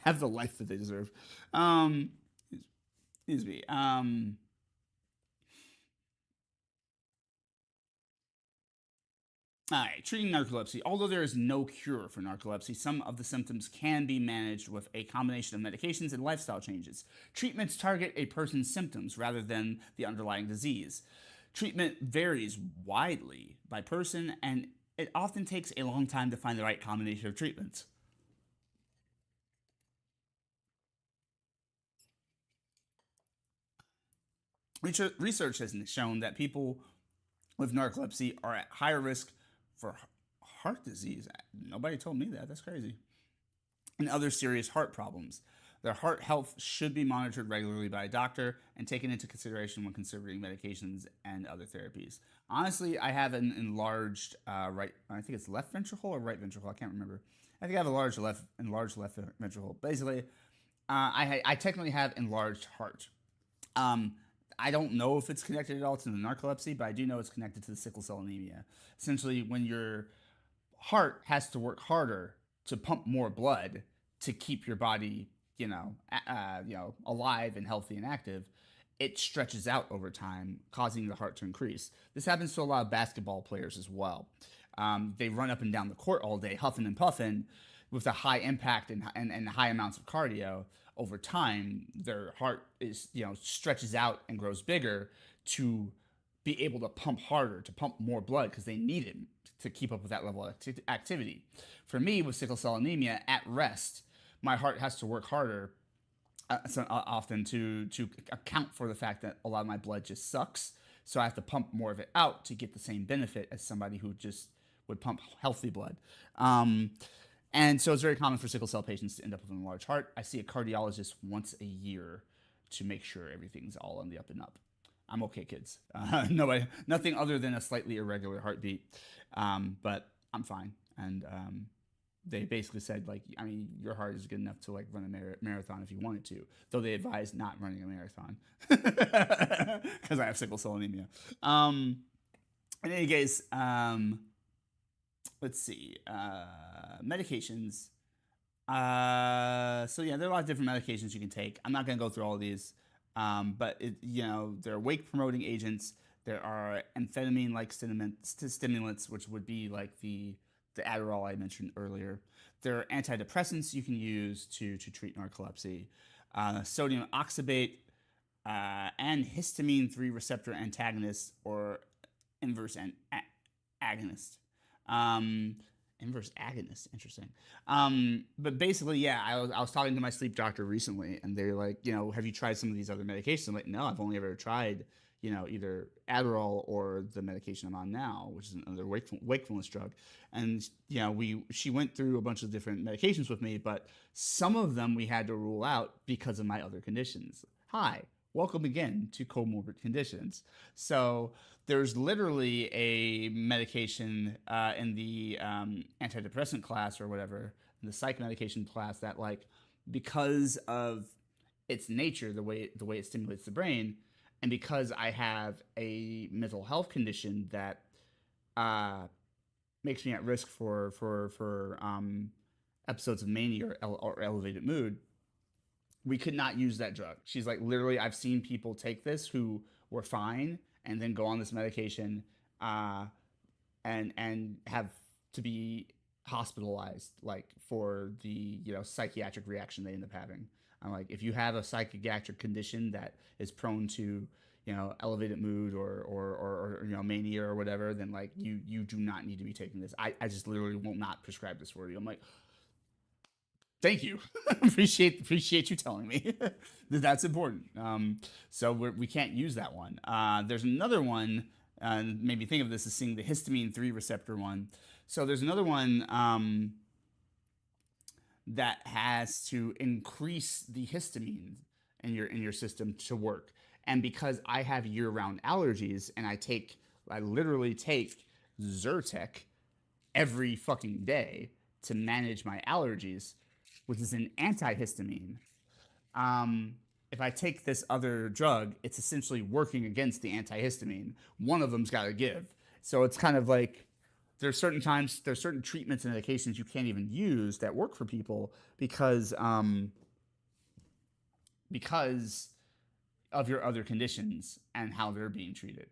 Have the life that they deserve. Excuse me. All right, treating narcolepsy. Although there is no cure for narcolepsy, some of the symptoms can be managed with a combination of medications and lifestyle changes. Treatments target a person's symptoms rather than the underlying disease. Treatment varies widely by person, and it often takes a long time to find the right combination of treatments. Research has shown that people with narcolepsy are at higher risk for heart disease. Nobody told me that. That's crazy. And other serious heart problems. Their heart health should be monitored regularly by a doctor and taken into consideration when considering medications and other therapies. Honestly, I have an enlarged right. I think it's left ventricle or right ventricle. I can't remember. I think I have a enlarged left ventricle. Basically, I technically have enlarged heart. Um, I don't know if it's connected at all to the narcolepsy, but I do know it's connected to the sickle cell anemia. Essentially, when your heart has to work harder to pump more blood to keep your body, alive and healthy and active, it stretches out over time, causing the heart to increase. This happens to a lot of basketball players as well. They run up and down the court all day, huffing and puffing, with a high impact and high amounts of cardio. Over time, their heart stretches out and grows bigger to be able to pump harder, to pump more blood because they need it to keep up with that level of activity. For me, with sickle cell anemia, at rest, my heart has to work harder often to account for the fact that a lot of my blood just sucks. So I have to pump more of it out to get the same benefit as somebody who just would pump healthy blood. And so it's very common for sickle cell patients to end up with an enlarged heart. I see a cardiologist once a year to make sure everything's all on the up and up. I'm okay, kids. Nothing other than a slightly irregular heartbeat. But I'm fine. And they basically said, like, I mean, your heart is good enough to like run a marathon if you wanted to, though they advise not running a marathon because I have sickle cell anemia. Um, in any case, let's see, medications. So yeah, there are a lot of different medications you can take. I'm not gonna go through all of these, but there are wake promoting agents. There are amphetamine-like stimulants, which would be like the Adderall I mentioned earlier. There are antidepressants you can use to treat narcolepsy. Sodium oxybate and histamine 3 receptor antagonist or inverse agonist. Um, Inverse agonist, interesting. But basically, yeah, I was talking to my sleep doctor recently, and they're like, have you tried some of these other medications? I'm like, no, I've only ever tried, either Adderall or the medication I'm on now, which is another wakefulness drug. And she went through a bunch of different medications with me, but some of them we had to rule out because of my other conditions. Hi, welcome again to comorbid conditions. So there's literally a medication in the antidepressant class or whatever, in the psych medication class, that like, because of its nature, the way it stimulates the brain, and because I have a mental health condition that makes me at risk for episodes of mania or elevated mood, we could not use that drug. She's like, literally, I've seen people take this who were fine and then go on this medication and have to be hospitalized, like, for the psychiatric reaction they end up having. I'm like, if you have a psychiatric condition that is prone to elevated mood or mania or whatever, then like you do not need to be taking this. I just literally will not prescribe this for you. I'm like, thank you. appreciate you telling me that that's important. So we can't use that one. There's another one. Made me think of this as seeing the histamine 3 receptor one. So there's another one that has to increase the histamine in your system to work. And because I have year-round allergies, and I literally take Zyrtec every fucking day to manage my allergies, which is an antihistamine. If I take this other drug, it's essentially working against the antihistamine. One of them's got to give. So it's kind of like there's certain treatments and medications you can't even use that work for people because of your other conditions and how they're being treated.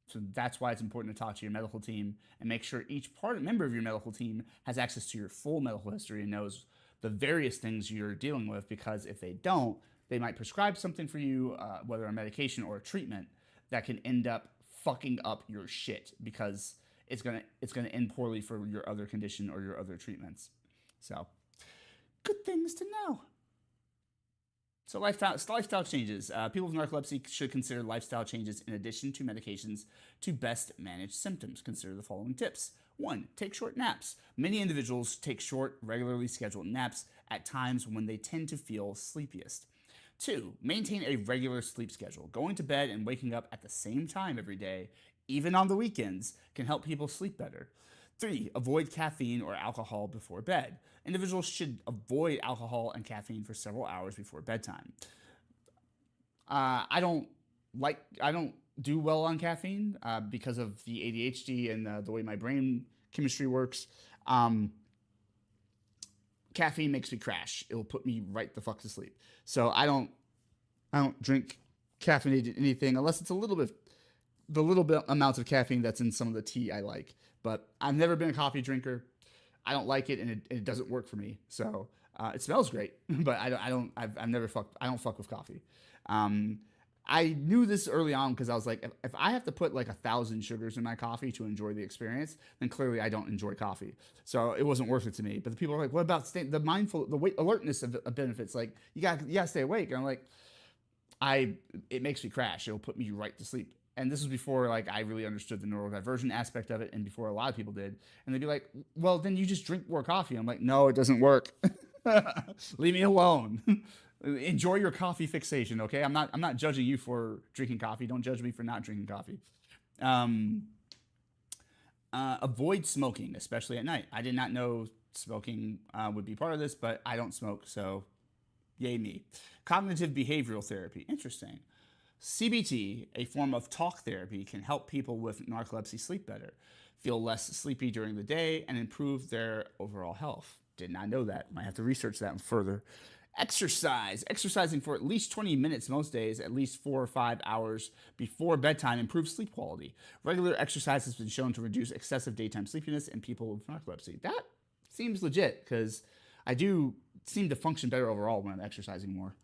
So that's why it's important to talk to your medical team and make sure each member of your medical team has access to your full medical history and knows the various things you're dealing with, because if they don't, they might prescribe something for you, whether a medication or a treatment, that can end up fucking up your shit because it's gonna end poorly for your other condition or your other treatments. So, good things to know. So lifestyle changes. People with narcolepsy should consider lifestyle changes in addition to medications to best manage symptoms. Consider the following tips. 1. Take short naps. Many individuals take short, regularly scheduled naps at times when they tend to feel sleepiest. 2. Maintain a regular sleep schedule. Going to bed and waking up at the same time every day, even on the weekends, can help people sleep better. 3. Avoid caffeine or alcohol before bed. Individuals should avoid alcohol and caffeine for several hours before bedtime. I don't do well on caffeine because of the ADHD and the way my brain chemistry works. Caffeine makes me crash. It'll put me right the fuck to sleep. So I don't drink caffeinated anything unless it's the little bit amounts of caffeine that's in some of the tea I like. But I've never been a coffee drinker. I don't like it, and it doesn't work for me. So it smells great, but I don't fuck with coffee. I knew this early on because I was like, if I have to put like 1,000 sugars in my coffee to enjoy the experience, then clearly I don't enjoy coffee. So it wasn't worth it to me. But the people are like, what about the alertness of benefits? Like you gotta stay awake. And I'm like, it makes me crash. It'll put me right to sleep. And this was before like I really understood the neurodivergent aspect of it, and before a lot of people did. And they'd be like, well, then you just drink more coffee. I'm like, no, it doesn't work. Leave me alone. Enjoy your coffee fixation, okay? I'm not judging you for drinking coffee. Don't judge me for not drinking coffee. Avoid smoking, especially at night. I did not know smoking would be part of this, but I don't smoke, so yay me. Cognitive behavioral therapy. Interesting. CBT, a form of talk therapy, can help people with narcolepsy sleep better, feel less sleepy during the day, and improve their overall health. Did not know that. Might have to research that further. Exercise. Exercising for at least 20 minutes most days, at least 4 or 5 hours before bedtime, improves sleep quality. Regular exercise has been shown to reduce excessive daytime sleepiness in people with narcolepsy. That seems legit because I do seem to function better overall when I'm exercising more.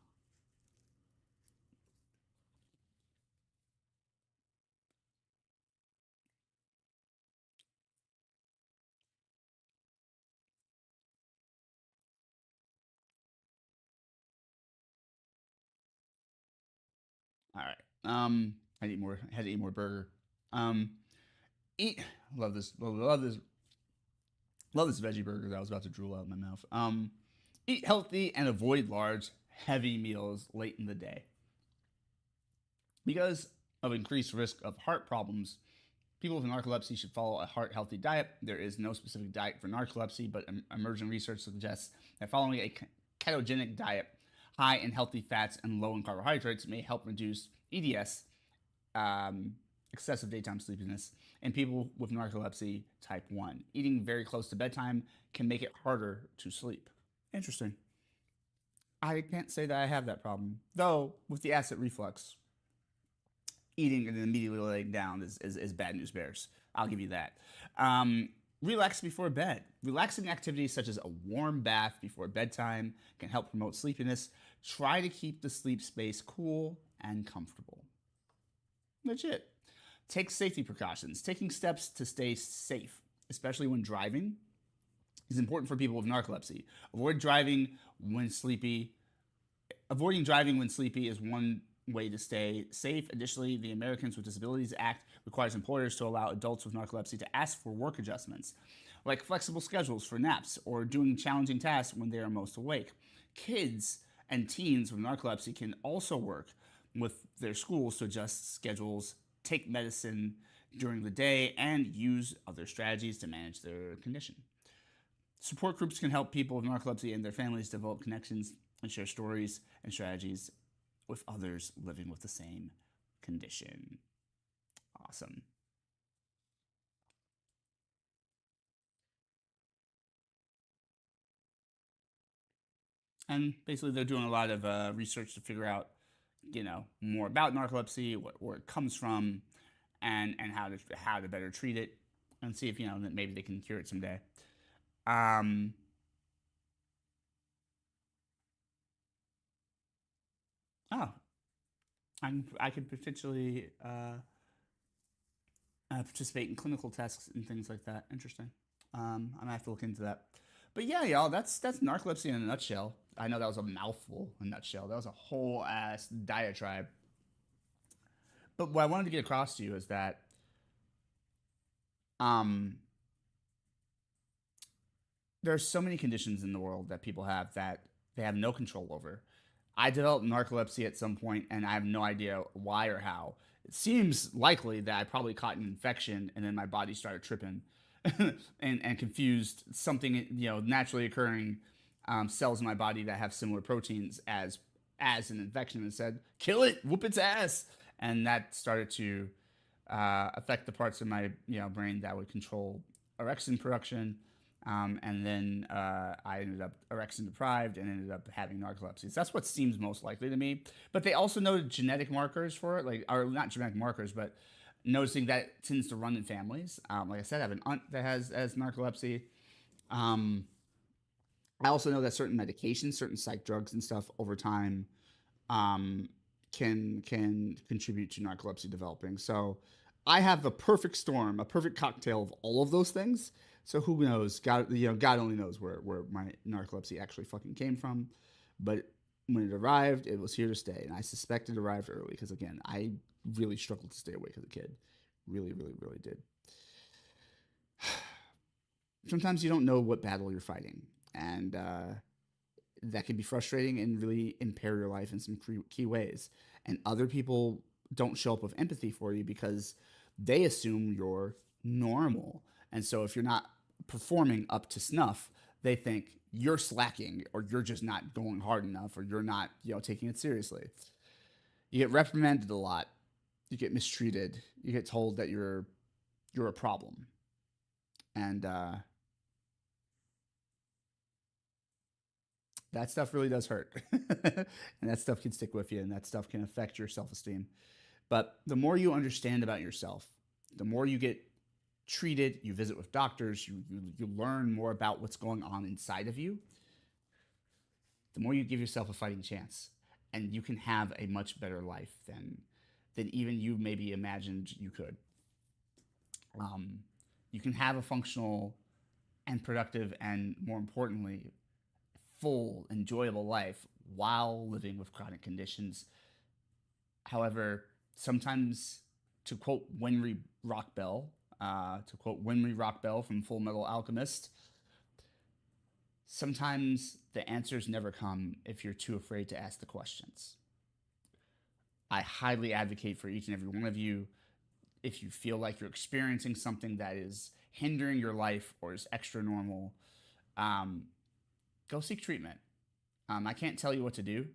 All right. I need more. I had to eat more burger. Um, eat. Love this. Love this veggie burger that I was about to drool out in my mouth. Eat healthy and avoid large, heavy meals late in the day. Because of increased risk of heart problems, people with narcolepsy should follow a heart healthy diet. There is no specific diet for narcolepsy, but emerging research suggests that following a ketogenic diet high in healthy fats and low in carbohydrates may help reduce EDS, um, excessive daytime sleepiness, in people with narcolepsy type 1. Eating very close to bedtime can make it harder to sleep. Interesting. I can't say that I have that problem. Though, with the acid reflux, eating and then immediately laying down is bad news bears. I'll give you that. Um, Relax before bed. Relaxing activities such as a warm bath before bedtime can help promote sleepiness. Try to keep the sleep space cool and comfortable. Legit. Take safety precautions. Taking steps to stay safe, especially when driving, is important for people with narcolepsy. Avoid driving when sleepy. Avoiding driving when sleepy is one way to stay safe. Additionally, the Americans with Disabilities Act requires employers to allow adults with narcolepsy to ask for work adjustments, like flexible schedules for naps or doing challenging tasks when they are most awake. Kids and teens with narcolepsy can also work with their schools to adjust schedules, take medicine during the day, and use other strategies to manage their condition. Support groups can help people with narcolepsy and their families develop connections and share stories and strategies with others living with the same condition. Awesome. And basically, they're doing a lot of research to figure out, more about narcolepsy, where it comes from, and how to better treat it, and see if that maybe they can cure it someday. Um, oh, I could potentially participate in clinical tests and things like that. Interesting. I'm gonna have to look into that. But yeah, y'all, that's narcolepsy in a nutshell. I know that was a mouthful, a nutshell. That was a whole ass diatribe. But what I wanted to get across to you is that um, there are so many conditions in the world that people have that they have no control over. I developed narcolepsy at some point, and I have no idea why or how. It seems likely that I probably caught an infection, and then my body started tripping, and confused something naturally occurring cells in my body that have similar proteins as an infection, and said, "Kill it, whoop its ass," and that started to affect the parts of my brain that would control orexin production. And then I ended up orexin deprived and ended up having narcolepsy. So that's what seems most likely to me. But they also noted genetic markers for it, or not genetic markers, but noticing that it tends to run in families. Like I said, I have an aunt that has narcolepsy. Um, I also know that certain medications, certain psych drugs and stuff over time um, can contribute to narcolepsy developing. So I have a perfect storm, a perfect cocktail of all of those things. So who knows? God only knows where my narcolepsy actually fucking came from. But when it arrived, it was here to stay, and I suspect it arrived early because again, I really struggled to stay awake as a kid. Really, really, really did. Sometimes you don't know what battle you're fighting, and that can be frustrating and really impair your life in some key ways. And other people don't show up with empathy for you because they assume you're normal. And so if you're not performing up to snuff, they think you're slacking, or you're just not going hard enough, or you're not, taking it seriously. You get reprimanded a lot. You get mistreated. You get told that you're a problem. And that stuff really does hurt. And that stuff can stick with you, and that stuff can affect your self-esteem. But the more you understand about yourself, the more you get treated, you visit with doctors, you learn more about what's going on inside of you, the more you give yourself a fighting chance. And you can have a much better life than even you maybe imagined you could. You can have a functional and productive and, more importantly, full, enjoyable life while living with chronic conditions. However, sometimes, to quote Winry Rockbell from Full Metal Alchemist, sometimes the answers never come if you're too afraid to ask the questions. I highly advocate for each and every one of you, if you feel like you're experiencing something that is hindering your life or is extra normal, go seek treatment. I can't tell you what to do,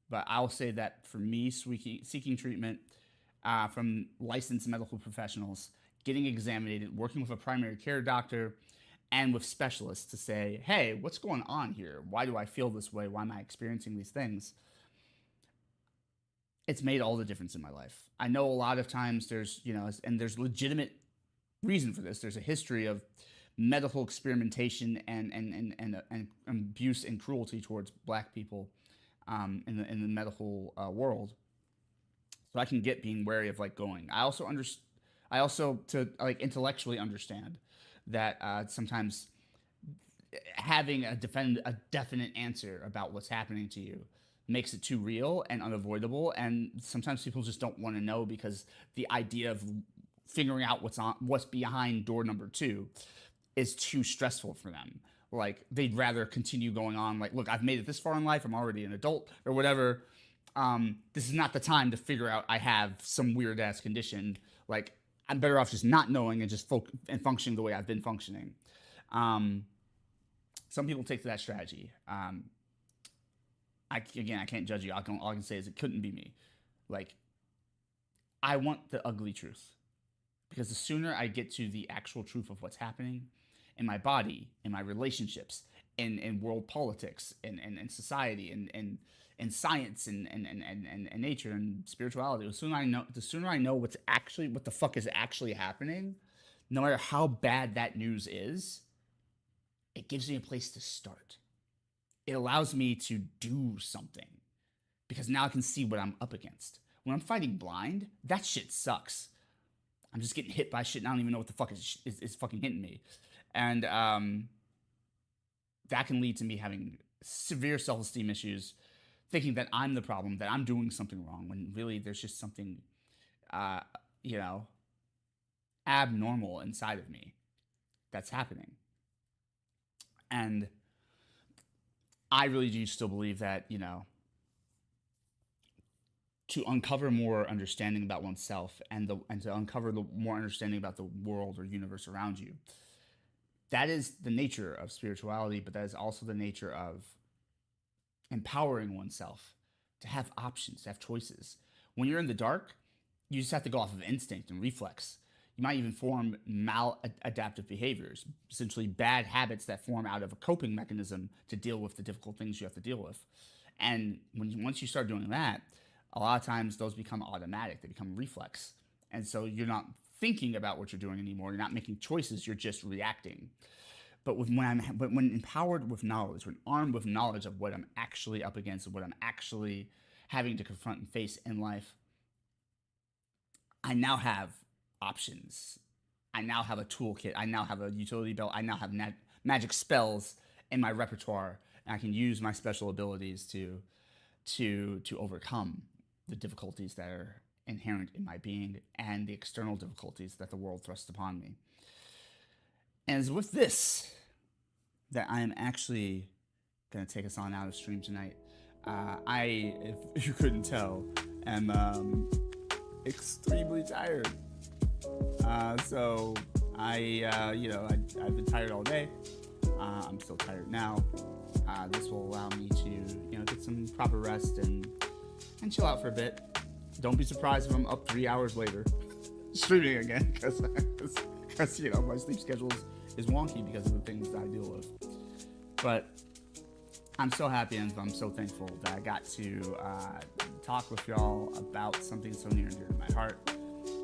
but I'll say that for me, seeking treatment from licensed medical professionals, getting examined, working with a primary care doctor, and with specialists to say, hey, what's going on here? Why do I feel this way? Why am I experiencing these things? It's made all the difference in my life. I know a lot of times there's legitimate reason for this. There's a history of medical experimentation and abuse and cruelty towards Black people in the medical world. So I can get being wary of going. I also to intellectually understand that sometimes having a definite answer about what's happening to you makes it too real and unavoidable, and sometimes people just don't want to know, because the idea of figuring out what's behind door number 2 is too stressful for them. They'd rather continue going on. Look, I've made it this far in life. I'm already an adult or whatever. This is not the time to figure out I have some weird ass condition. I'm better off just not knowing and just functioning the way I've been functioning. Some people take to that strategy. I can't judge you. All I can say is it couldn't be me. I want the ugly truth, because the sooner I get to the actual truth of what's happening in my body, in my relationships, in world politics, in society, in science, and nature and spirituality, the sooner I know what the fuck is actually happening, no matter how bad that news is, it gives me a place to start. It allows me to do something, because now I can see what I'm up against. When I'm fighting blind, that shit sucks. I'm just getting hit by shit and I don't even know what the fuck is fucking hitting me. And that can lead to me having severe self-esteem issues, thinking that I'm the problem, that I'm doing something wrong, when really there's just something, abnormal inside of me that's happening. And I really do still believe that, to uncover more understanding about oneself and to uncover more understanding about the world or universe around you, that is the nature of spirituality, but that is also the nature of empowering oneself to have options, to have choices. When you're in the dark, you just have to go off of instinct and reflex. You might even form maladaptive behaviors, essentially bad habits that form out of a coping mechanism to deal with the difficult things you have to deal with. And once you start doing that, a lot of times those become automatic. They become reflex. And so you're not thinking about what you're doing anymore. You're not making choices. You're just reacting. But when empowered with knowledge, when armed with knowledge of what I'm actually up against, what I'm actually having to confront and face in life, I now have options. I now have a toolkit. I now have a utility belt. I now have magic spells in my repertoire, and I can use my special abilities to overcome the difficulties that are inherent in my being and the external difficulties that the world thrusts upon me. And it's with this that I am actually going to take us on out of stream tonight. I, if you couldn't tell, am extremely tired. So I've been tired all day. I'm still tired now. This will allow me to, get some proper rest and chill out for a bit. Don't be surprised if I'm up 3 hours later streaming again, because my sleep schedule is wonky because of the things that I deal with. But I'm so happy and I'm so thankful that I got to talk with y'all about something so near and dear to my heart.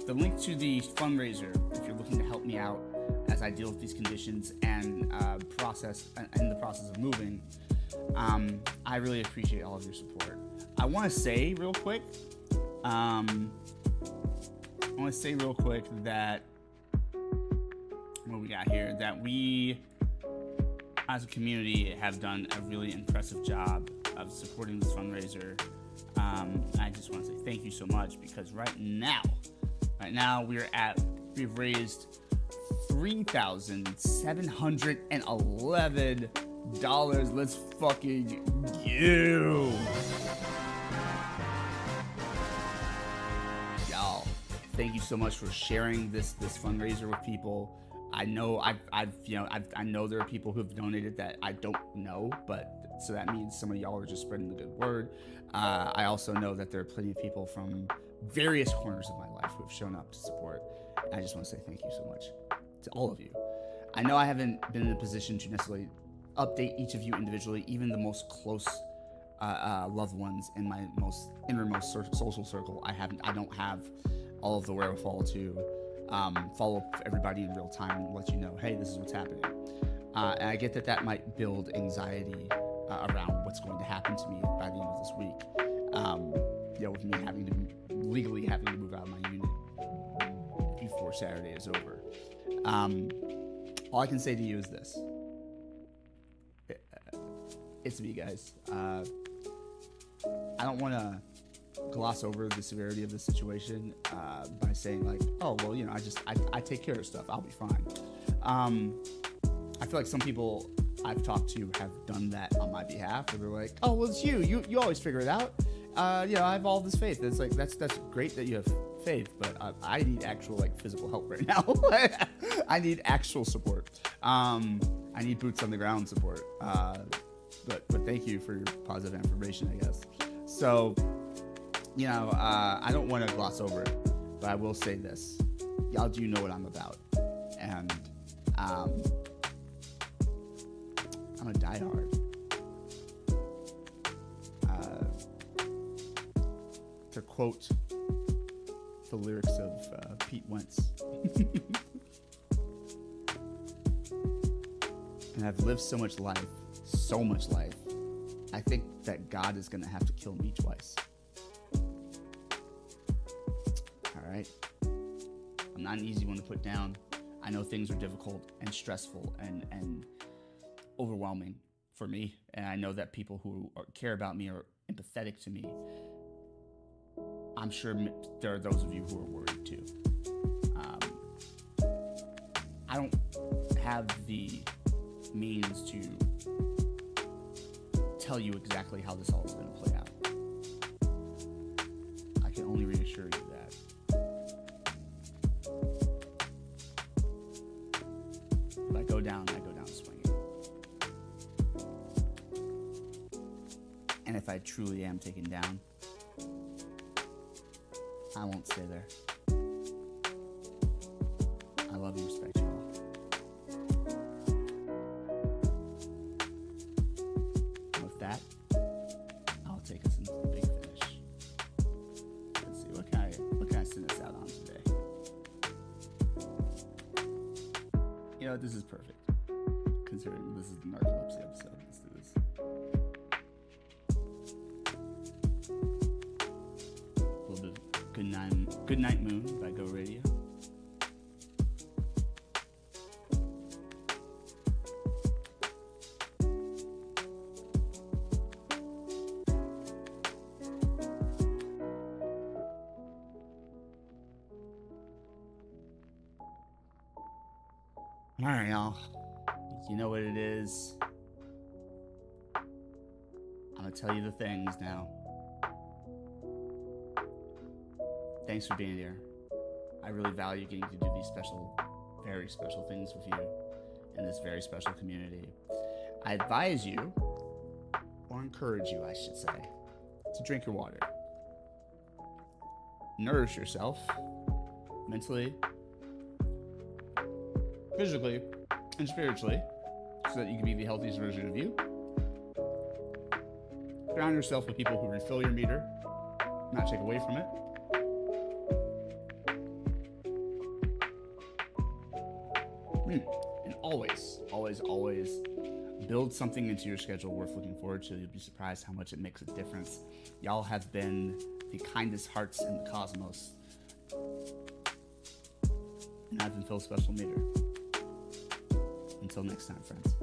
The link to the fundraiser, if you're looking to help me out as I deal with these conditions and in the process of moving, I really appreciate all of your support. I want to say real quick that what we got here, that we as a community have done a really impressive job of supporting this fundraiser. I just want to say thank you so much, because right now we've raised $3,711. Let's fucking go. Y'all, thank you so much for sharing this fundraiser with people. I know I know there are people who've donated that I don't know, but so that means some of y'all are just spreading the good word. I also know that there are plenty of people from various corners of my life who have shown up to support. And I just want to say thank you so much to all of you. I know I haven't been in a position to necessarily update each of you individually, even the most close loved ones in my most innermost social circle. I don't have all of the wherewithal to follow up with everybody in real time and let you know, hey, this is what's happening. And I get that might build anxiety around what's going to happen to me by the end of this week. With me legally having to move out of my unit before Saturday is over. All I can say to you is this. It's me, guys. I don't want to gloss over the severity of the situation by saying like, oh, well, I take care of stuff. I'll be fine. I feel like some people I've talked to have done that on my behalf. Where they're like, oh, well, it's you. You always figure it out. I have all this faith. It's like, that's great that you have faith, but I need actual physical help right now. I need actual support. I need boots on the ground support. But thank you for your positive affirmation, I guess. So, I don't want to gloss over it, but I will say this. Y'all do know what I'm about. And I'm a diehard. To quote the lyrics of Pete Wentz. And I've lived so much life, I think that God is going to have to kill me twice. All right? I'm not an easy one to put down. I know things are difficult and stressful and overwhelming for me. And I know that people who care about me are empathetic to me. I'm sure there are those of you who are worried too. I don't have the means to tell you exactly how this all is going to play out. I can only reassure you that if I go down swinging. And if I truly am taken down, I won't stay there. I love and respect you all. And with that, I'll take us into the big finish. Let's see, what can I send us out on today? This is perfect, considering this is the narcolepsy episode. Let's do this. A little bit of Good Night Moon by Go Radio. All right, y'all. You know what it is. I'm gonna tell you the things now. Thanks for being here. I really value getting to do these special, very special things with you in this very special community. I advise you, or encourage you, I should say, to drink your water. Nourish yourself mentally, physically, and spiritually so that you can be the healthiest version of you. Surround yourself with people who refill your meter, not take away from it. And always, always, always build something into your schedule worth looking forward to. You'll be surprised how much it makes a difference. Y'all have been the kindest hearts in the cosmos. And I've been Phil's Special Meter. Until next time, friends.